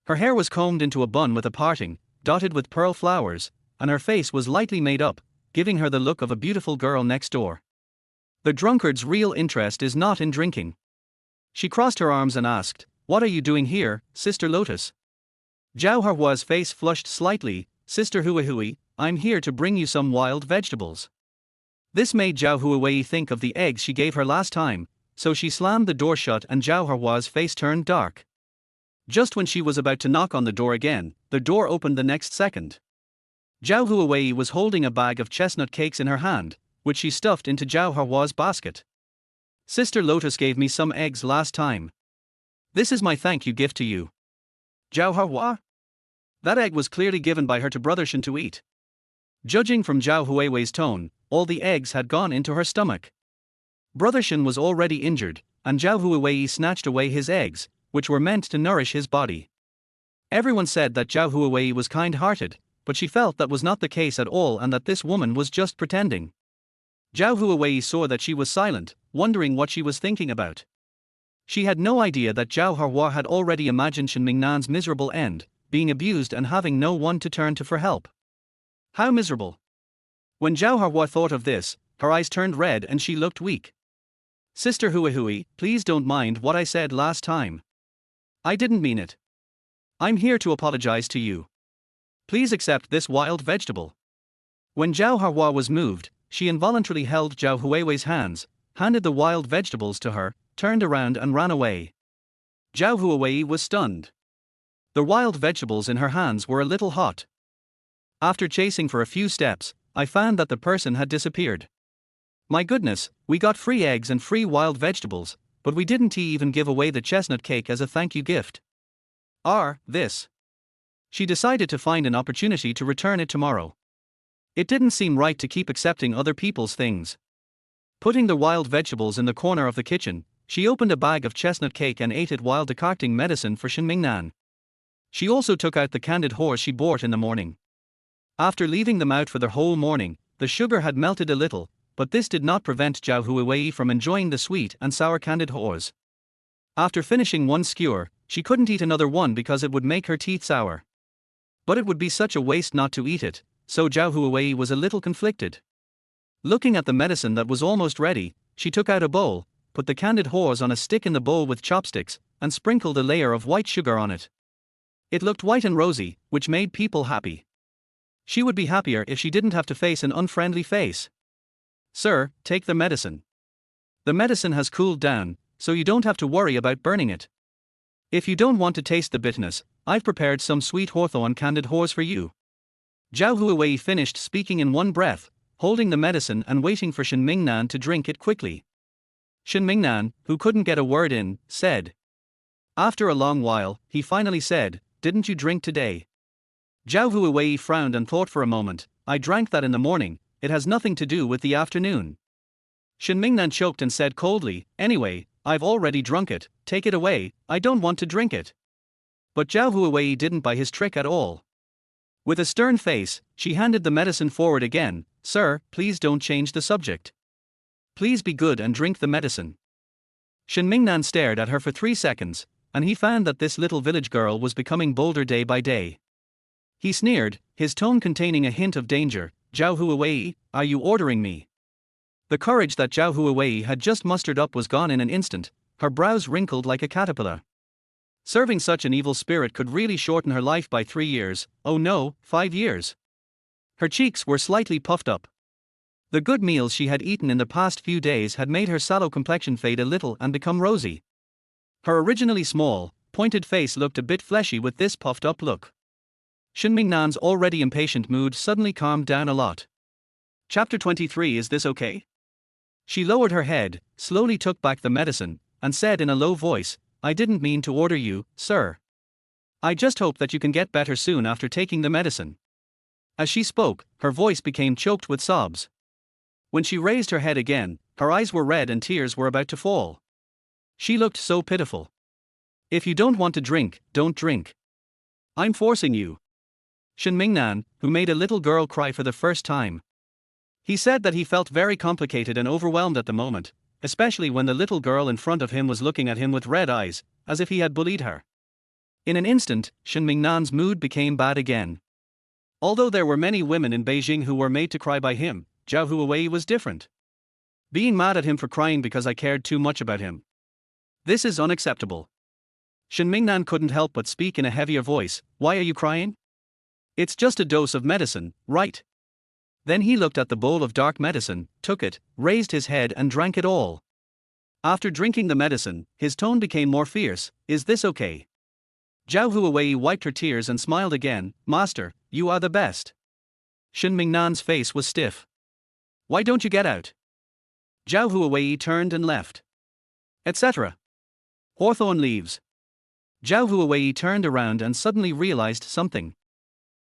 Speaker 1: Her hair was combed into a bun with a parting, dotted with pearl flowers, and her face was lightly made up, giving her the look of a beautiful girl next door. The drunkard's real interest is not in drinking. She crossed her arms and asked, "What are you doing here, Sister Lotus?" Zhao Huiwei's face flushed slightly. Sister Huihui, I'm here to bring you some wild vegetables. This made Zhao Huiwei think of the eggs she gave her last time, so she slammed the door shut and Zhao Huiwei's face turned dark. Just when she was about to knock on the door again, the door opened the next second. Zhao Huiwei was holding a bag of chestnut cakes in her hand, which she stuffed into Zhao Huiwei's basket. Sister Lotus gave me some eggs last time. This is my thank you gift to you. Zhao Huiwei? That egg was clearly given by her to Brother Shen to eat. Judging from Zhao Huiwei's tone, all the eggs had gone into her stomach. Brother Shen was already injured, and Zhao Huiwei snatched away his eggs, which were meant to nourish his body. Everyone said that Zhao Huiwei was kind-hearted, but she felt that was not the case at all and that this woman was just pretending. Zhao Huiwei saw that she was silent, wondering what she was thinking about. She had no idea that Zhao Huiwei had already imagined Shen Mingnan's miserable end, being abused and having no one to turn to for help. How miserable! When Zhao Huiwei thought of this, her eyes turned red and she looked weak. Sister Huihui, please don't mind what I said last time. I didn't mean it. I'm here to apologize to you. Please accept this wild vegetable. When Zhao Huiwei was moved, she involuntarily held Zhao Huiwei's hands, handed the wild vegetables to her, turned around and ran away. Zhao Huiwei was stunned. The wild vegetables in her hands were a little hot. After chasing for a few steps, I found that the person had disappeared. My goodness, we got free eggs and free wild vegetables, but we didn't even give away the chestnut cake as a thank you gift. This. She decided to find an opportunity to return it tomorrow. It didn't seem right to keep accepting other people's things. Putting the wild vegetables in the corner of the kitchen, she opened a bag of chestnut cake and ate it while decocting medicine for Shen Mingnan. She also took out the candied horse she bought in the morning. After leaving them out for the whole morning, the sugar had melted a little, but this did not prevent Zhao Huiwei from enjoying the sweet and sour candied horse. After finishing one skewer, she couldn't eat another one because it would make her teeth sour. But it would be such a waste not to eat it, so Zhao Huiwei was a little conflicted. Looking at the medicine that was almost ready, she took out a bowl, put the candied horse on a stick in the bowl with chopsticks, and sprinkled a layer of white sugar on it. It looked white and rosy, which made people happy. She would be happier if she didn't have to face an unfriendly face. Sir, take the medicine. The medicine has cooled down, so you don't have to worry about burning it. If you don't want to taste the bitterness, I've prepared some sweet hawthorn candied horse for you. Zhao Huiwei finished speaking in one breath, holding the medicine and waiting for Shen Mingnan to drink it quickly. Shen Mingnan, who couldn't get a word in, said, After a long while, he finally said, "Didn't you drink today?" Zhao Huiwei frowned and thought for a moment. "I drank that in the morning, it has nothing to do with the afternoon." Shen Mingnan choked and said coldly, "Anyway, I've already drunk it, take it away, I don't want to drink it." But Zhao Huiwei didn't buy his trick at all. With a stern face, she handed the medicine forward again. "Sir, please don't change the subject. Please be good and drink the medicine." Shen Mingnan stared at her for 3 seconds, and he found that this little village girl was becoming bolder day by day. He sneered, his tone containing a hint of danger. "Zhao Huiwei, are you ordering me?" The courage that Zhao Huiwei had just mustered up was gone in an instant, her brows wrinkled like a caterpillar. Serving such an evil spirit could really shorten her life by 3 years, oh no, 5 years. Her cheeks were slightly puffed up. The good meals she had eaten in the past few days had made her sallow complexion fade a little and become rosy. Her originally small, pointed face looked a bit fleshy with this puffed up look. Shen Mingnan's already impatient mood suddenly calmed down a lot. Chapter 23. Is this okay? She lowered her head, slowly took back the medicine, and said in a low voice, "I didn't mean to order you, sir. I just hope that you can get better soon after taking the medicine." As she spoke, her voice became choked with sobs. When she raised her head again, her eyes were red and tears were about to fall. She looked so pitiful. "If you don't want to drink, don't drink. I'm forcing you." Shen Mingnan, who made a little girl cry for the first time. He said that he felt very complicated and overwhelmed at the moment, especially when the little girl in front of him was looking at him with red eyes, as if he had bullied her. In an instant, Shen Mingnan's mood became bad again. Although there were many women in Beijing who were made to cry by him, Zhao Huiwei was different. Being mad at him for crying because I cared too much about him. This is unacceptable. Shen Mingnan couldn't help but speak in a heavier voice. "Why are you crying? It's just a dose of medicine, right?" Then he looked at the bowl of dark medicine, took it, raised his head and drank it all. After drinking the medicine, his tone became more fierce. "Is this okay?" Zhao Huiwei wiped her tears and smiled again. "Master, you are the best." Shen Mingnan's face was stiff. "Why don't you get out?" Zhao Huiwei turned and left. Etc. Hawthorn leaves. Zhao Huiwei turned around and suddenly realized something.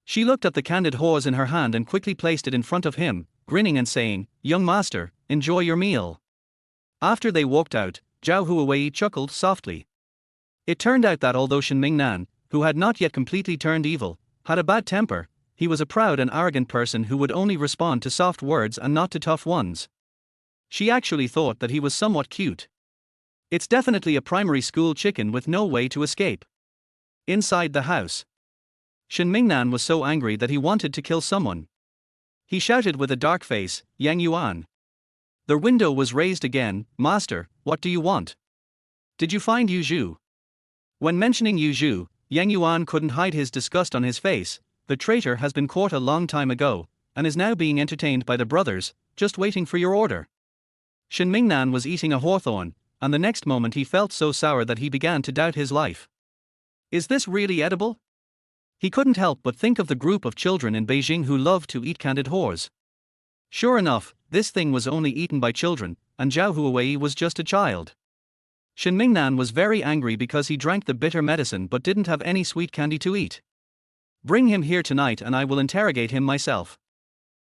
Speaker 1: She looked at the candid horse in her hand and quickly placed it in front of him, grinning and saying, "Young master, enjoy your meal." After they walked out, Zhao Huiwei chuckled softly. It turned out that although Shen Mingnan, who had not yet completely turned evil, had a bad temper, he was a proud and arrogant person who would only respond to soft words and not to tough ones. She actually thought that he was somewhat cute. It's definitely a primary school chicken with no way to escape. Inside the house, Shen Mingnan was so angry that he wanted to kill someone. He shouted with a dark face, "Yang Yuan." The window was raised again. "Master, what do you want? Did you find Yu Zhu?" When mentioning Yu Zhu, Yang Yuan couldn't hide his disgust on his face. "The traitor has been caught a long time ago, and is now being entertained by the brothers, just waiting for your order." Shen Mingnan was eating a hawthorn, and the next moment he felt so sour that he began to doubt his life. Is this really edible? He couldn't help but think of the group of children in Beijing who loved to eat candid haws. Sure enough, this thing was only eaten by children, and Zhao Huiwei was just a child. Shen Mingnan was very angry because he drank the bitter medicine but didn't have any sweet candy to eat. "Bring him here tonight and I will interrogate him myself."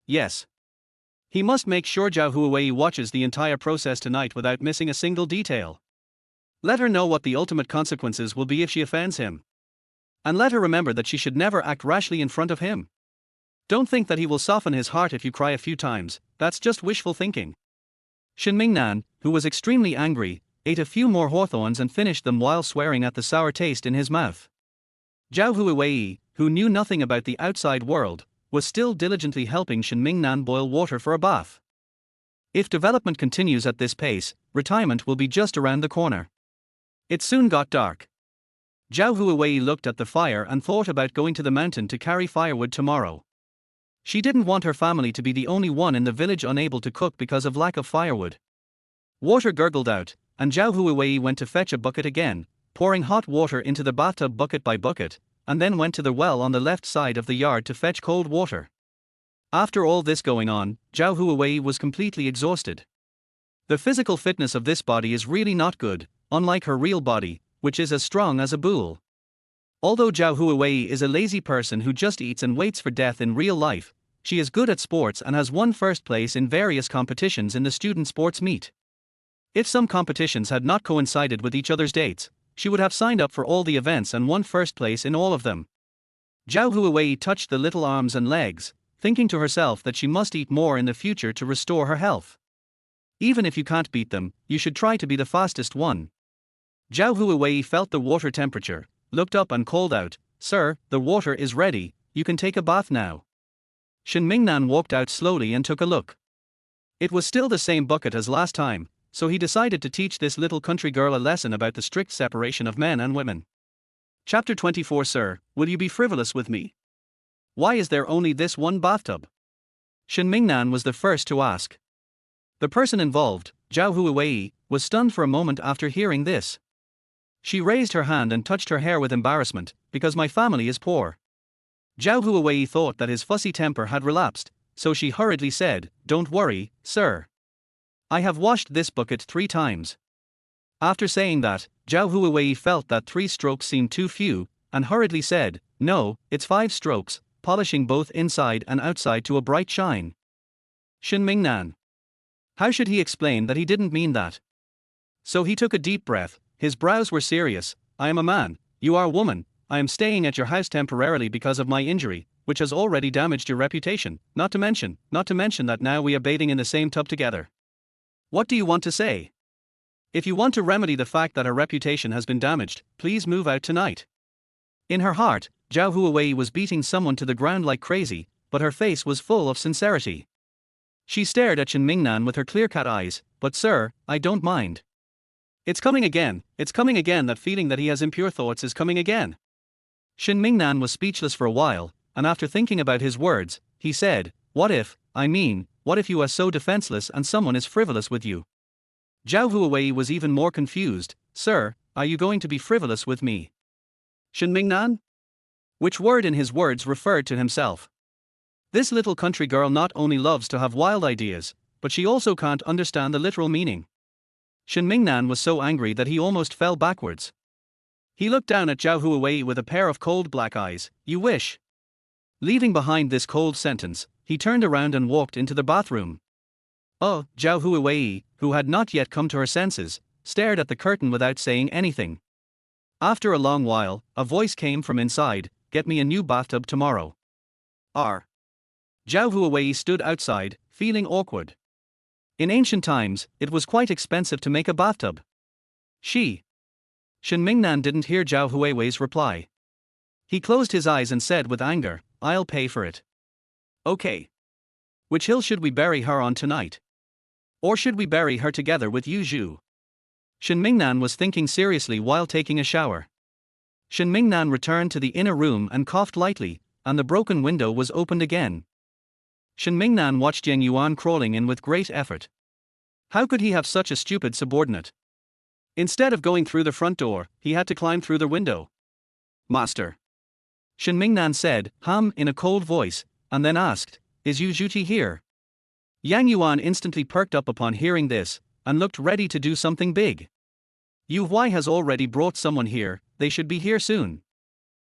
Speaker 1: Yes. He must make sure Zhao Huiwei watches the entire process tonight without missing a single detail. Let her know what the ultimate consequences will be if she offends him. And let her remember that she should never act rashly in front of him. Don't think that he will soften his heart if you cry a few times, that's just wishful thinking. Shen Mingnan, who was extremely angry, ate a few more hawthorns and finished them while swearing at the sour taste in his mouth. Zhao Huiwei, who knew nothing about the outside world, was still diligently helping Shen Mingnan boil water for a bath. If development continues at this pace, retirement will be just around the corner. It soon got dark. Zhao Huiwei looked at the fire and thought about going to the mountain to carry firewood tomorrow. She didn't want her family to be the only one in the village unable to cook because of lack of firewood. Water gurgled out, and Zhao Huiwei went to fetch a bucket again, pouring hot water into the bathtub bucket by bucket, and then went to the well on the left side of the yard to fetch cold water. After all this going on, Zhao Huiwei was completely exhausted. The physical fitness of this body is really not good. Unlike her real body, which is as strong as a bull. Although Zhao Huiwei is a lazy person who just eats and waits for death in real life, she is good at sports and has won first place in various competitions in the student sports meet. If some competitions had not coincided with each other's dates, she would have signed up for all the events and won first place in all of them. Zhao Huiwei touched the little arms and legs, thinking to herself that she must eat more in the future to restore her health. Even if you can't beat them, you should try to be the fastest one. Zhao Huiwei felt the water temperature, looked up and called out, "Sir, the water is ready, you can take a bath now." Shen Mingnan walked out slowly and took a look. It was still the same bucket as last time, so he decided to teach this little country girl a lesson about the strict separation of men and women. Chapter 24. Sir, will you be frivolous with me? Why is there only this one bathtub? Shen Mingnan was the first to ask. The person involved, Zhao Huiwei, was stunned for a moment after hearing this. She raised her hand and touched her hair with embarrassment, because my family is poor. Zhao Huiwei thought that his fussy temper had relapsed, so she hurriedly said, "Don't worry, sir. I have washed this bucket 3 times. After saying that, Zhao Huiwei felt that 3 strokes seemed too few, and hurriedly said, "No, it's 5 strokes, polishing both inside and outside to a bright shine." Shen Mingnan. How should he explain that he didn't mean that? So he took a deep breath, his brows were serious. "I am a man, you are a woman, I am staying at your house temporarily because of my injury, which has already damaged your reputation, not to mention that now we are bathing in the same tub together. What do you want to say? If you want to remedy the fact that her reputation has been damaged, please move out tonight." In her heart, Zhao Huiwei was beating someone to the ground like crazy, but her face was full of sincerity. She stared at Shen Mingnan with her clear-cut eyes, "But sir, I don't mind. It's coming again, that feeling that he has impure thoughts is coming again." Shen Mingnan was speechless for a while, and after thinking about his words, he said, what if you are so defenseless and someone is frivolous with you?" Zhao Huiwei was even more confused. "Sir, are you going to be frivolous with me?" Shen Mingnan? Which word in his words referred to himself. This little country girl not only loves to have wild ideas, but she also can't understand the literal meaning. Shen Mingnan was so angry that he almost fell backwards. He looked down at Zhao Huiwei with a pair of cold black eyes. "You wish?" Leaving behind this cold sentence, he turned around and walked into the bathroom. Oh, Zhao Huiwei, who had not yet come to her senses, stared at the curtain without saying anything. After a long while, a voice came from inside, "Get me a new bathtub tomorrow." R. Zhao Huiwei stood outside, feeling awkward. In ancient times, it was quite expensive to make a bathtub. Shen Mingnan didn't hear Zhao Huiwei's reply. He closed his eyes and said with anger, "I'll pay for it." "Okay. Which hill should we bury her on tonight? Or should we bury her together with Yu Zhu?" Shen Mingnan was thinking seriously while taking a shower. Shen Mingnan returned to the inner room and coughed lightly, and the broken window was opened again. Shen Mingnan watched Yang Yuan crawling in with great effort. How could he have such a stupid subordinate? Instead of going through the front door, he had to climb through the window. "Master," Shen Mingnan said, in a cold voice, and then asked, "Is Yu Zhuti here?" Yang Yuan instantly perked up upon hearing this, and looked ready to do something big. "Yu Huai has already brought someone here, they should be here soon."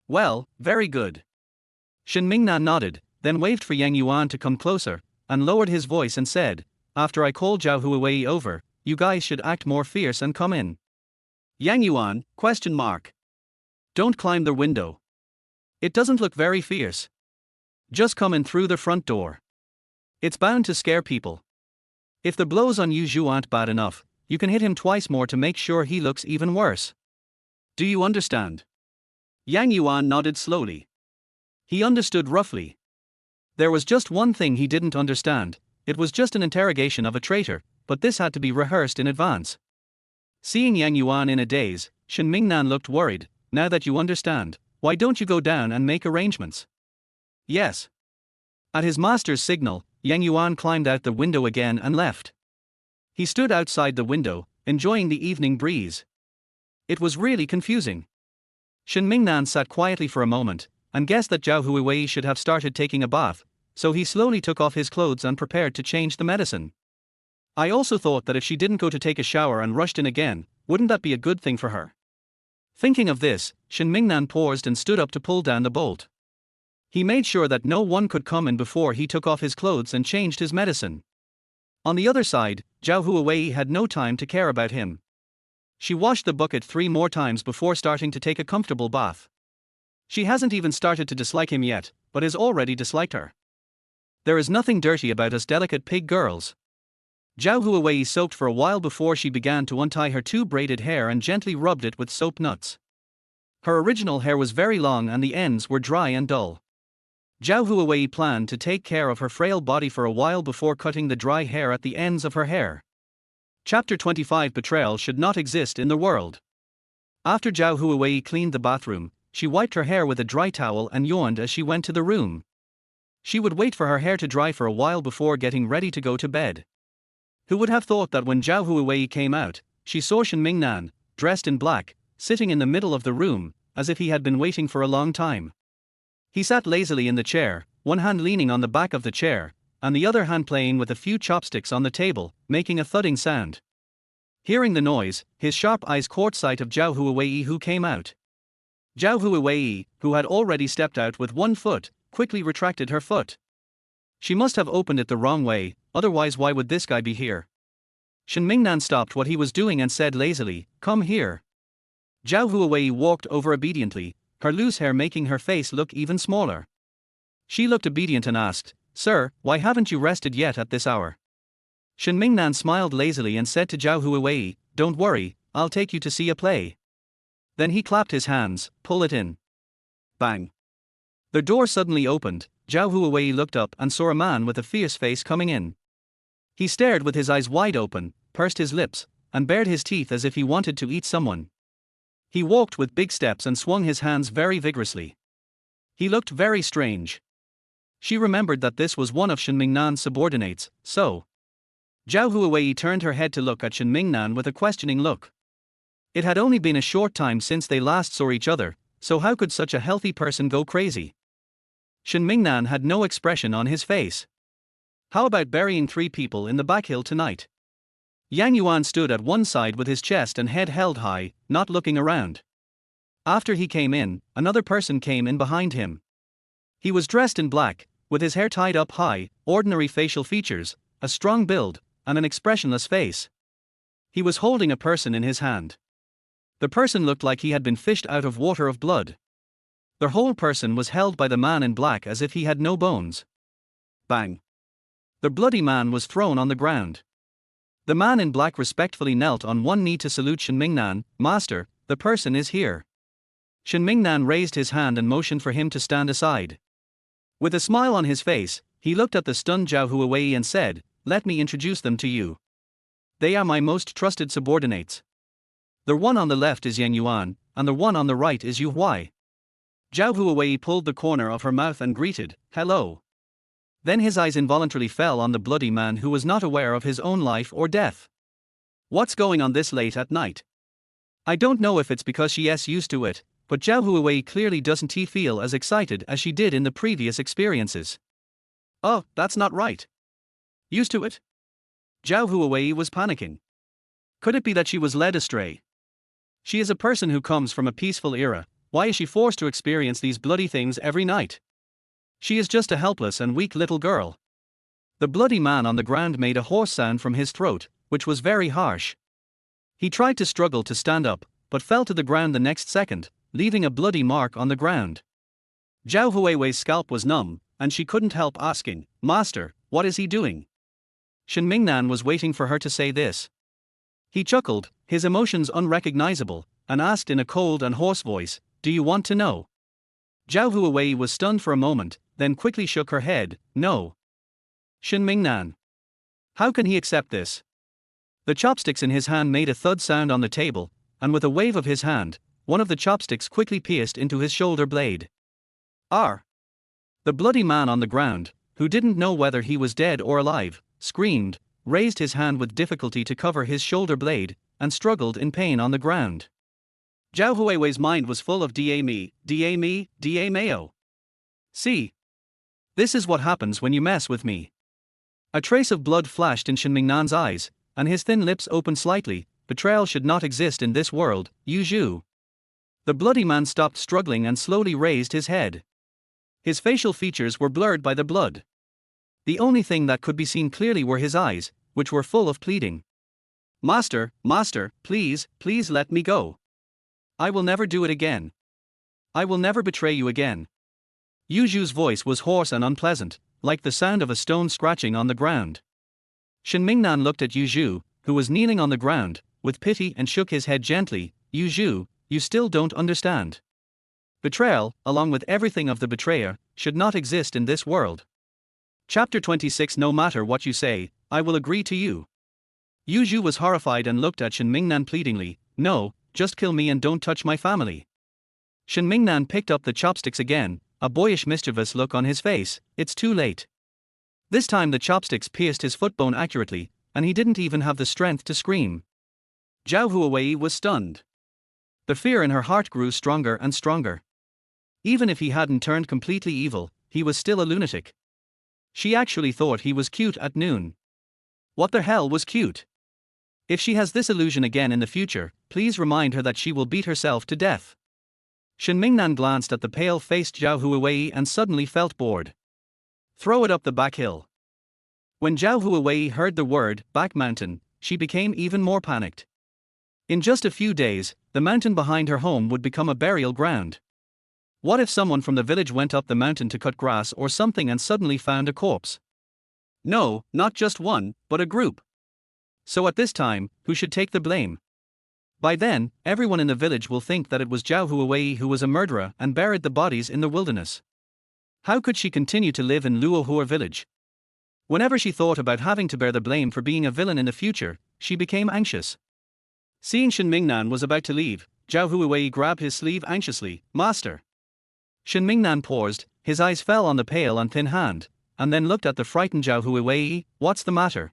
Speaker 1: "Well, very good." Shen Mingnan nodded, then waved for Yang Yuan to come closer, and lowered his voice and said, "After I call Zhao Huiwei over, you guys should act more fierce and come in." "Yang Yuan, ? Don't climb the window. It doesn't look very fierce. Just come in through the front door. It's bound to scare people. If the blows on Yu Zhu aren't bad enough, you can hit him twice more to make sure he looks even worse. Do you understand?" Yang Yuan nodded slowly. He understood roughly. There was just one thing he didn't understand. It was just an interrogation of a traitor, but this had to be rehearsed in advance. Seeing Yang Yuan in a daze, Shen Mingnan looked worried. "Now that you understand, why don't you go down and make arrangements?" "Yes." At his master's signal, Yang Yuan climbed out the window again and left. He stood outside the window, enjoying the evening breeze. It was really confusing. Shen Mingnan sat quietly for a moment, and guessed that Zhao Huiwei should have started taking a bath, so he slowly took off his clothes and prepared to change the medicine. I also thought that if she didn't go to take a shower and rushed in again, wouldn't that be a good thing for her? Thinking of this, Shen Mingnan paused and stood up to pull down the bolt. He made sure that no one could come in before he took off his clothes and changed his medicine. On the other side, Zhao Huiwei had no time to care about him. She washed the bucket 3 more times before starting to take a comfortable bath. She hasn't even started to dislike him yet, but has already disliked her. There is nothing dirty about us delicate pig girls. Zhao Huiwei soaked for a while before she began to untie her 2 braided hair and gently rubbed it with soap nuts. Her original hair was very long and the ends were dry and dull. Zhao Huiwei planned to take care of her frail body for a while before cutting the dry hair at the ends of her hair. Chapter 25 Betrayal should not exist in the world. After Zhao Huiwei cleaned the bathroom, she wiped her hair with a dry towel and yawned as she went to the room. She would wait for her hair to dry for a while before getting ready to go to bed. Who would have thought that when Zhao Huiwei came out, she saw Shen Mingnan, dressed in black, sitting in the middle of the room, as if he had been waiting for a long time. He sat lazily in the chair, one hand leaning on the back of the chair, and the other hand playing with a few chopsticks on the table, making a thudding sound. Hearing the noise, his sharp eyes caught sight of Zhao Huiwei who came out. Zhao Huiwei, who had already stepped out with one foot, quickly retracted her foot. She must have opened it the wrong way, otherwise why would this guy be here? Shen Mingnan stopped what he was doing and said lazily, "Come here." Zhao Huiwei walked over obediently, her loose hair making her face look even smaller. She looked obedient and asked, "Sir, why haven't you rested yet at this hour?" Shen Mingnan smiled lazily and said to Zhao Huiwei, "Don't worry, I'll take you to see a play." Then he clapped his hands, "Pull it in." Bang. The door suddenly opened. Zhao Huiwei looked up and saw a man with a fierce face coming in. He stared with his eyes wide open, pursed his lips, and bared his teeth as if he wanted to eat someone. He walked with big steps and swung his hands very vigorously. He looked very strange. She remembered that this was one of Shen Mingnan's subordinates, so. Zhao Huiwei turned her head to look at Shen Mingnan with a questioning look. It had only been a short time since they last saw each other, so how could such a healthy person go crazy? Shen Mingnan had no expression on his face. How about burying 3 people in the back hill tonight? Yang Yuan stood at one side with his chest and head held high, not looking around. After he came in, another person came in behind him. He was dressed in black, with his hair tied up high, ordinary facial features, a strong build, and an expressionless face. He was holding a person in his hand. The person looked like he had been fished out of water of blood. The whole person was held by the man in black as if he had no bones. Bang. The bloody man was thrown on the ground. The man in black respectfully knelt on one knee to salute Shen Mingnan. "Master, the person is here." Shen Mingnan raised his hand and motioned for him to stand aside. With a smile on his face, he looked at the stunned Zhao Huiwei and said, "Let me introduce them to you. They are my most trusted subordinates. The one on the left is Yang Yuan, and the one on the right is Yu Huai." Zhao Huiwei pulled the corner of her mouth and greeted, "Hello." Then his eyes involuntarily fell on the bloody man who was not aware of his own life or death. What's going on this late at night? I don't know if it's because she's used to it, but Zhao Huiwei clearly doesn't feel as excited as she did in the previous experiences. Oh, that's not right. Used to it? Zhao Huiwei was panicking. Could it be that she was led astray? She is a person who comes from a peaceful era. Why is she forced to experience these bloody things every night? She is just a helpless and weak little girl. The bloody man on the ground made a hoarse sound from his throat, which was very harsh. He tried to struggle to stand up, but fell to the ground the next second, leaving a bloody mark on the ground. Zhao Huiwei's scalp was numb, and she couldn't help asking, "Master, what is he doing?" Shen Mingnan was waiting for her to say this. He chuckled, his emotions unrecognizable, and asked in a cold and hoarse voice, "Do you want to know?" Zhao Huiwei was stunned for a moment, then quickly shook her head, "No." Shen Mingnan. How can he accept this? The chopsticks in his hand made a thud sound on the table, and with a wave of his hand, one of the chopsticks quickly pierced into his shoulder blade. "Arr!" The bloody man on the ground, who didn't know whether he was dead or alive, screamed, raised his hand with difficulty to cover his shoulder blade, and struggled in pain on the ground. Zhao Huiwei's mind was full of "Da me, da me, da mayo. See? This is what happens when you mess with me." A trace of blood flashed in Shen Mingnan's eyes, and his thin lips opened slightly. "Betrayal should not exist in this world, Yu Zhu." The bloody man stopped struggling and slowly raised his head. His facial features were blurred by the blood. The only thing that could be seen clearly were his eyes, which were full of pleading. Master, master, please, please let me go. I will never do it again. I will never betray you again. Yu Zhu's voice was hoarse and unpleasant, like the sound of a stone scratching on the ground. Shen Mingnan looked at Yu Zhu, who was kneeling on the ground, with pity and shook his head gently. Yu Zhu, you still don't understand. Betrayal, along with everything of the betrayer, should not exist in this world. Chapter 26. No matter what you say, I will agree to you. Yu Zhu was horrified and looked at Shen Mingnan pleadingly. No, just kill me and don't touch my family. Shen Mingnan picked up the chopsticks again, a boyish mischievous look on his face. It's too late. This time the chopsticks pierced his footbone accurately, and he didn't even have the strength to scream. Zhao Huiwei was stunned. The fear in her heart grew stronger and stronger. Even if he hadn't turned completely evil, he was still a lunatic. She actually thought he was cute at noon. What the hell was cute? If she has this illusion again in the future, please remind her that she will beat herself to death. Shen Mingnan glanced at the pale-faced Zhao Huiwei and suddenly felt bored. Throw it up the back hill. When Zhao Huiwei heard the word back mountain, she became even more panicked. In just a few days, the mountain behind her home would become a burial ground. What if someone from the village went up the mountain to cut grass or something and suddenly found a corpse? No, not just one, but a group. So at this time, who should take the blame? By then, everyone in the village will think that it was Zhao Huiwei who was a murderer and buried the bodies in the wilderness. How could she continue to live in Luohua village? Whenever she thought about having to bear the blame for being a villain in the future, she became anxious. Seeing Shen Mingnan was about to leave, Zhao Huiwei grabbed his sleeve anxiously. Master. Shen Mingnan paused, his eyes fell on the pale and thin hand, and then looked at the frightened Zhao Huiwei. What's the matter?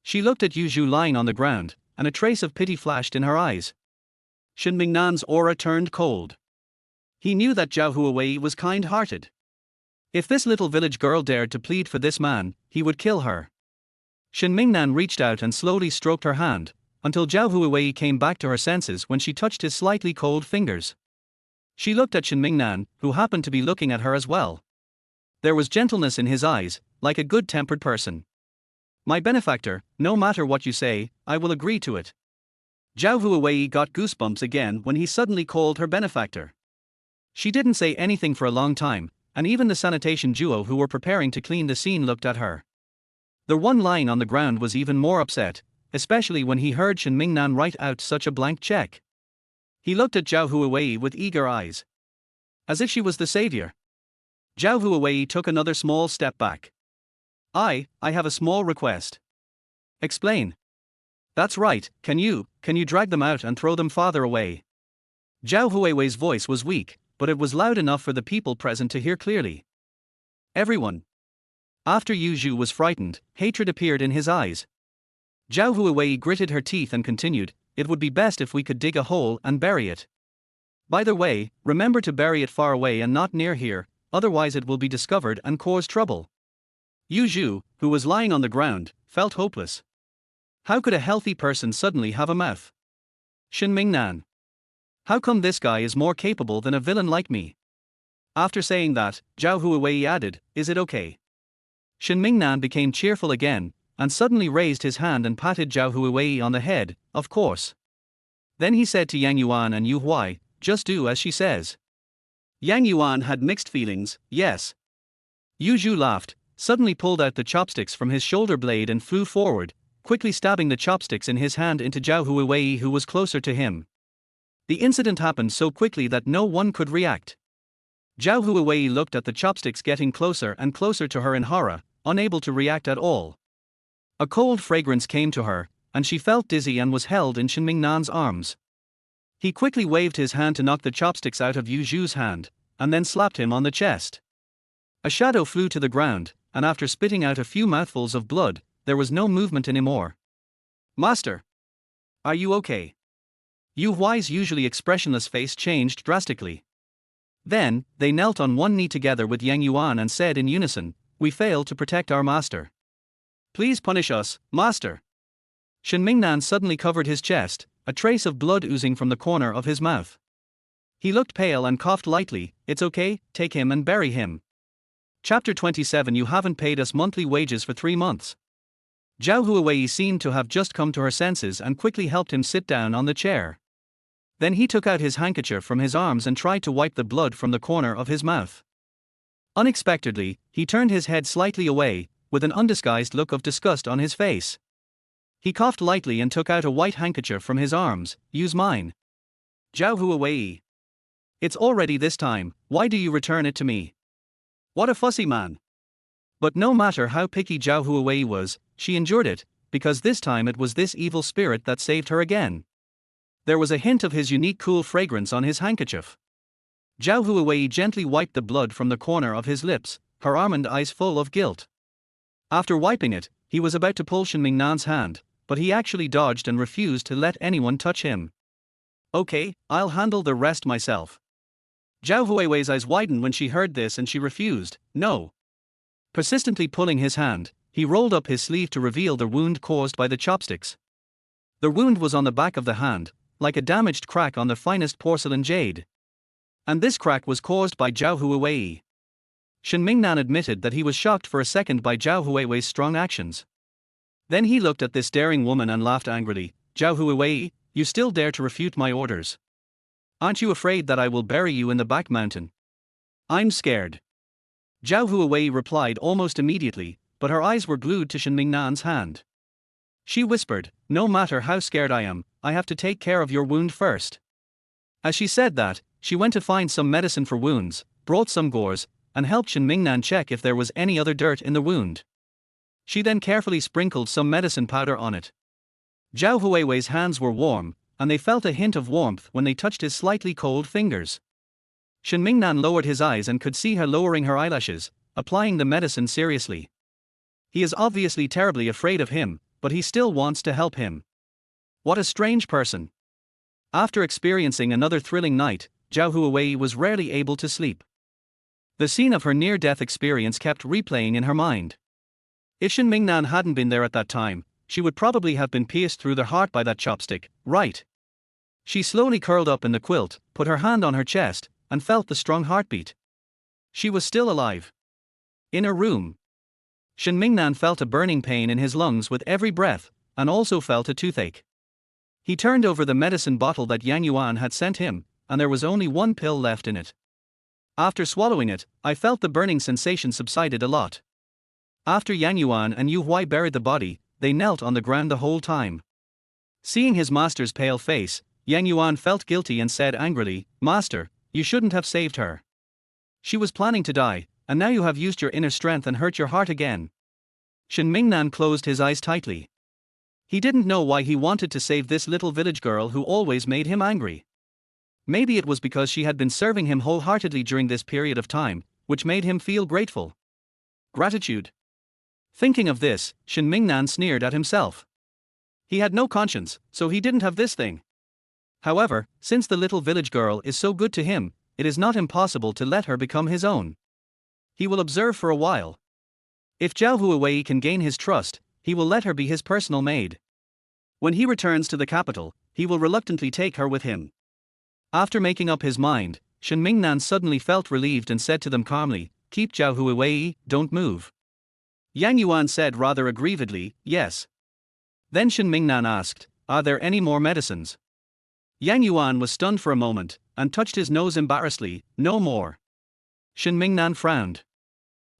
Speaker 1: She looked at Yu Zhu lying on the ground, and a trace of pity flashed in her eyes. Shen Mingnan's aura turned cold. He knew that Zhao Huiwei was kind-hearted. If this little village girl dared to plead for this man, he would kill her. Shen Mingnan reached out and slowly stroked her hand, until Zhao Huiwei came back to her senses when she touched his slightly cold fingers. She looked at Shen Mingnan, who happened to be looking at her as well. There was gentleness in his eyes, like a good-tempered person. My benefactor, no matter what you say, I will agree to it. Zhao Huiwei got goosebumps again when he suddenly called her benefactor. She didn't say anything for a long time, and even the sanitation duo who were preparing to clean the scene looked at her. The one lying on the ground was even more upset, especially when he heard Shen Mingnan write out such a blank check. He looked at Zhao Huiwei with eager eyes. As if she was the savior. Zhao Huiwei took another small step back. I have a small request. Explain. That's right, can you drag them out and throw them farther away? Zhao Huiwei's voice was weak, but it was loud enough for the people present to hear clearly. Everyone. After Yu Zhu was frightened, hatred appeared in his eyes. Zhao Huiwei gritted her teeth and continued, it would be best if we could dig a hole and bury it. By the way, remember to bury it far away and not near here, otherwise it will be discovered and cause trouble. Yu Zhu, who was lying on the ground, felt hopeless. How could a healthy person suddenly have a mouth? Shen Mingnan. How come this guy is more capable than a villain like me? After saying that, Zhao Huiwei added, is it okay? Shen Mingnan became cheerful again, and suddenly raised his hand and patted Zhao Huiwei on the head. Of course. Then he said to Yang Yuan and Yu Huai, just do as she says. Yang Yuan had mixed feelings. Yes. Yu Zhu laughed, suddenly pulled out the chopsticks from his shoulder blade and flew forward, quickly stabbing the chopsticks in his hand into Zhao Huiwei, who was closer to him. The incident happened so quickly that no one could react. Zhao Huiwei looked at the chopsticks getting closer and closer to her in horror, unable to react at all. A cold fragrance came to her, and she felt dizzy and was held in Shen Mingnan's arms. He quickly waved his hand to knock the chopsticks out of Yu Zhu's hand, and then slapped him on the chest. A shadow flew to the ground, and after spitting out a few mouthfuls of blood, there was no movement anymore. Master! Are you okay? Yu Huai's usually expressionless face changed drastically. Then, they knelt on one knee together with Yang Yuan and said in unison, we failed to protect our master. Please punish us, master. Shen Mingnan suddenly covered his chest, a trace of blood oozing from the corner of his mouth. He looked pale and coughed lightly. It's okay, take him and bury him. Chapter 27. You haven't paid us monthly wages for 3 months. Zhao Huiwei seemed to have just come to her senses and quickly helped him sit down on the chair. Then he took out his handkerchief from his arms and tried to wipe the blood from the corner of his mouth. Unexpectedly, he turned his head slightly away, with an undisguised look of disgust on his face. He coughed lightly and took out a white handkerchief from his arms. Use mine. Zhao Huiwei. It's already this time, why do you return it to me? What a fussy man. But no matter how picky Zhao Huiwei was, she endured it, because this time it was this evil spirit that saved her again. There was a hint of his unique cool fragrance on his handkerchief. Zhao Huiwei gently wiped the blood from the corner of his lips, her almond eyes full of guilt. After wiping it, he was about to pull Shen Mingnan's hand, but he actually dodged and refused to let anyone touch him. Okay, I'll handle the rest myself. Zhao Huiwei's eyes widened when she heard this and she refused. No. Persistently pulling his hand, he rolled up his sleeve to reveal the wound caused by the chopsticks. The wound was on the back of the hand, like a damaged crack on the finest porcelain jade. And this crack was caused by Zhao Huiwei. Shen Mingnan admitted that he was shocked for a second by Zhao Huiwei's strong actions. Then he looked at this daring woman and laughed angrily. Zhao Huiwei, you still dare to refute my orders? Aren't you afraid that I will bury you in the back mountain? I'm scared. Zhao Huiwei replied almost immediately, but her eyes were glued to Shen Mingnan's hand. She whispered, no matter how scared I am, I have to take care of your wound first. As she said that, she went to find some medicine for wounds, brought some gauze, and helped Shen Mingnan check if there was any other dirt in the wound. She then carefully sprinkled some medicine powder on it. Zhao Huiwei's hands were warm, and they felt a hint of warmth when they touched his slightly cold fingers. Shen Mingnan lowered his eyes and could see her lowering her eyelashes, applying the medicine seriously. He is obviously terribly afraid of him, but he still wants to help him. What a strange person. After experiencing another thrilling night, Zhao Huiwei was rarely able to sleep. The scene of her near-death experience kept replaying in her mind. If Shen Mingnan hadn't been there at that time, she would probably have been pierced through the heart by that chopstick, right? She slowly curled up in the quilt, put her hand on her chest, and felt the strong heartbeat. She was still alive. In her room, Shen Mingnan felt a burning pain in his lungs with every breath, and also felt a toothache. He turned over the medicine bottle that Yang Yuan had sent him, and there was only one pill left in it. After swallowing it, I felt the burning sensation subsided a lot. After Yang Yuan and Yu Huai buried the body, they knelt on the ground the whole time. Seeing his master's pale face, Yang Yuan felt guilty and said angrily, Master, you shouldn't have saved her. She was planning to die, and now you have used your inner strength and hurt your heart again. Shen Mingnan closed his eyes tightly. He didn't know why he wanted to save this little village girl who always made him angry. Maybe it was because she had been serving him wholeheartedly during this period of time, which made him feel grateful. Gratitude. Thinking of this, Shen Mingnan sneered at himself. He had no conscience, so he didn't have this thing. However, since the little village girl is so good to him, it is not impossible to let her become his own. He will observe for a while. If Zhao Huiwei can gain his trust, he will let her be his personal maid. When he returns to the capital, he will reluctantly take her with him. After making up his mind, Shen Mingnan suddenly felt relieved and said to them calmly, Keep Zhao Huiwei, don't move. Yang Yuan said rather aggrievedly, Yes. Then Shen Mingnan asked, Are there any more medicines? Yang Yuan was stunned for a moment, and touched his nose embarrassedly, No more. Shen Mingnan frowned.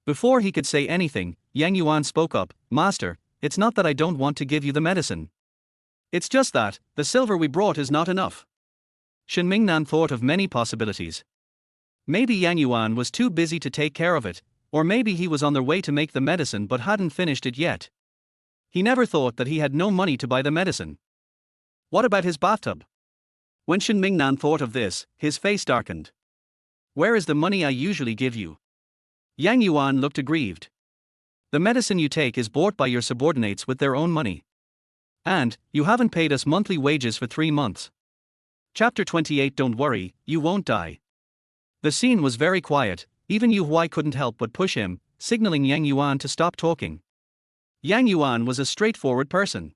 Speaker 1: Before he could say anything, Yang Yuan spoke up, Master, it's not that I don't want to give you the medicine. It's just that, the silver we brought is not enough. Shen Mingnan thought of many possibilities. Maybe Yang Yuan was too busy to take care of it, or maybe he was on their way to make the medicine but hadn't finished it yet. He never thought that he had no money to buy the medicine. What about his bathtub? When Shen Mingnan thought of this, his face darkened. Where is the money I usually give you? Yang Yuan looked aggrieved. The medicine you take is bought by your subordinates with their own money. And, you haven't paid us monthly wages for 3 months. Chapter 28. Don't worry, you won't die. The scene was very quiet, even Yu Huai couldn't help but push him, signaling Yang Yuan to stop talking. Yang Yuan was a straightforward person.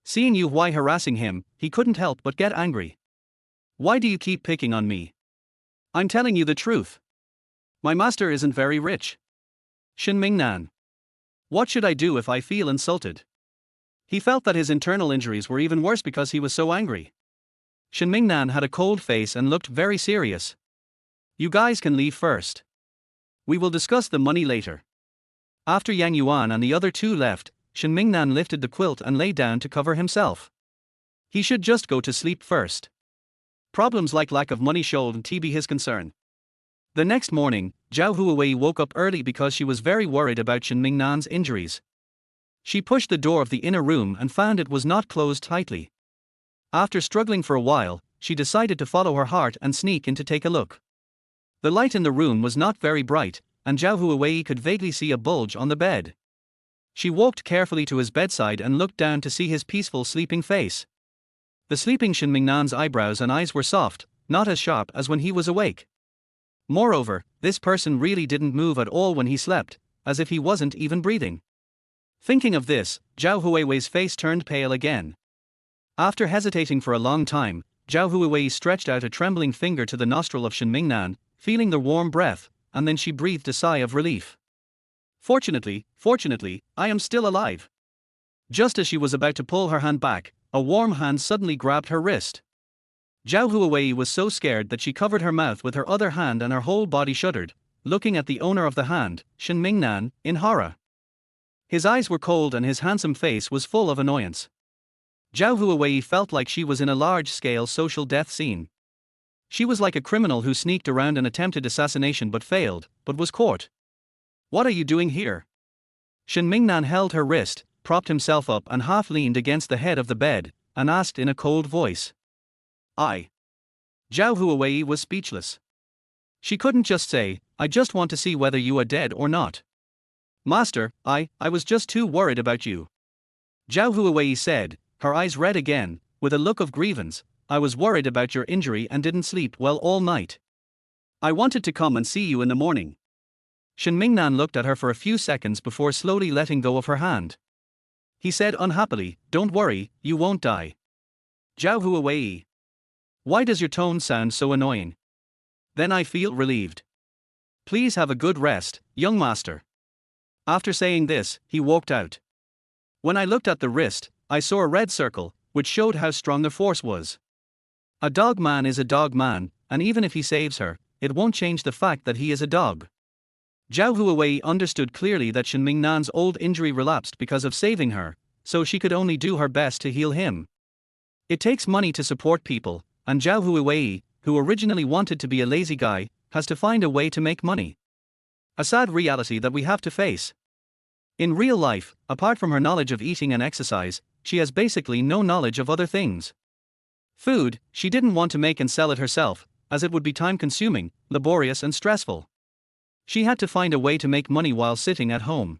Speaker 1: Seeing Yu Huai harassing him, he couldn't help but get angry. Why do you keep picking on me? I'm telling you the truth. My master isn't very rich. Shen Mingnan. What should I do if I feel insulted? He felt that his internal injuries were even worse because he was so angry. Shen Mingnan had a cold face and looked very serious. You guys can leave first. We will discuss the money later. After Yang Yuan and the other two left, Shen Mingnan lifted the quilt and lay down to cover himself. He should just go to sleep first. Problems like lack of money shouldn't be his concern. The next morning, Zhao Huiwei woke up early because she was very worried about Shen Mingnan's injuries. She pushed the door of the inner room and found it was not closed tightly. After struggling for a while, she decided to follow her heart and sneak in to take a look. The light in the room was not very bright, and Zhao Huiwei could vaguely see a bulge on the bed. She walked carefully to his bedside and looked down to see his peaceful sleeping face. The sleeping Shen Mingnan's eyebrows and eyes were soft, not as sharp as when he was awake. Moreover, this person really didn't move at all when he slept, as if he wasn't even breathing. Thinking of this, Zhao Huiwei's face turned pale again. After hesitating for a long time, Zhao Huiwei stretched out a trembling finger to the nostril of Shen Mingnan, feeling the warm breath, and then she breathed a sigh of relief. Fortunately, I am still alive. Just as she was about to pull her hand back, a warm hand suddenly grabbed her wrist. Zhao Huiwei was so scared that she covered her mouth with her other hand and her whole body shuddered, looking at the owner of the hand, Shen Mingnan, in horror. His eyes were cold and his handsome face was full of annoyance. Zhao Huiwei felt like she was in a large-scale social death scene. She was like a criminal who sneaked around an attempted assassination but failed, but was caught. What are you doing here? Shen Mingnan held her wrist, propped himself up and half leaned against the head of the bed, and asked in a cold voice. Zhao Huiwei was speechless. She couldn't just say, I just want to see whether you are dead or not. Master, I was just too worried about you. Zhao Huiwei said, her eyes red again, with a look of grievance, I was worried about your injury and didn't sleep well all night. I wanted to come and see you in the morning. Shen Mingnan looked at her for a few seconds before slowly letting go of her hand. He said unhappily, don't worry, you won't die. Zhao Huiwei. Why does your tone sound so annoying? Then I feel relieved. Please have a good rest, young master. After saying this, he walked out. When I looked at the wrist, I saw a red circle, which showed how strong the force was. A dog man is a dog man, and even if he saves her, it won't change the fact that he is a dog. Zhao Huiwei understood clearly that Shen Mingnan's old injury relapsed because of saving her, so she could only do her best to heal him. It takes money to support people, and Zhao Huiwei, who originally wanted to be a lazy guy, has to find a way to make money. A sad reality that we have to face. In real life, apart from her knowledge of eating and exercise, she has basically no knowledge of other things. Food, she didn't want to make and sell it herself, as it would be time-consuming, laborious and stressful. She had to find a way to make money while sitting at home.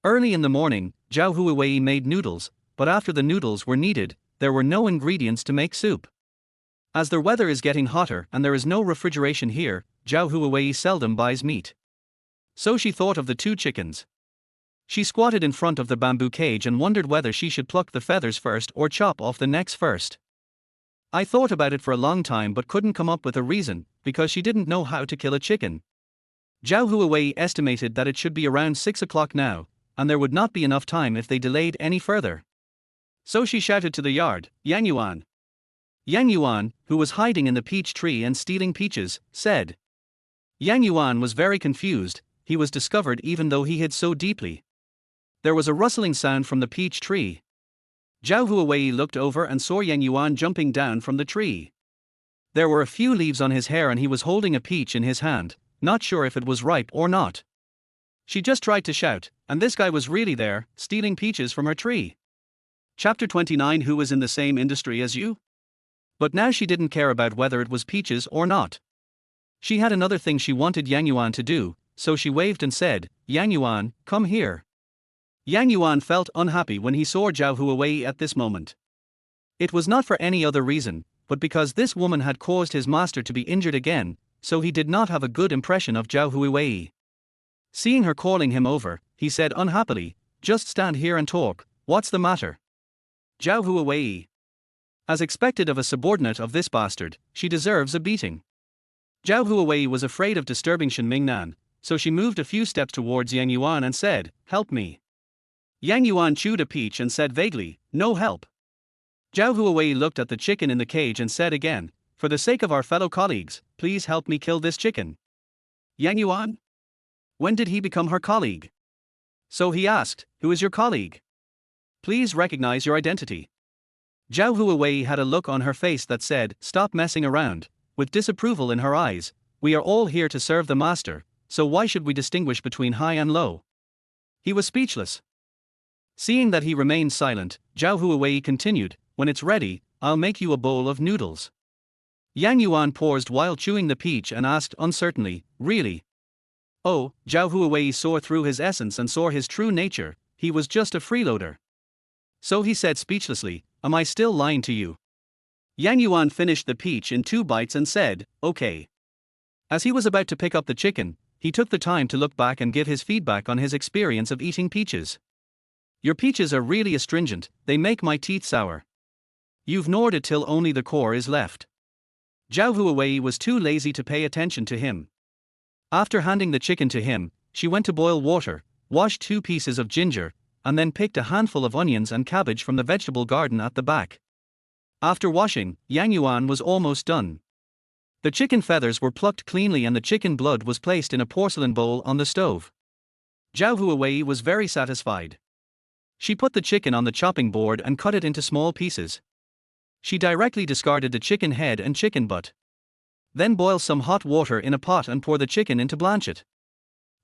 Speaker 1: Early in the morning, Zhao Huiwei made noodles, but after the noodles were needed, there were no ingredients to make soup. As the weather is getting hotter and there is no refrigeration here, Zhao Huiwei seldom buys meat. So she thought of the 2 chickens. She squatted in front of the bamboo cage and wondered whether she should pluck the feathers first or chop off the necks first. I thought about it for a long time but couldn't come up with a reason, because she didn't know how to kill a chicken. Zhao Huiwei estimated that it should be around 6 o'clock now, and there would not be enough time if they delayed any further. So she shouted to the yard, Yang Yuan. Yang Yuan, who was hiding in the peach tree and stealing peaches, said. Yang Yuan was very confused, he was discovered even though he hid so deeply. There was a rustling sound from the peach tree. Zhao Huiwei looked over and saw Yang Yuan jumping down from the tree. There were a few leaves on his hair and he was holding a peach in his hand, not sure if it was ripe or not. She just tried to shout, and this guy was really there, stealing peaches from her tree. Chapter 29. Who is in the same industry as you? But now she didn't care about whether it was peaches or not. She had another thing she wanted Yang Yuan to do, so she waved and said, Yang Yuan, come here. Yang Yuan felt unhappy when he saw Zhao Huiwei at this moment. It was not for any other reason, but because this woman had caused his master to be injured again, so he did not have a good impression of Zhao Huiwei. Seeing her calling him over, he said unhappily, just stand here and talk, what's the matter? Zhao Huiwei. As expected of a subordinate of this bastard, she deserves a beating. Zhao Huiwei was afraid of disturbing Shen Mingnan, so she moved a few steps towards Yang Yuan and said, "Help me." Yang Yuan chewed a peach and said vaguely, "No help." Zhao Huiwei looked at the chicken in the cage and said again, "For the sake of our fellow colleagues, please help me kill this chicken." Yang Yuan? When did he become her colleague? So he asked, "Who is your colleague? Please recognize your identity." Zhao Huiwei had a look on her face that said, "Stop messing around," with disapproval in her eyes. "We are all here to serve the master, so why should we distinguish between high and low?" He was speechless. Seeing that he remained silent, Zhao Huiwei continued, "When it's ready, I'll make you a bowl of noodles." Yang Yuan paused while chewing the peach and asked uncertainly, "Really?" Oh, Zhao Huiwei saw through his essence and saw his true nature. He was just a freeloader. So he said speechlessly, "Am I still lying to you?" Yang Yuan finished the peach in 2 bites and said, "Okay." As he was about to pick up the chicken, he took the time to look back and give his feedback on his experience of eating peaches. "Your peaches are really astringent, they make my teeth sour. You've gnawed it till only the core is left." Zhao Huiwei was too lazy to pay attention to him. After handing the chicken to him, she went to boil water, washed 2 pieces of ginger, and then picked a handful of onions and cabbage from the vegetable garden at the back. After washing, Yang Yuan was almost done. The chicken feathers were plucked cleanly and the chicken blood was placed in a porcelain bowl on the stove. Zhao Huiwei was very satisfied. She put the chicken on the chopping board and cut it into small pieces. She directly discarded the chicken head and chicken butt. Then boil some hot water in a pot and pour the chicken into blanch it.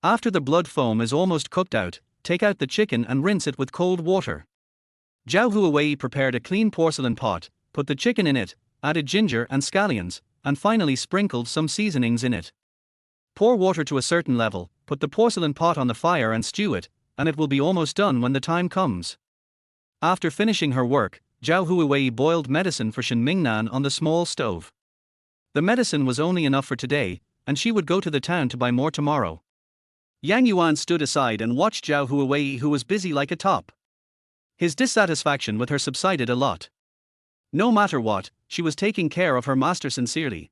Speaker 1: After the blood foam is almost cooked out, take out the chicken and rinse it with cold water. Zhao Huiwei prepared a clean porcelain pot, put the chicken in it, added ginger and scallions, and finally sprinkled some seasonings in it. Pour water to a certain level, put the porcelain pot on the fire and stew it, and it will be almost done when the time comes. After finishing her work, Zhao Huiwei boiled medicine for Shen Mingnan on the small stove. The medicine was only enough for today, and she would go to the town to buy more tomorrow. Yang Yuan stood aside and watched Zhao Huiwei, who was busy like a top. His dissatisfaction with her subsided a lot. No matter what, she was taking care of her master sincerely.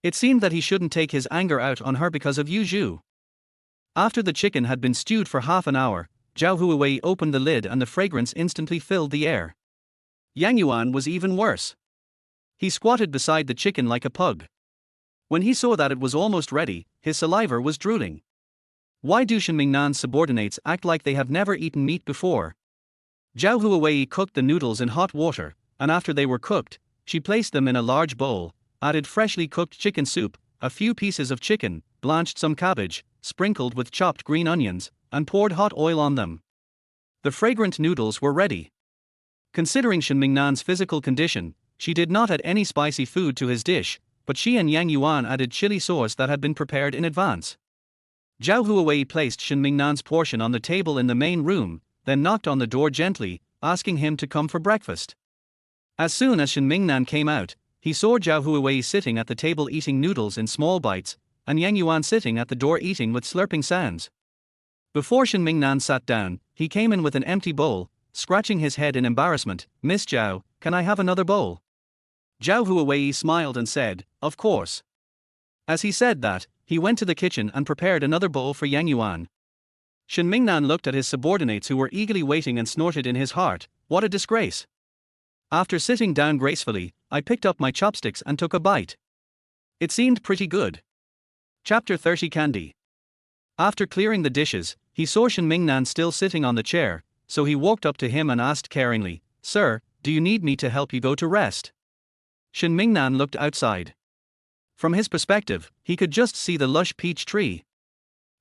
Speaker 1: It seemed that he shouldn't take his anger out on her because of Yu Zhu. After the chicken had been stewed for half an hour, Zhao Huiwei opened the lid and the fragrance instantly filled the air. Yang Yuan was even worse. He squatted beside the chicken like a pug. When he saw that it was almost ready, his saliva was drooling. Why do Shen Mingnan's subordinates act like they have never eaten meat before? Zhao Huiwei cooked the noodles in hot water, and after they were cooked, she placed them in a large bowl, added freshly cooked chicken soup, a few pieces of chicken, blanched some cabbage, sprinkled with chopped green onions, and poured hot oil on them. The fragrant noodles were ready. Considering Shen Mingnan's physical condition, she did not add any spicy food to his dish, but she and Yang Yuan added chili sauce that had been prepared in advance. Zhao Huiwei placed Shen Mingnan's portion on the table in the main room, then knocked on the door gently, asking him to come for breakfast. As soon as Shen Mingnan came out, he saw Zhao Huiwei sitting at the table eating noodles in small bites, and Yang Yuan sitting at the door eating with slurping sounds. Before Shen Mingnan sat down, he came in with an empty bowl, scratching his head in embarrassment. "Miss Zhao, can I have another bowl?" Zhao Huiwei smiled and said, "Of course." As he said that, he went to the kitchen and prepared another bowl for Yang Yuan. Shen Mingnan looked at his subordinates who were eagerly waiting and snorted in his heart, "What a disgrace." After sitting down gracefully, I picked up my chopsticks and took a bite. It seemed pretty good. Chapter 30 Candy. After clearing the dishes, he saw Shen Mingnan still sitting on the chair, so he walked up to him and asked caringly, "Sir, do you need me to help you go to rest?" Shen Mingnan looked outside. From his perspective, he could just see the lush peach tree.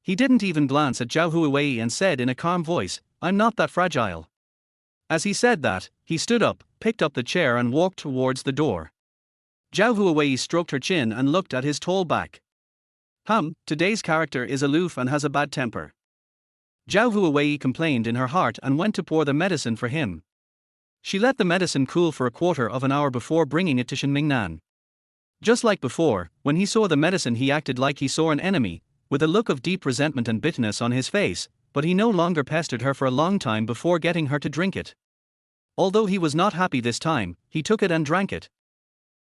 Speaker 1: He didn't even glance at Zhao Huiwei and said in a calm voice, "I'm not that fragile." As he said that, he stood up, picked up the chair and walked towards the door. Zhao Huiwei stroked her chin and looked at his tall back. Today's character is aloof and has a bad temper. Zhao Huiwei complained in her heart and went to pour the medicine for him. She let the medicine cool for a quarter of an hour before bringing it to Shen Mingnan. Just like before, when he saw the medicine he acted like he saw an enemy, with a look of deep resentment and bitterness on his face, but he no longer pestered her for a long time before getting her to drink it. Although he was not happy this time, he took it and drank it.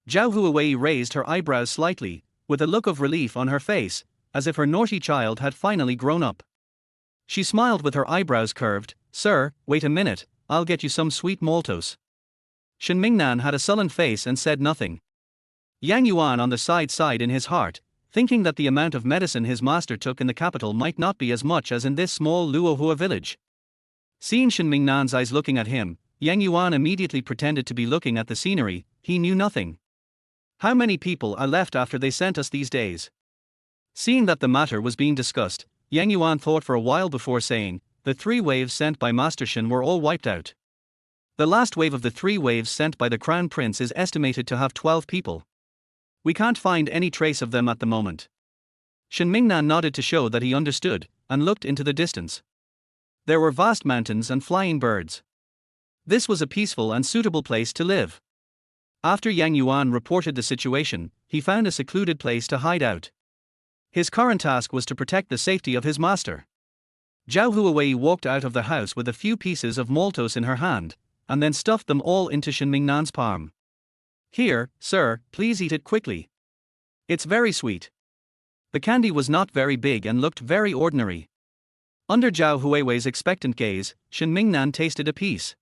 Speaker 1: Zhao Huiwei raised her eyebrows slightly, with a look of relief on her face, as if her naughty child had finally grown up. She smiled with her eyebrows curved. "Sir, wait a minute, I'll get you some sweet maltose." Shen Mingnan had a sullen face and said nothing. Yang Yuan on the side sighed in his heart, thinking that the amount of medicine his master took in the capital might not be as much as in this small Luohua village. Seeing Shen Mingnan's eyes looking at him, Yang Yuan immediately pretended to be looking at the scenery. He knew nothing. How many people are left after they sent us these days? Seeing that the matter was being discussed, Yang Yuan thought for a while before saying, the 3 waves sent by Master Shen were all wiped out. The last wave of the 3 waves sent by the Crown Prince is estimated to have 12 people. We can't find any trace of them at the moment. Shen Mingnan nodded to show that he understood, and looked into the distance. There were vast mountains and flying birds. This was a peaceful and suitable place to live. After Yang Yuan reported the situation, he found a secluded place to hide out. His current task was to protect the safety of his master. Zhao Huiwei walked out of the house with a few pieces of maltose in her hand, and then stuffed them all into Shen Mingnan's palm. "Here, sir, please eat it quickly. It's very sweet." The candy was not very big and looked very ordinary. Under Zhao Huiwei's expectant gaze, Shen Mingnan tasted a piece.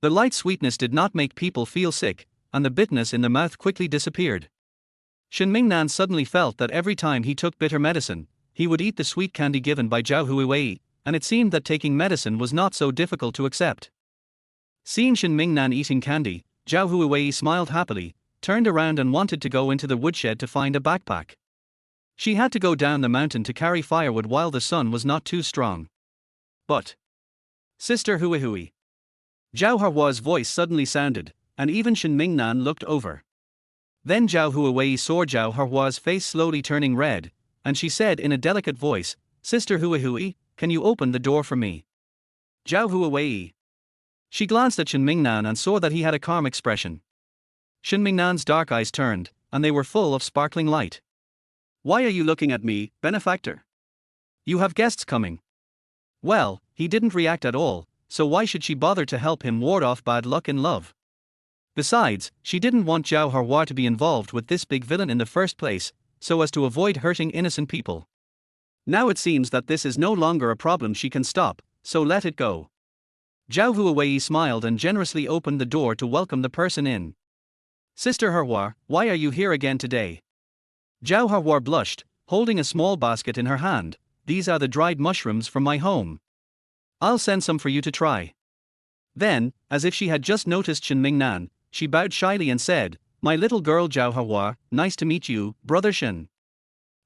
Speaker 1: The light sweetness did not make people feel sick, and the bitterness in the mouth quickly disappeared. Shen Mingnan suddenly felt that every time he took bitter medicine, he would eat the sweet candy given by Zhao Huiwei, and it seemed that taking medicine was not so difficult to accept. Seeing Shen Mingnan eating candy, Zhao Huiwei smiled happily, turned around and wanted to go into the woodshed to find a backpack. She had to go down the mountain to carry firewood while the sun was not too strong. But, "Sister Huihui." Zhao Huiwei's voice suddenly sounded, and even Shen Mingnan looked over. Then Zhao Huiwei saw Zhao Huiwei's face slowly turning red, and she said in a delicate voice, "Sister Huihui, can you open the door for me?" Zhao Huiwei. She glanced at Shen Mingnan and saw that he had a calm expression. Shen Mingnan's dark eyes turned, and they were full of sparkling light. "Why are you looking at me, benefactor? You have guests coming." Well, he didn't react at all, so why should she bother to help him ward off bad luck in love? Besides, she didn't want Zhao Huiwei to be involved with this big villain in the first place, so as to avoid hurting innocent people. Now it seems that this is no longer a problem she can stop, so let it go. Zhao Huiwei smiled and generously opened the door to welcome the person in. "Sister Huiwei, why are you here again today?" Zhao Huiwei blushed, holding a small basket in her hand. "These are the dried mushrooms from my home. I'll send some for you to try." Then, as if she had just noticed Shen Mingnan, she bowed shyly and said, "My little girl Zhao Huiwei, nice to meet you, brother Shen."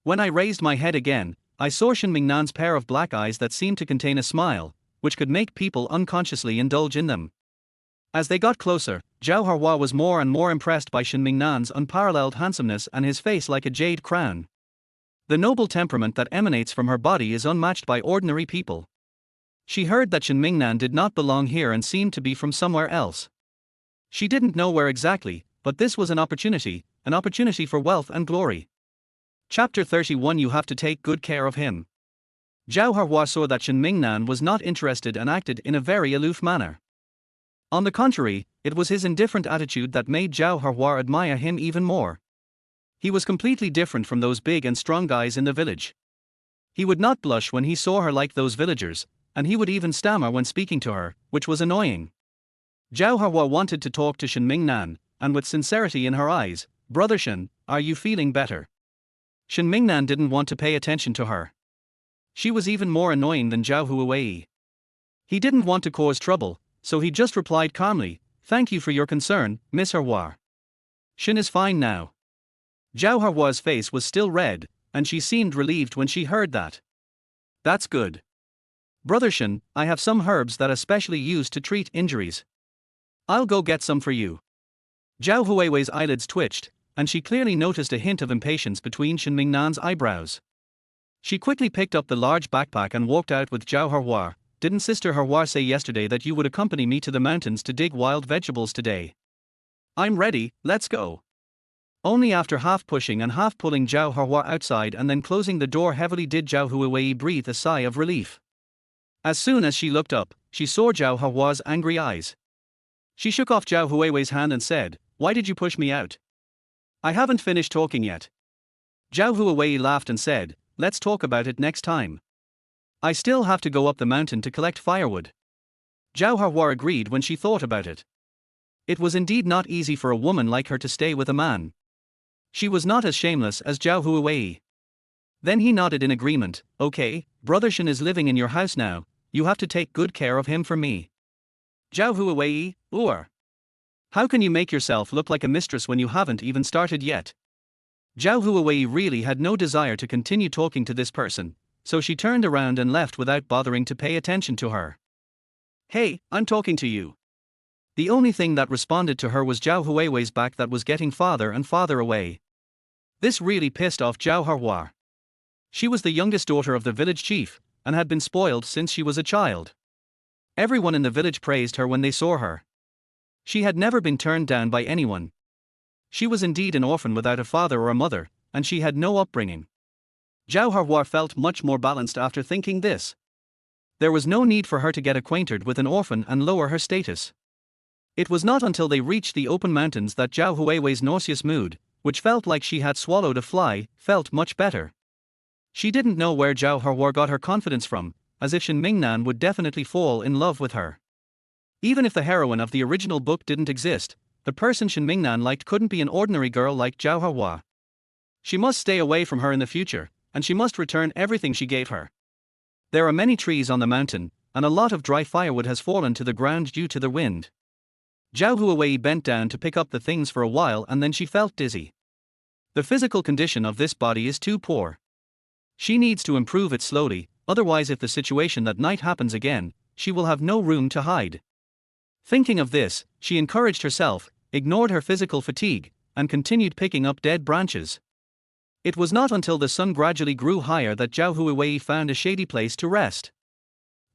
Speaker 1: When I raised my head again, I saw Shen Mingnan's pair of black eyes that seemed to contain a smile, which could make people unconsciously indulge in them. As they got closer, Zhao Huiwei was more and more impressed by Shen Mingnan's unparalleled handsomeness and his face like a jade crown. The noble temperament that emanates from her body is unmatched by ordinary people. She heard that Shen Mingnan did not belong here and seemed to be from somewhere else. She didn't know where exactly, but this was an opportunity for wealth and glory. Chapter 31. You have to take good care of him. Zhao Huiwei saw that Shen Mingnan was not interested and acted in a very aloof manner. On the contrary, it was his indifferent attitude that made Zhao Huiwei admire him even more. He was completely different from those big and strong guys in the village. He would not blush when he saw her like those villagers, and he would even stammer when speaking to her, which was annoying. Zhao Huiwei wanted to talk to Shen Mingnan, and with sincerity in her eyes, "Brother Shen, are you feeling better?" Shen Mingnan didn't want to pay attention to her. She was even more annoying than Zhao Huiwei. He didn't want to cause trouble, so he just replied calmly, "Thank you for your concern, Miss Huiwei. Shen is fine now." Zhao Huiwei's face was still red, and she seemed relieved when she heard that. "That's good. Brother Shen, I have some herbs that are specially used to treat injuries. I'll go get some for you." Zhao Huiwei's eyelids twitched, and she clearly noticed a hint of impatience between Shen Mingnan's eyebrows. She quickly picked up the large backpack and walked out with Zhao Huiwei. "Didn't Sister Huiwei say yesterday that you would accompany me to the mountains to dig wild vegetables today?" "I'm ready, let's go." Only after half pushing and half pulling Zhao Huiwei outside and then closing the door heavily did Zhao Huiwei breathe a sigh of relief. As soon as she looked up, she saw Zhao Huiwei's angry eyes. She shook off Zhao Huiwei's hand and said, "Why did you push me out? I haven't finished talking yet." Zhao Huiwei laughed and said, let's talk about it next time. I still have to go up the mountain to collect firewood. Zhao Huiwei agreed when she thought about it. It was indeed not easy for a woman like her to stay with a man. She was not as shameless as Zhao Huiwei. Then he nodded in agreement. Okay, Brother Shen is living in your house now, you have to take good care of him for me. Zhao Huiwei, how can you make yourself look like a mistress when you haven't even started yet? Zhao Huiwei really had no desire to continue talking to this person, so she turned around and left without bothering to pay attention to her. Hey, I'm talking to you. The only thing that responded to her was Zhao Huiwei's back that was getting farther and farther away. This really pissed off Zhao Huiwei. She was the youngest daughter of the village chief, and had been spoiled since she was a child. Everyone in the village praised her when they saw her. She had never been turned down by anyone. She was indeed an orphan without a father or a mother, and she had no upbringing. Zhao Huiwei felt much more balanced after thinking this. There was no need for her to get acquainted with an orphan and lower her status. It was not until they reached the open mountains that Zhao Huiwei's nauseous mood, which felt like she had swallowed a fly, felt much better. She didn't know where Zhao Huiwei got her confidence from, as if Shen Mingnan would definitely fall in love with her. Even if the heroine of the original book didn't exist, the person Shen Mingnan liked couldn't be an ordinary girl like Zhao Huiwei. She must stay away from her in the future, and she must return everything she gave her. There are many trees on the mountain, and a lot of dry firewood has fallen to the ground due to the wind. Zhao Huiwei bent down to pick up the things for a while and then she felt dizzy. The physical condition of this body is too poor. She needs to improve it slowly, otherwise if the situation that night happens again, she will have no room to hide. Thinking of this, she encouraged herself, ignored her physical fatigue, and continued picking up dead branches. It was not until the sun gradually grew higher that Zhao Huiwei found a shady place to rest.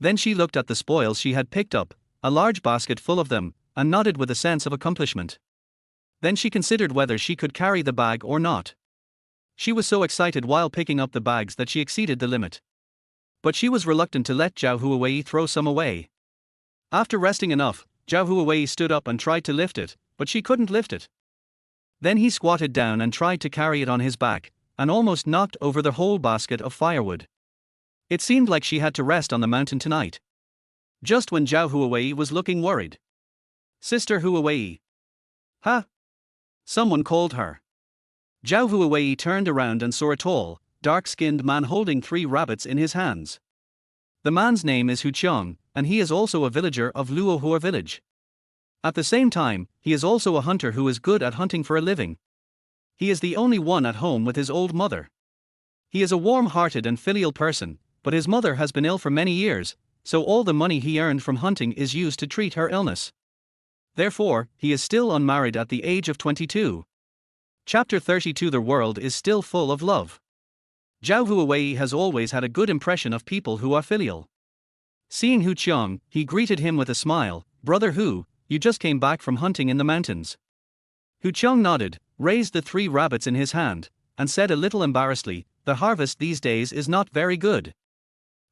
Speaker 1: Then she looked at the spoils she had picked up, a large basket full of them, and nodded with a sense of accomplishment. Then she considered whether she could carry the bag or not. She was so excited while picking up the bags that she exceeded the limit. But she was reluctant to let Zhao Huiwei throw some away. After resting enough, Zhao Huiwei stood up and tried to lift it, but she couldn't lift it. Then he squatted down and tried to carry it on his back, and almost knocked over the whole basket of firewood. It seemed like she had to rest on the mountain tonight. Just when Zhao Huiwei was looking worried. Sister Huiwei. Ha! Someone called her. Zhao Huiwei turned around and saw a tall, dark-skinned man holding 3 rabbits in his hands. The man's name is Hu Qiang, and he is also a villager of Luohua village. At the same time, he is also a hunter who is good at hunting for a living. He is the only one at home with his old mother. He is a warm-hearted and filial person, but his mother has been ill for many years, so all the money he earned from hunting is used to treat her illness. Therefore, he is still unmarried at the age of 22. Chapter 32. The world is still full of love. Zhao Huiwei has always had a good impression of people who are filial. Seeing Hu Qiang, he greeted him with a smile. Brother Hu, you just came back from hunting in the mountains. Hu Qiang nodded, raised the 3 rabbits in his hand, and said a little embarrassedly, the harvest these days is not very good.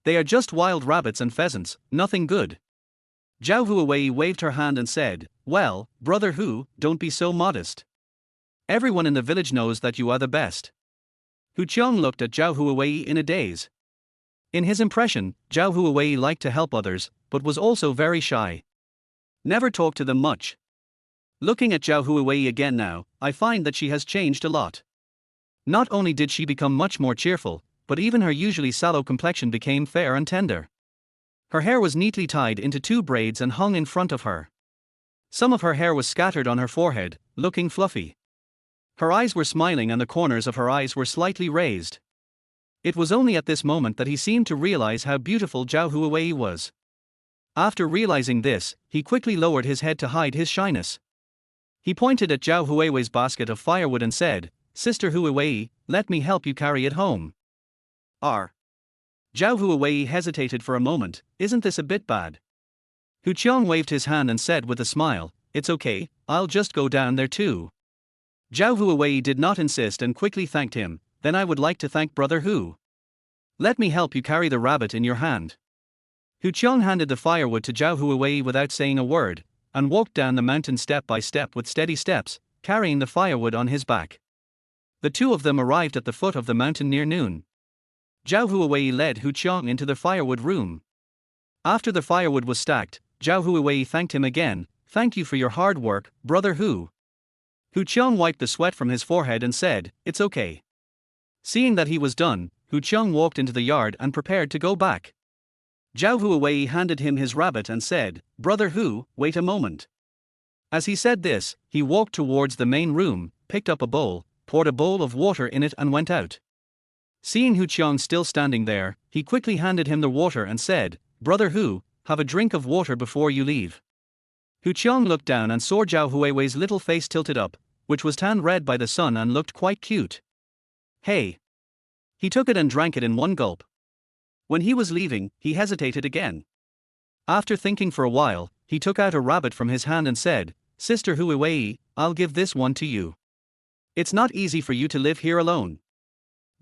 Speaker 1: They are just wild rabbits and pheasants, nothing good. Zhao Huiwei waved her hand and said, well, Brother Hu, don't be so modest. Everyone in the village knows that you are the best. Hu Qiang looked at Zhao Huiwei in a daze. In his impression, Zhao Huiwei liked to help others, but was also very shy. Never talked to them much. Looking at Zhao Huiwei again now, I find that she has changed a lot. Not only did she become much more cheerful, but even her usually sallow complexion became fair and tender. Her hair was neatly tied into 2 braids and hung in front of her. Some of her hair was scattered on her forehead, looking fluffy. Her eyes were smiling and the corners of her eyes were slightly raised. It was only at this moment that he seemed to realize how beautiful Zhao Huiwei was. After realizing this, he quickly lowered his head to hide his shyness. He pointed at Zhao Huiwei's basket of firewood and said, Sister Huiwei, let me help you carry it home. Zhao Huiwei hesitated for a moment, isn't this a bit bad? Hu Qiang waved his hand and said with a smile, it's okay, I'll just go down there too. Zhao Huiwei did not insist and quickly thanked him, then I would like to thank Brother Hu. Let me help you carry the rabbit in your hand. Hu Qiang handed the firewood to Zhao Huiwei without saying a word, and walked down the mountain step by step with steady steps, carrying the firewood on his back. The two of them arrived at the foot of the mountain near noon. Zhao Huiwei led Hu Qiang into the firewood room. After the firewood was stacked, Zhao Huiwei thanked him again. "Thank you for your hard work, brother Hu." Hu Qiang wiped the sweat from his forehead and said, "It's okay." Seeing that he was done, Hu Qiang walked into the yard and prepared to go back. Zhao Huiwei handed him his rabbit and said, "Brother Hu, wait a moment." As he said this, he walked towards the main room, picked up a bowl, poured a bowl of water in it and went out. Seeing Hu Qiang still standing there, he quickly handed him the water and said, "Brother Hu, have a drink of water before you leave." Hu Qiang looked down and saw Zhao Huiwei's little face tilted up, which was tanned red by the sun and looked quite cute. "Hey." He took it and drank it in one gulp. When he was leaving, he hesitated again. After thinking for a while, he took out a rabbit from his hand and said, "Sister Huiwei, I'll give this one to you. It's not easy for you to live here alone."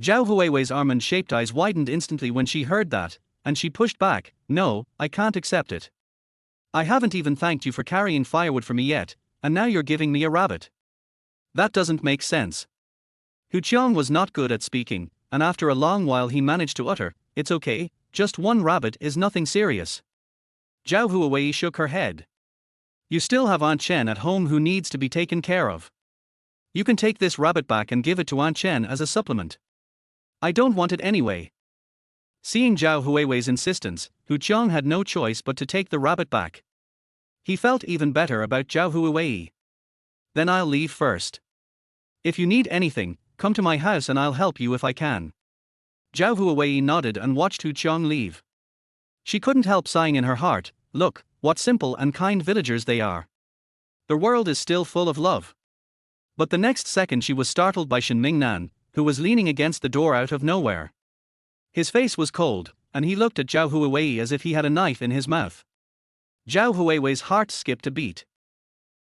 Speaker 1: Zhao Huiwei's almond-shaped eyes widened instantly when she heard that, and she pushed back, "No, I can't accept it. I haven't even thanked you for carrying firewood for me yet, and now you're giving me a rabbit. That doesn't make sense." Hu Qiang was not good at speaking, and after a long while he managed to utter, "It's okay, just one rabbit is nothing serious." Zhao Huiwei shook her head. "You still have Aunt Chen at home who needs to be taken care of. You can take this rabbit back and give it to Aunt Chen as a supplement. I don't want it anyway." Seeing Zhao Huiwei's insistence, Hu Qiang had no choice but to take the rabbit back. He felt even better about Zhao Huiwei. "Then I'll leave first. If you need anything, come to my house and I'll help you if I can." Zhao Huiwei nodded and watched Hu Qiang leave. She couldn't help sighing in her heart, "Look, what simple and kind villagers they are. The world is still full of love." But the next second she was startled by Shen Mingnan, who was leaning against the door out of nowhere. His face was cold, and he looked at Zhao Huiwei as if he had a knife in his mouth. Zhao Huiwei's heart skipped a beat.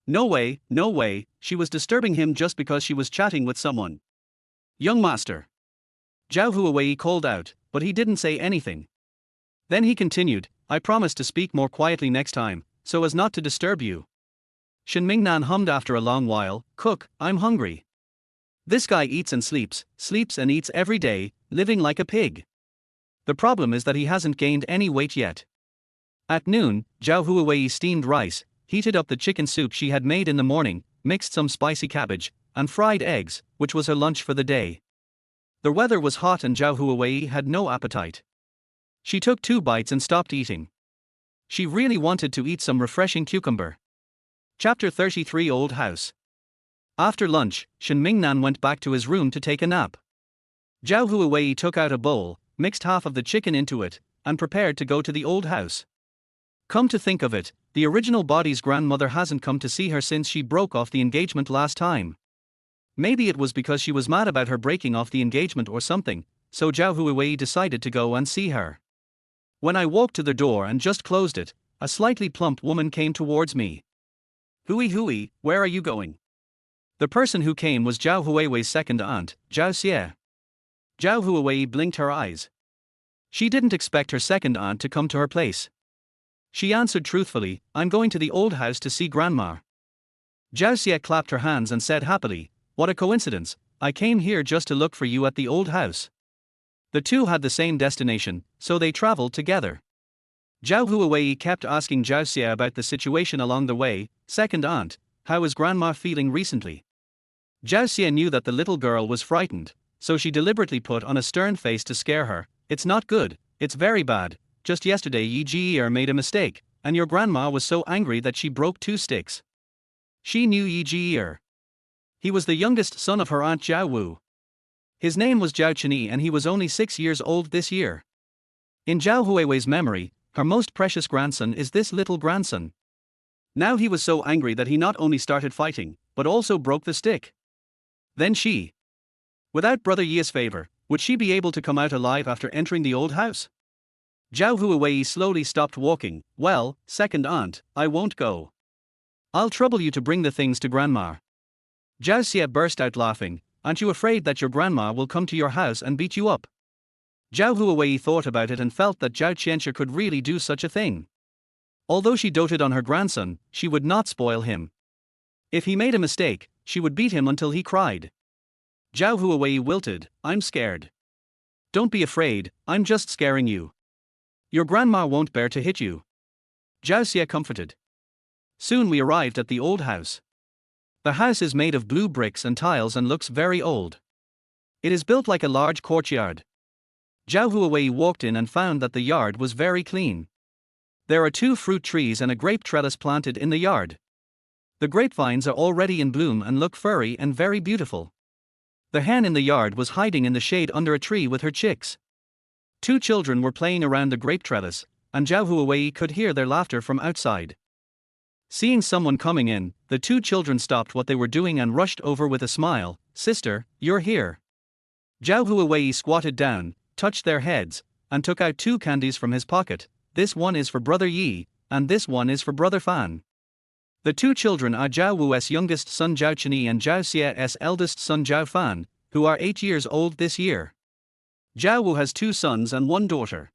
Speaker 1: No way, no way, she was disturbing him just because she was chatting with someone. "Young master." Zhao Huiwei called out, but he didn't say anything. Then he continued, "I promise to speak more quietly next time, so as not to disturb you." Shen Mingnan hummed after a long while, "Cook, I'm hungry. This guy eats and sleeps and eats every day, living like a pig. The problem is that he hasn't gained any weight yet." At noon, Zhao Huiwei steamed rice, heated up the chicken soup she had made in the morning, mixed some spicy cabbage, and fried eggs, which was her lunch for the day. The weather was hot and Zhao Huiwei had no appetite. She took 2 bites and stopped eating. She really wanted to eat some refreshing cucumber. Chapter 33 Old House. After lunch, Shen Mingnan went back to his room to take a nap. Zhao Huiwei took out a bowl, mixed half of the chicken into it, and prepared to go to the old house. Come to think of it, the original body's grandmother hasn't come to see her since she broke off the engagement last time. Maybe it was because she was mad about her breaking off the engagement or something, so Zhao Huiwei decided to go and see her. When I walked to the door and just closed it, a slightly plump woman came towards me. Hui, where are you going?" The person who came was Zhao Huiwei's second aunt, Zhao Xie. Zhao Huiwei blinked her eyes. She didn't expect her second aunt to come to her place. She answered truthfully, "I'm going to the old house to see grandma." Zhao Xie clapped her hands and said happily, "What a coincidence, I came here just to look for you at the old house." The two had the same destination, so they traveled together. Zhao Huiwei kept asking Zhao Xie about the situation along the way. "Second aunt, how is grandma feeling recently?" Zhao Xie knew that the little girl was frightened, so she deliberately put on a stern face to scare her. "It's not good, it's very bad. Just yesterday Yi Jier made a mistake, and your grandma was so angry that she broke 2 sticks. She knew Yi Jier. He was the youngest son of her aunt Zhao Wu. His name was Zhao Chenyi and he was only 6 years old this year. In Zhao Huiwei's memory, her most precious grandson is this little grandson. Now he was so angry that he not only started fighting, but also broke the stick. Then she. Without Brother Yi's favor, would she be able to come out alive after entering the old house? Zhao Huiwei slowly stopped walking. "Well, second aunt, I won't go. I'll trouble you to bring the things to grandma." Zhao Xie burst out laughing. "Aren't you afraid that your grandma will come to your house and beat you up?" Zhao Huiwei thought about it and felt that Zhao Qianxia could really do such a thing. Although she doted on her grandson, she would not spoil him. If he made a mistake, she would beat him until he cried. Zhao Huiwei wilted, I'm scared. Don't be afraid, I'm just scaring you. Your grandma won't bear to hit you. Zhao Xie comforted. Soon we arrived at the old house. The house is made of blue bricks and tiles and looks very old. It is built like a large courtyard. Zhao Huiwei walked in and found that the yard was very clean. There are 2 fruit trees and a grape trellis planted in the yard. The grapevines are already in bloom and look furry and very beautiful. The hen in the yard was hiding in the shade under a tree with her chicks. 2 children were playing around the grape trellis, and Zhao Huiwei could hear their laughter from outside. Seeing someone coming in, the 2 children stopped what they were doing and rushed over with a smile. Sister, you're here. Zhao Huiwei squatted down, touched their heads, and took out 2 candies from his pocket. This one is for Brother Yi, and this one is for Brother Fan. The 2 children are Zhao Wu's youngest son Zhao Chenyi and Zhao Xie's eldest son Zhao Fan, who are 8 years old this year. Zhao Wu has 2 sons and 1 daughter.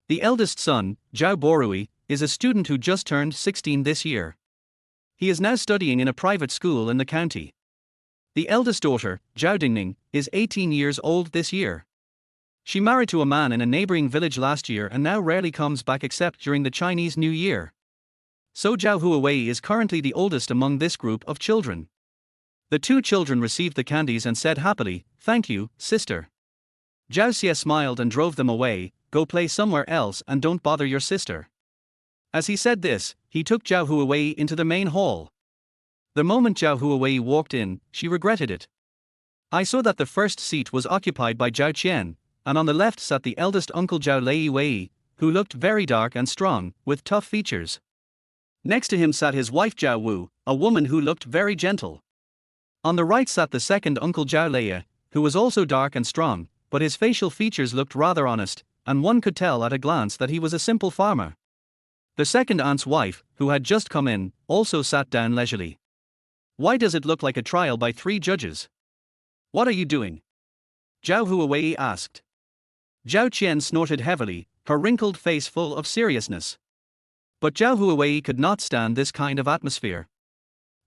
Speaker 1: The eldest son, Zhao Borui, is a student who just turned 16 this year. He is now studying in a private school in the county. The eldest daughter, Zhao Dingning, is 18 years old this year. She married to a man in a neighboring village last year and now rarely comes back except during the Chinese New Year. So Zhao Huiwei is currently the oldest among this group of children. The 2 children received the candies and said happily, "Thank you, sister." Zhao Xie smiled and drove them away, "Go play somewhere else and don't bother your sister." As he said this, he took Zhao Huiwei into the main hall. The moment Zhao Huiwei walked in, she regretted it. I saw that the first seat was occupied by Zhao Qian, and on the left sat the eldest uncle Zhao Leiwei, who looked very dark and strong, with tough features. Next to him sat his wife Zhao Wu, a woman who looked very gentle. On the right sat the second uncle Zhao Leia, who was also dark and strong, but his facial features looked rather honest, and one could tell at a glance that he was a simple farmer. The second aunt's wife, who had just come in, also sat down leisurely. Why does it look like a trial by 3 judges? What are you doing? Zhao Huiwei asked. Zhao Qian snorted heavily, her wrinkled face full of seriousness. But Zhao Huiwei could not stand this kind of atmosphere.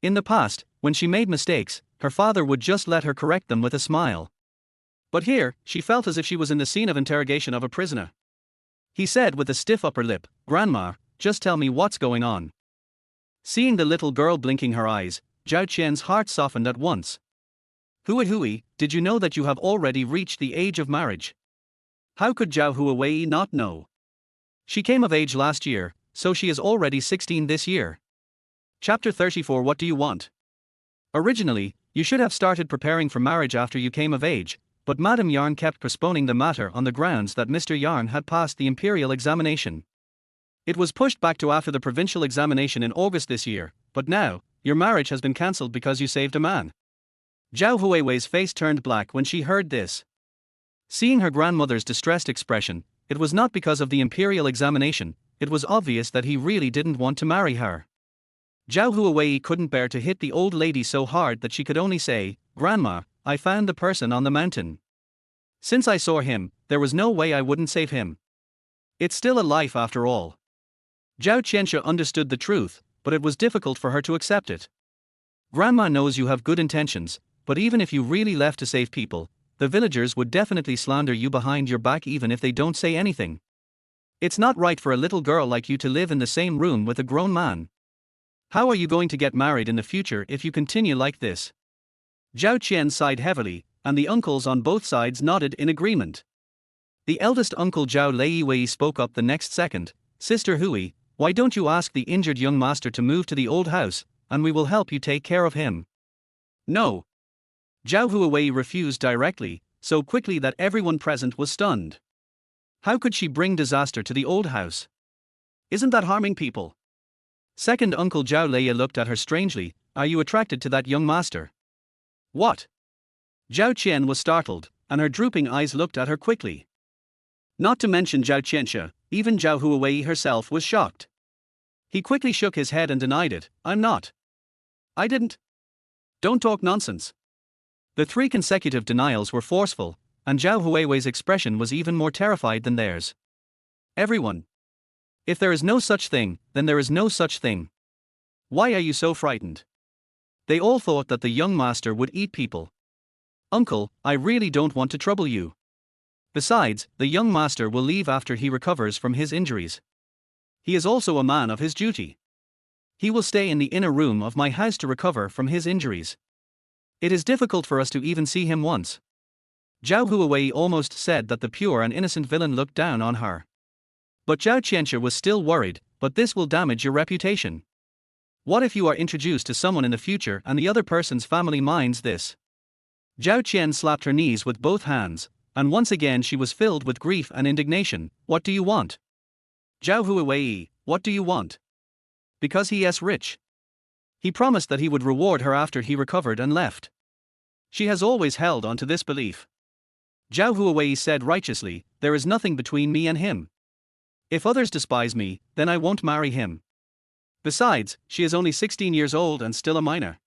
Speaker 1: In the past, when she made mistakes, her father would just let her correct them with a smile. But here, she felt as if she was in the scene of interrogation of a prisoner. He said with a stiff upper lip, "Grandma, just tell me what's going on." Seeing the little girl blinking her eyes, Zhao Qian's heart softened at once. Hui, did you know that you have already reached the age of marriage? How could Zhao Huiwei not know? She came of age last year, so she is already 16 this year. Chapter 34. What do you want? Originally, you should have started preparing for marriage after you came of age, but Madame Yarn kept postponing the matter on the grounds that Mr. Yarn had passed the imperial examination. It was pushed back to after the provincial examination in August this year, but now, your marriage has been cancelled because you saved a man. Zhao Huiwei's face turned black when she heard this. Seeing her grandmother's distressed expression, it was not because of the imperial examination, it was obvious that he really didn't want to marry her. Zhao Huiwei couldn't bear to hit the old lady so hard that she could only say, "Grandma, I found the person on the mountain. Since I saw him, there was no way I wouldn't save him. It's still a life after all." Zhao Qianxia understood the truth, but it was difficult for her to accept it. Grandma knows you have good intentions, but even if you really left to save people, the villagers would definitely slander you behind your back even if they don't say anything. It's not right for a little girl like you to live in the same room with a grown man. How are you going to get married in the future if you continue like this? Zhao Qian sighed heavily, and the uncles on both sides nodded in agreement. The eldest uncle Zhao Leiwei spoke up the next second, "Sister Hui, why don't you ask the injured young master to move to the old house, and we will help you take care of him?" "No." Zhao Huiwei refused directly, so quickly that everyone present was stunned. How could she bring disaster to the old house? Isn't that harming people? Second uncle Zhao Leia looked at her strangely, "Are you attracted to that young master?" "What?" Zhao Qian was startled, and her drooping eyes looked at her quickly. Not to mention Zhao Qianxia, even Zhao Huiwei herself was shocked. He quickly shook his head and denied it, "I'm not. I didn't. Don't talk nonsense." The 3 consecutive denials were forceful, and Zhao Huiwei's expression was even more terrified than theirs. "Everyone. If there is no such thing, then there is no such thing. Why are you so frightened?" They all thought that the young master would eat people. Uncle, I really don't want to trouble you. Besides, the young master will leave after he recovers from his injuries. He is also a man of his duty. He will stay in the inner room of my house to recover from his injuries. It is difficult for us to even see him once. Zhao Huiwei almost said that the pure and innocent villain looked down on her. But Zhao Qianxia was still worried, but this will damage your reputation. What if you are introduced to someone in the future and the other person's family minds this? Zhao Qian slapped her knees with both hands, and once again she was filled with grief and indignation. What do you want? Zhao Huiwei, what do you want? Because he is rich. He promised that he would reward her after he recovered and left. She has always held on to this belief. Zhao Huiwei said righteously, there is nothing between me and him. If others despise me, then I won't marry him. Besides, she is only 16 years old and still a minor.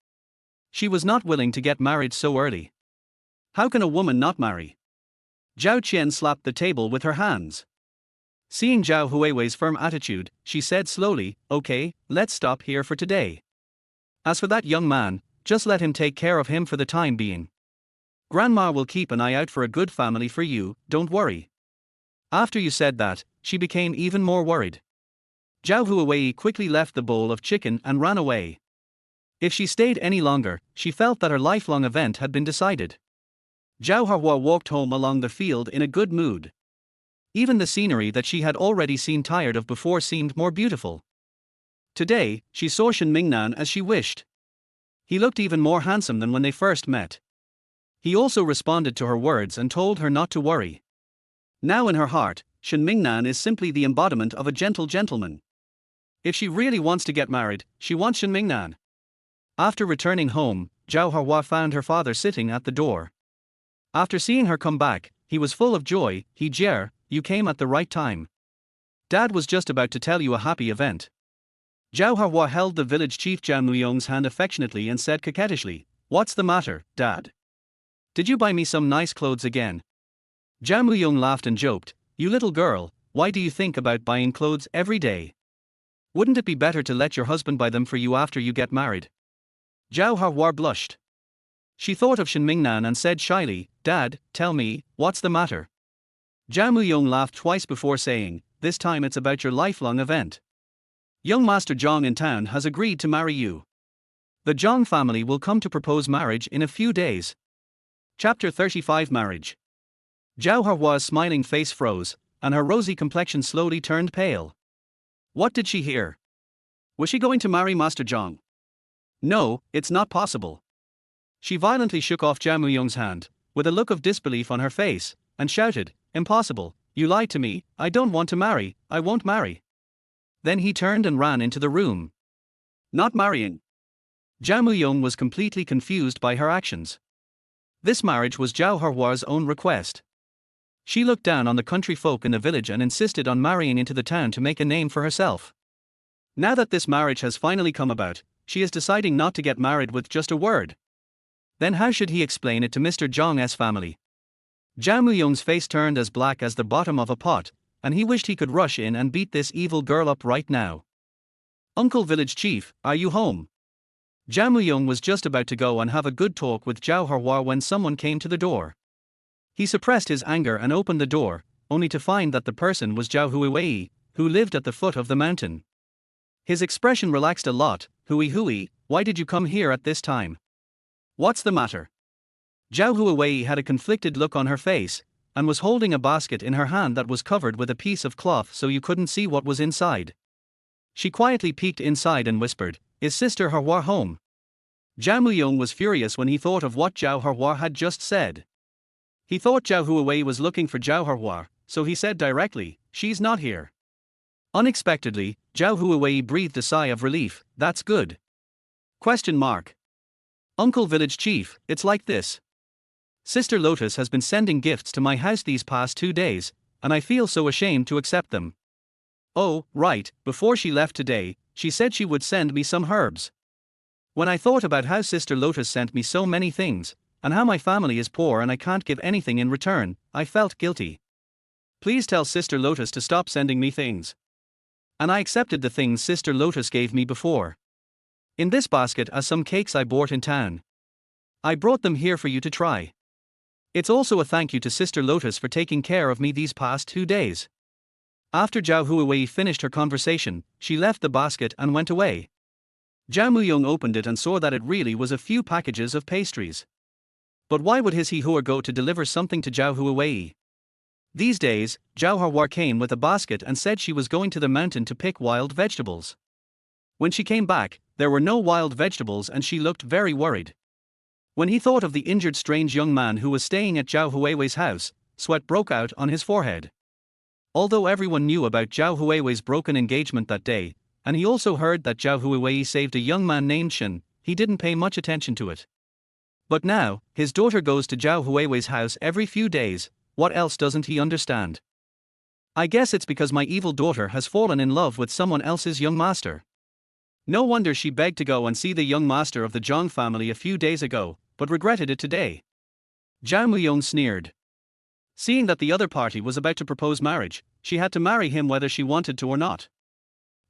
Speaker 1: She was not willing to get married so early. How can a woman not marry? Zhao Qian slapped the table with her hands. Seeing Zhao Huiwei's firm attitude, she said slowly, okay, let's stop here for today. As for that young man, just let him take care of him for the time being. Grandma will keep an eye out for a good family for you, don't worry. After you said that, she became even more worried. Zhao Huiwei quickly left the bowl of chicken and ran away. If she stayed any longer, she felt that her lifelong event had been decided. Zhao Huihua walked home along the field in a good mood. Even the scenery that she had already seen tired of before seemed more beautiful. Today, she saw Shen Mingnan as she wished. He looked even more handsome than when they first met. He also responded to her words and told her not to worry. Now in her heart, Shen Mingnan is simply the embodiment of a gentle gentleman. If she really wants to get married, she wants Shen Mingnan. After returning home, Zhao Huihua found her father sitting at the door. After seeing her come back, he was full of joy. Jie, you came at the right time. Dad was just about to tell you a happy event. Zhao Huihua held the village chief Zhao Muyong's hand affectionately and said coquettishly, what's the matter, Dad? Did you buy me some nice clothes again? Zhao Muyong laughed and joked, you little girl, why do you think about buying clothes every day? Wouldn't it be better to let your husband buy them for you after you get married? Zhao Huihua blushed. She thought of Shen Mingnan and said shyly, Dad, tell me, what's the matter? Zhao Muyong laughed twice before saying, this time it's about your lifelong event. Young Master Zhang in town has agreed to marry you. The Zhang family will come to propose marriage in a few days. Chapter 35 Marriage. Zhao Huihua's smiling face froze, and her rosy complexion slowly turned pale. What did she hear? Was she going to marry Master Zhang? No, it's not possible. She violently shook off Zhao Muyong's hand, with a look of disbelief on her face, and shouted, impossible, you lied to me, I don't want to marry, I won't marry. Then he turned and ran into the room. Not marrying. Zhao Muyong was completely confused by her actions. This marriage was Zhao Huihua's own request. She looked down on the country folk in the village and insisted on marrying into the town to make a name for herself. Now that this marriage has finally come about, she is deciding not to get married with just a word. Then how should he explain it to Mr. Zhang's family? Zhao Muyong's face turned as black as the bottom of a pot, and he wished he could rush in and beat this evil girl up right now. Uncle Village Chief, are you home? Zhao Muyong was just about to go and have a good talk with Zhao Huihua when someone came to the door. He suppressed his anger and opened the door, only to find that the person was Zhao Huiwei, who lived at the foot of the mountain. His expression relaxed a lot. Hui, why did you come here at this time? What's the matter? Zhao Huiwei had a conflicted look on her face, and was holding a basket in her hand that was covered with a piece of cloth so you couldn't see what was inside. She quietly peeked inside and whispered, is Sister Huihua home? Zhao Muyong was furious when he thought of what Zhao Huihua had just said. He thought Zhao Huiwei was looking for Zhao Huihua, so he said directly, she's not here. Unexpectedly, Zhao Huiwei breathed a sigh of relief, that's good. Question mark. Uncle Village Chief, it's like this. Sister Lotus has been sending gifts to my house these past 2 days, and I feel so ashamed to accept them. Oh, right, before she left today, she said she would send me some herbs. When I thought about how Sister Lotus sent me so many things, and how my family is poor and I can't give anything in return, I felt guilty. Please tell Sister Lotus to stop sending me things. And I accepted the things Sister Lotus gave me before. In this basket are some cakes I bought in town. I brought them here for you to try. It's also a thank you to Sister Lotus for taking care of me these past 2 days. After Zhao Huiwei finished her conversation, she left the basket and went away. Zhao Muyong opened it and saw that it really was a few packages of pastries. But why would his Hihua go to deliver something to Zhao Huiwei? These days, Zhao Huiwei came with a basket and said she was going to the mountain to pick wild vegetables. When she came back, there were no wild vegetables and she looked very worried. When he thought of the injured strange young man who was staying at Zhao Huiwei's house, sweat broke out on his forehead. Although everyone knew about Zhao Huiwei's broken engagement that day, and he also heard that Zhao Huiwei saved a young man named Shen, he didn't pay much attention to it. But now, his daughter goes to Zhao Huiwei's house every few days. What else doesn't he understand? I guess it's because my evil daughter has fallen in love with someone else's young master. No wonder she begged to go and see the young master of the Zhang family a few days ago, but regretted it today. Zhao Muyong sneered. Seeing that the other party was about to propose marriage, she had to marry him whether she wanted to or not.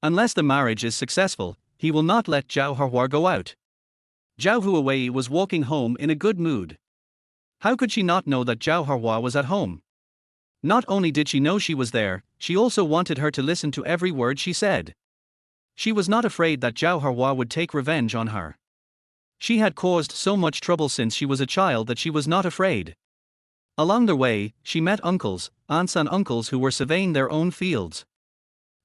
Speaker 1: Unless the marriage is successful, he will not let Zhao Huiwei go out. Zhao Huiwei was walking home in a good mood. How could she not know that Zhao Huiwei was at home? Not only did she know she was there, she also wanted her to listen to every word she said. She was not afraid that Zhao Huiwei would take revenge on her. She had caused so much trouble since she was a child that she was not afraid. Along the way, she met uncles, aunts and uncles who were surveying their own fields.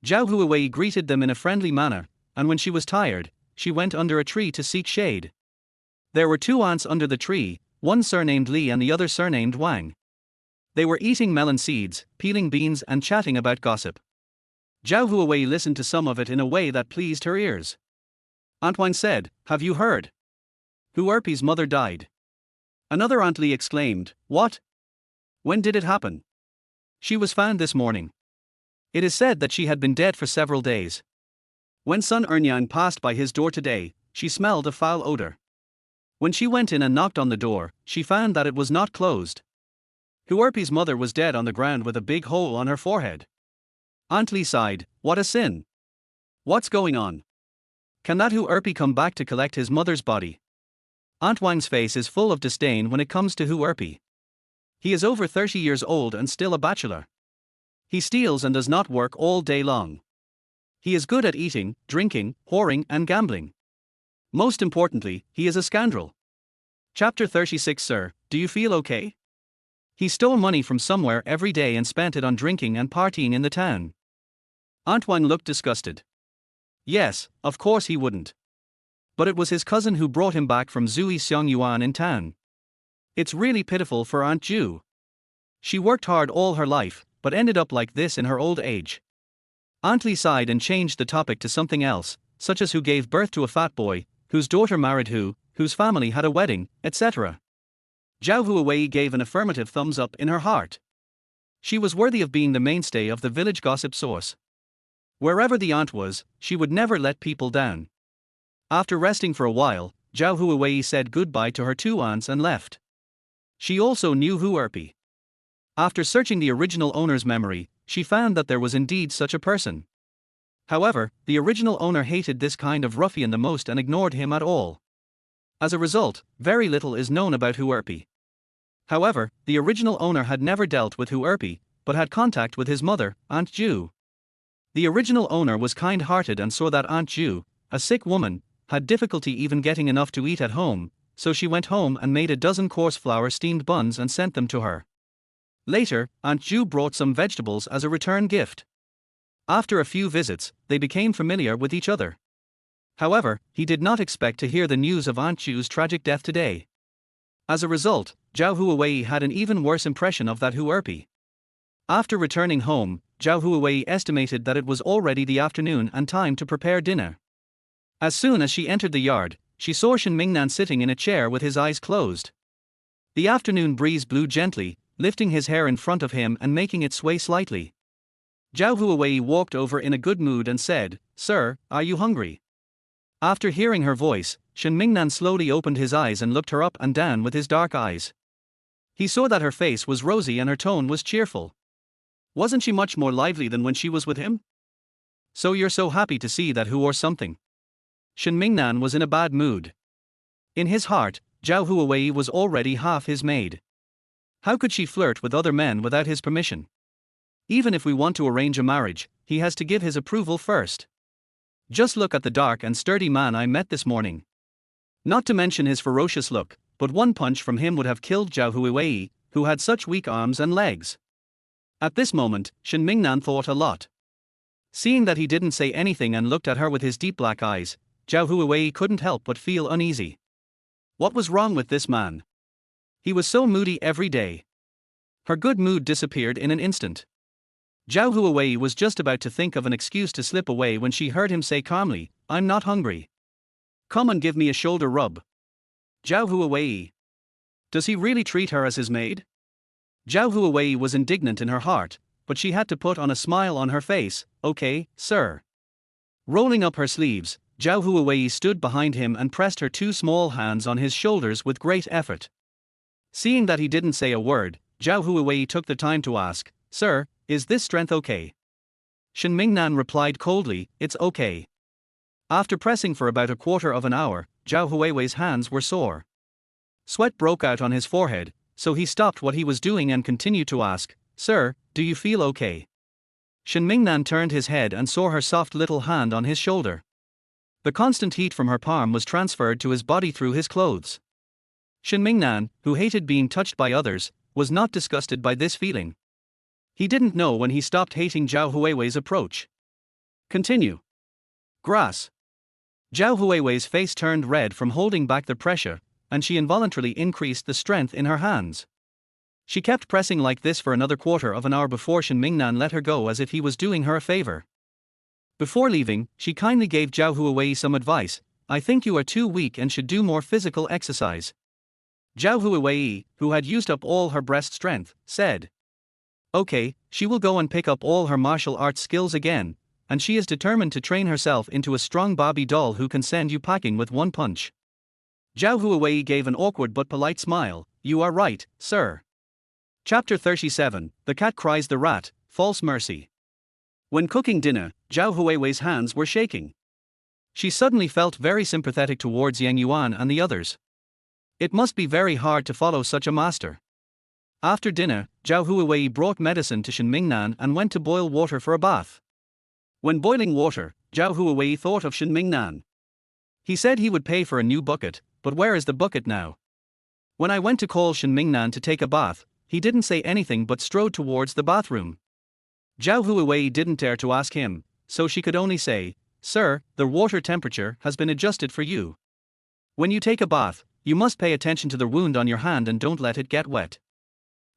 Speaker 1: Zhao Huiwei greeted them in a friendly manner, and when she was tired, she went under a tree to seek shade. There were 2 aunts under the tree, one surnamed Li and the other surnamed Wang. They were eating melon seeds, peeling beans and chatting about gossip. Zhao Huiwei listened to some of it in a way that pleased her ears. Aunt Wang said, "Have you heard? Huerpi's mother died." Another Aunt Li exclaimed, "What? When did it happen?" "She was found this morning. It is said that she had been dead for several days. When Sun Ernyang passed by his door today, she smelled a foul odor. When she went in and knocked on the door, she found that it was not closed. Huerpi's mother was dead on the ground with a big hole on her forehead." Aunt Li sighed, "What a sin. What's going on? Can that Huerpi come back to collect his mother's body?" Aunt Wang's face is full of disdain when it comes to Huerpi. He is over 30 years old and still a bachelor. He steals and does not work all day long. He is good at eating, drinking, whoring and gambling. Most importantly, he is a scoundrel. Chapter 36. Sir, do you feel okay? He stole money from somewhere every day and spent it on drinking and partying in the town. Aunt Wang looked disgusted. Yes, of course he wouldn't. But it was his cousin who brought him back from Zui Xiangyuan in town. It's really pitiful for Aunt Ju. She worked hard all her life, but ended up like this in her old age. Aunt Li sighed and changed the topic to something else, such as who gave birth to a fat boy, whose daughter married whose family had a wedding, etc. Zhao Huiwei gave an affirmative thumbs up in her heart. She was worthy of being the mainstay of the village gossip source. Wherever the aunt was, she would never let people down. After resting for a while, Zhao Huiwei said goodbye to her 2 aunts and left. She also knew Huerpi. After searching the original owner's memory, she found that there was indeed such a person. However, the original owner hated this kind of ruffian the most and ignored him at all. As a result, very little is known about Huerpi. However, the original owner had never dealt with Huerpi, but had contact with his mother, Aunt Ju. The original owner was kind-hearted and saw that Aunt Ju, a sick woman, had difficulty even getting enough to eat at home, so she went home and made a dozen coarse flour steamed buns and sent them to her. Later, Aunt Ju brought some vegetables as a return gift. After a few visits, they became familiar with each other. However, he did not expect to hear the news of Aunt Ju's tragic death today. As a result, Zhao Huiwei had an even worse impression of that Huerpi. After returning home, Zhao Huiwei estimated that it was already the afternoon and time to prepare dinner. As soon as she entered the yard, she saw Shen Mingnan sitting in a chair with his eyes closed. The afternoon breeze blew gently, lifting his hair in front of him and making it sway slightly. Zhao Huiwei walked over in a good mood and said, "Sir, are you hungry?" After hearing her voice, Shen Mingnan slowly opened his eyes and looked her up and down with his dark eyes. He saw that her face was rosy and her tone was cheerful. Wasn't she much more lively than when she was with him? "So you're so happy to see that who or something?" Shen Mingnan was in a bad mood. In his heart, Zhao Huiwei was already half his maid. How could she flirt with other men without his permission? Even if we want to arrange a marriage, he has to give his approval first. Just look at the dark and sturdy man I met this morning. Not to mention his ferocious look, but one punch from him would have killed Zhao Huiwei, who had such weak arms and legs. At this moment, Shen Mingnan thought a lot. Seeing that he didn't say anything and looked at her with his deep black eyes, Zhao Huiwei couldn't help but feel uneasy. What was wrong with this man? He was so moody every day. Her good mood disappeared in an instant. Zhao Huiwei was just about to think of an excuse to slip away when she heard him say calmly, "I'm not hungry. Come and give me a shoulder rub." Zhao Huiwei. Does he really treat her as his maid? Zhao Huiwei was indignant in her heart, but she had to put on a smile on her face. "Okay, sir." Rolling up her sleeves, Zhao Huiwei stood behind him and pressed her two small hands on his shoulders with great effort. Seeing that he didn't say a word, Zhao Huiwei took the time to ask, "Sir, is this strength okay?" Shen Mingnan replied coldly, "It's okay." After pressing for about a quarter of an hour, Zhao Huiwei's hands were sore. Sweat broke out on his forehead, so he stopped what he was doing and continued to ask, "Sir, do you feel okay?" Shen Mingnan turned his head and saw her soft little hand on his shoulder. The constant heat from her palm was transferred to his body through his clothes. Shen Mingnan, who hated being touched by others, was not disgusted by this feeling. He didn't know when he stopped hating Zhao Huiwei's approach. Continue. Grass. Zhao Huiwei's face turned red from holding back the pressure, and she involuntarily increased the strength in her hands. She kept pressing like this for another quarter of an hour before Shen Mingnan let her go as if he was doing her a favor. Before leaving, she kindly gave Zhao Huiwei some advice. "I think you are too weak and should do more physical exercise." Zhao Huiwei, who had used up all her breast strength, said, "Okay, she will go and pick up all her martial arts skills again, and she is determined to train herself into a strong Barbie doll who can send you packing with one punch." Zhao Huiwei gave an awkward but polite smile. "You are right, sir." Chapter 37, The Cat Cries the Rat, False Mercy. When cooking dinner, Zhao Huiwei's hands were shaking. She suddenly felt very sympathetic towards Yang Yuan and the others. It must be very hard to follow such a master. After dinner, Zhao Huiwei brought medicine to Shen Mingnan and went to boil water for a bath. When boiling water, Zhao Huiwei thought of Shen Mingnan. He said he would pay for a new bucket, but where is the bucket now? When I went to call Shen Mingnan to take a bath, he didn't say anything but strode towards the bathroom. Zhao Huiwei didn't dare to ask him, so she could only say, "Sir, the water temperature has been adjusted for you. When you take a bath, you must pay attention to the wound on your hand and don't let it get wet."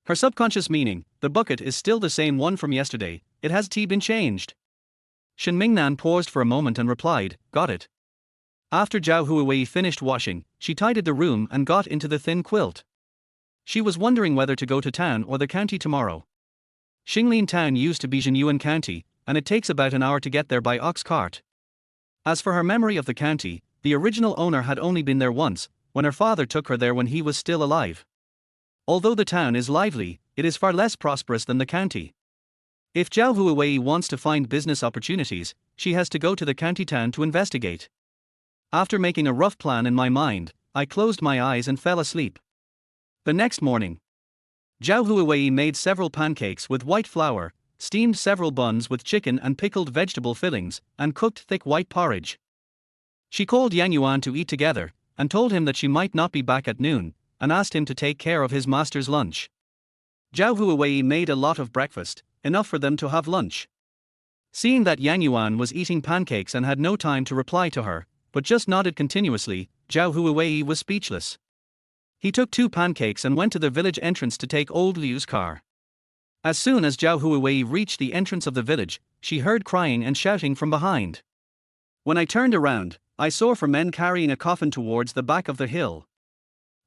Speaker 1: Her subconscious meaning, the bucket is still the same one from yesterday, it has been changed. Shen Mingnan paused for a moment and replied, "Got it." After Zhao Huiwei finished washing, she tidied the room and got into the thin quilt. She was wondering whether to go to town or the county tomorrow. Xinglin town used to be Zhenyuan County, and it takes about an hour to get there by ox cart. As for her memory of the county, the original owner had only been there once, when her father took her there when he was still alive. Although the town is lively, it is far less prosperous than the county. If Zhao Huiwei wants to find business opportunities, she has to go to the county town to investigate. After making a rough plan in my mind, I closed my eyes and fell asleep. The next morning, Zhao Huiwei made several pancakes with white flour, steamed several buns with chicken and pickled vegetable fillings, and cooked thick white porridge. She called Yang Yuan to eat together, and told him that she might not be back at noon, and asked him to take care of his master's lunch. Zhao Huiwei made a lot of breakfast, enough for them to have lunch. Seeing that Yang Yuan was eating pancakes and had no time to reply to her, but just nodded continuously, Zhao Huiwei was speechless. He took 2 pancakes and went to the village entrance to take old Liu's car. As soon as Zhao Huiwei reached the entrance of the village, she heard crying and shouting from behind. When I turned around, I saw 4 men carrying a coffin towards the back of the hill.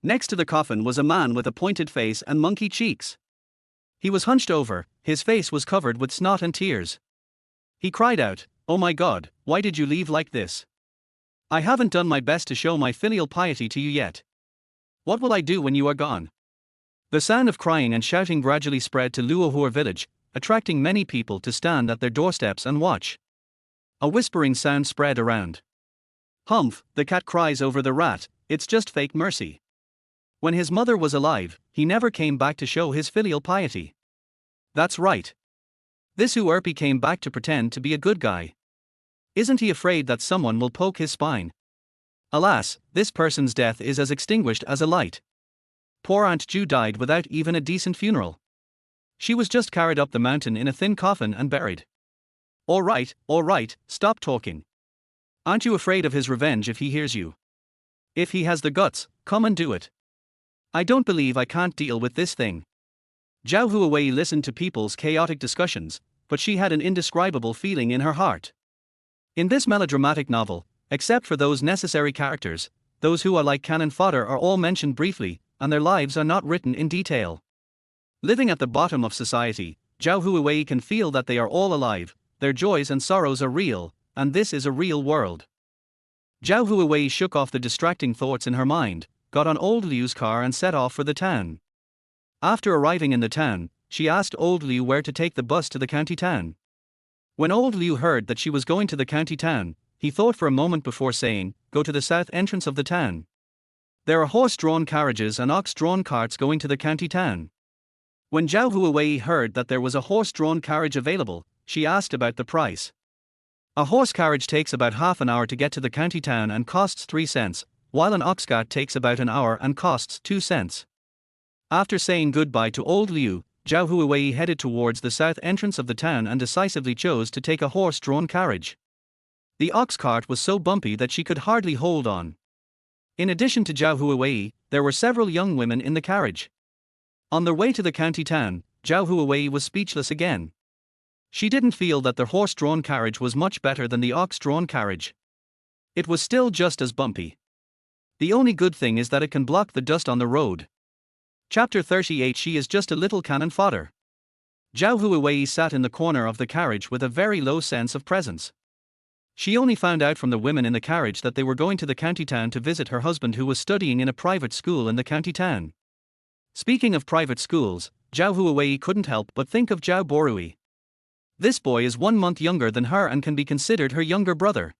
Speaker 1: Next to the coffin was a man with a pointed face and monkey cheeks. He was hunched over, his face was covered with snot and tears. He cried out, "Oh my God, why did you leave like this? I haven't done my best to show my filial piety to you yet. What will I do when you are gone?" The sound of crying and shouting gradually spread to Luohur village, attracting many people to stand at their doorsteps and watch. A whispering sound spread around. "Humph, the cat cries over the rat, it's just fake mercy. When his mother was alive, he never came back to show his filial piety. That's right. This Huiwei came back to pretend to be a good guy. Isn't he afraid that someone will poke his spine? Alas, this person's death is as extinguished as a light. Poor Aunt Ju died without even a decent funeral. She was just carried up the mountain in a thin coffin and buried. All right, stop talking. Aren't you afraid of his revenge if he hears you? If he has the guts, come and do it. I don't believe I can't deal with this thing. Zhao Huiwei listened to people's chaotic discussions, but she had an indescribable feeling in her heart. In this melodramatic novel, except for those necessary characters, those who are like cannon fodder are all mentioned briefly, and their lives are not written in detail. Living at the bottom of society, Zhao Huiwei can feel that they are all alive, their joys and sorrows are real, and this is a real world. Zhao Huiwei shook off the distracting thoughts in her mind, got on old Liu's car and set off for the town. After arriving in the town, she asked old Liu where to take the bus to the county town. When old Liu heard that she was going to the county town, he thought for a moment before saying, "Go to the south entrance of the town. There are horse-drawn carriages and ox-drawn carts going to the county town." When Zhao Huiwei heard that there was a horse-drawn carriage available, she asked about the price. A horse carriage takes about half an hour to get to the county town and costs 3 cents, while an ox cart takes about an hour and costs 2 cents. After saying goodbye to old Liu, Zhao Huiwei headed towards the south entrance of the town and decisively chose to take a horse-drawn carriage. The ox cart was so bumpy that she could hardly hold on. In addition to Zhao Huiwei, there were several young women in the carriage. On their way to the county town, Zhao Huiwei was speechless again. She didn't feel that the horse-drawn carriage was much better than the ox-drawn carriage. It was still just as bumpy. The only good thing is that it can block the dust on the road. Chapter 38. She is just a little cannon fodder. Zhao Huiwei sat in the corner of the carriage with a very low sense of presence. She only found out from the women in the carriage that they were going to the county town to visit her husband who was studying in a private school in the county town. Speaking of private schools, Zhao Huiwei couldn't help but think of Zhao Borui. This boy is 1 month younger than her and can be considered her younger brother.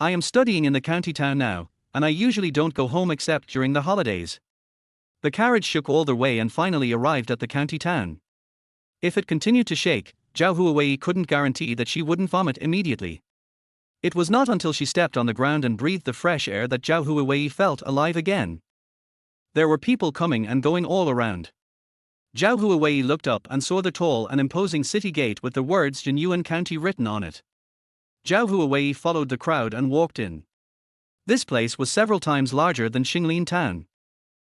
Speaker 1: I am studying in the county town now, and I usually don't go home except during the holidays. The carriage shook all the way and finally arrived at the county town. If it continued to shake, Zhao Huiwei couldn't guarantee that she wouldn't vomit immediately. It was not until she stepped on the ground and breathed the fresh air that Zhao Huiwei felt alive again. There were people coming and going all around. Zhao Huiwei looked up and saw the tall and imposing city gate with the words Jinyuan County written on it. Zhao Huiwei followed the crowd and walked in. This place was several times larger than Xinglin town.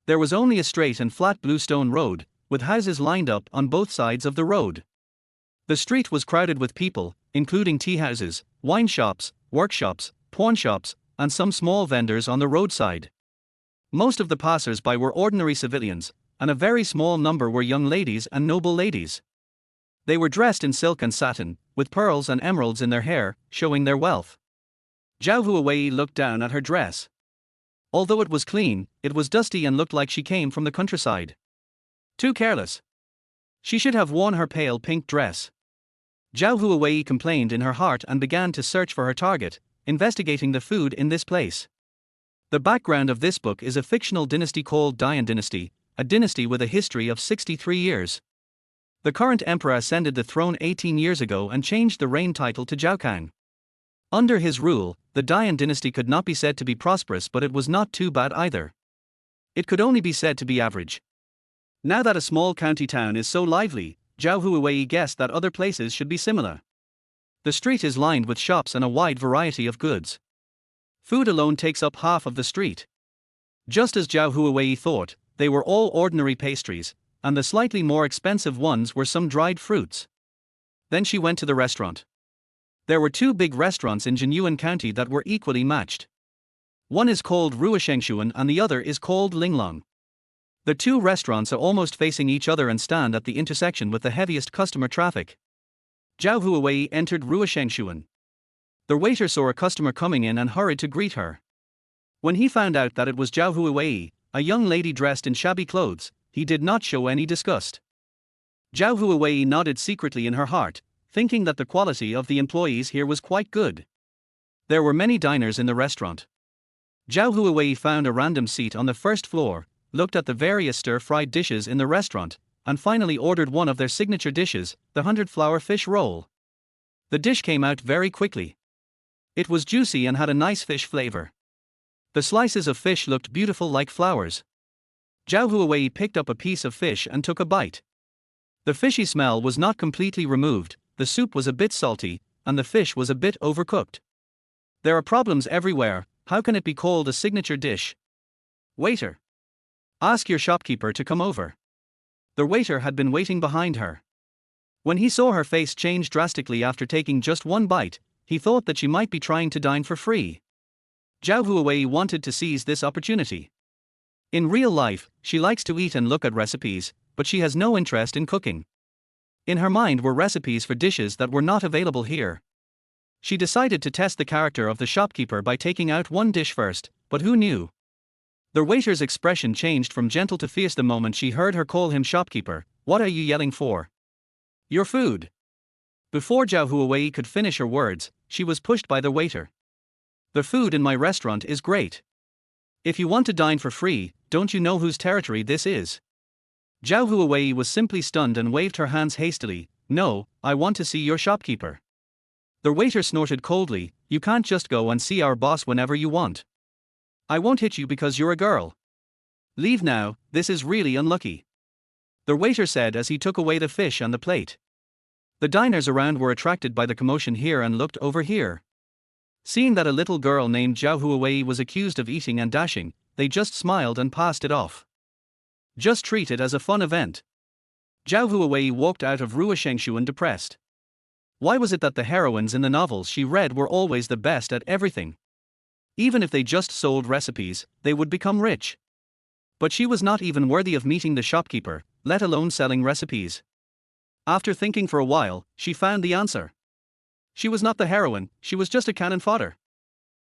Speaker 1: There was only a straight and flat blue stone road, with houses lined up on both sides of the road. The street was crowded with people, including tea houses, wine shops, workshops, pawn shops, and some small vendors on the roadside. Most of the passers-by were ordinary civilians, and a very small number were young ladies and noble ladies. They were dressed in silk and satin, with pearls and emeralds in their hair, showing their wealth. Zhao Huiwei looked down at her dress. Although it was clean, it was dusty and looked like she came from the countryside. Too careless. She should have worn her pale pink dress. Zhao Huiwei complained in her heart and began to search for her target, investigating the food in this place. The background of this book is a fictional dynasty called Dian Dynasty, a dynasty with a history of 63 years. The current emperor ascended the throne 18 years ago and changed the reign title to Zhaokang. Under his rule, the Dian dynasty could not be said to be prosperous, but it was not too bad either. It could only be said to be average. Now that a small county town is so lively, Zhao Huiwei guessed that other places should be similar. The street is lined with shops and a wide variety of goods. Food alone takes up half of the street. Just as Zhao Huiwei thought, they were all ordinary pastries, and the slightly more expensive ones were some dried fruits. Then she went to the restaurant. There were 2 big restaurants in Jinyuan County that were equally matched. One is called Ruoshengshuan and the other is called Linglong. The 2 restaurants are almost facing each other and stand at the intersection with the heaviest customer traffic. Zhao Huiwei entered Ruoshengshuan. The waiter saw a customer coming in and hurried to greet her. When he found out that it was Zhao Huiwei, a young lady dressed in shabby clothes, he did not show any disgust. Zhao Huiwei nodded secretly in her heart, thinking that the quality of the employees here was quite good. There were many diners in the restaurant. Zhao Huiwei found a random seat on the first floor, looked at the various stir-fried dishes in the restaurant, and finally ordered one of their signature dishes, the 100-flower fish roll. The dish came out very quickly. It was juicy and had a nice fish flavor. The slices of fish looked beautiful like flowers. Zhao Huiwei picked up a piece of fish and took a bite. The fishy smell was not completely removed, the soup was a bit salty, and the fish was a bit overcooked. There are problems everywhere, how can it be called a signature dish? Waiter! Ask your shopkeeper to come over. The waiter had been waiting behind her. When he saw her face change drastically after taking just one bite, he thought that she might be trying to dine for free. Zhao Huiwei wanted to seize this opportunity. In real life, she likes to eat and look at recipes, but she has no interest in cooking. In her mind were recipes for dishes that were not available here. She decided to test the character of the shopkeeper by taking out one dish first, but who knew? The waiter's expression changed from gentle to fierce the moment she heard her call him shopkeeper. What are you yelling for? Your food. Before Zhao Huiwei could finish her words, she was pushed by the waiter. The food in my restaurant is great. If you want to dine for free, don't you know whose territory this is? Zhao Huiwei was simply stunned and waved her hands hastily. No, I want to see your shopkeeper. The waiter snorted coldly, you can't just go and see our boss whenever you want. I won't hit you because you're a girl. Leave now, this is really unlucky. The waiter said as he took away the fish and the plate. The diners around were attracted by the commotion here and looked over here. Seeing that a little girl named Zhao Huiwei was accused of eating and dashing, they just smiled and passed it off. Just treat it as a fun event. Zhao Huiwei walked out of Rua Shengshuan depressed. Why was it that the heroines in the novels she read were always the best at everything? Even if they just sold recipes, they would become rich. But she was not even worthy of meeting the shopkeeper, let alone selling recipes. After thinking for a while, she found the answer. She was not the heroine, she was just a cannon fodder.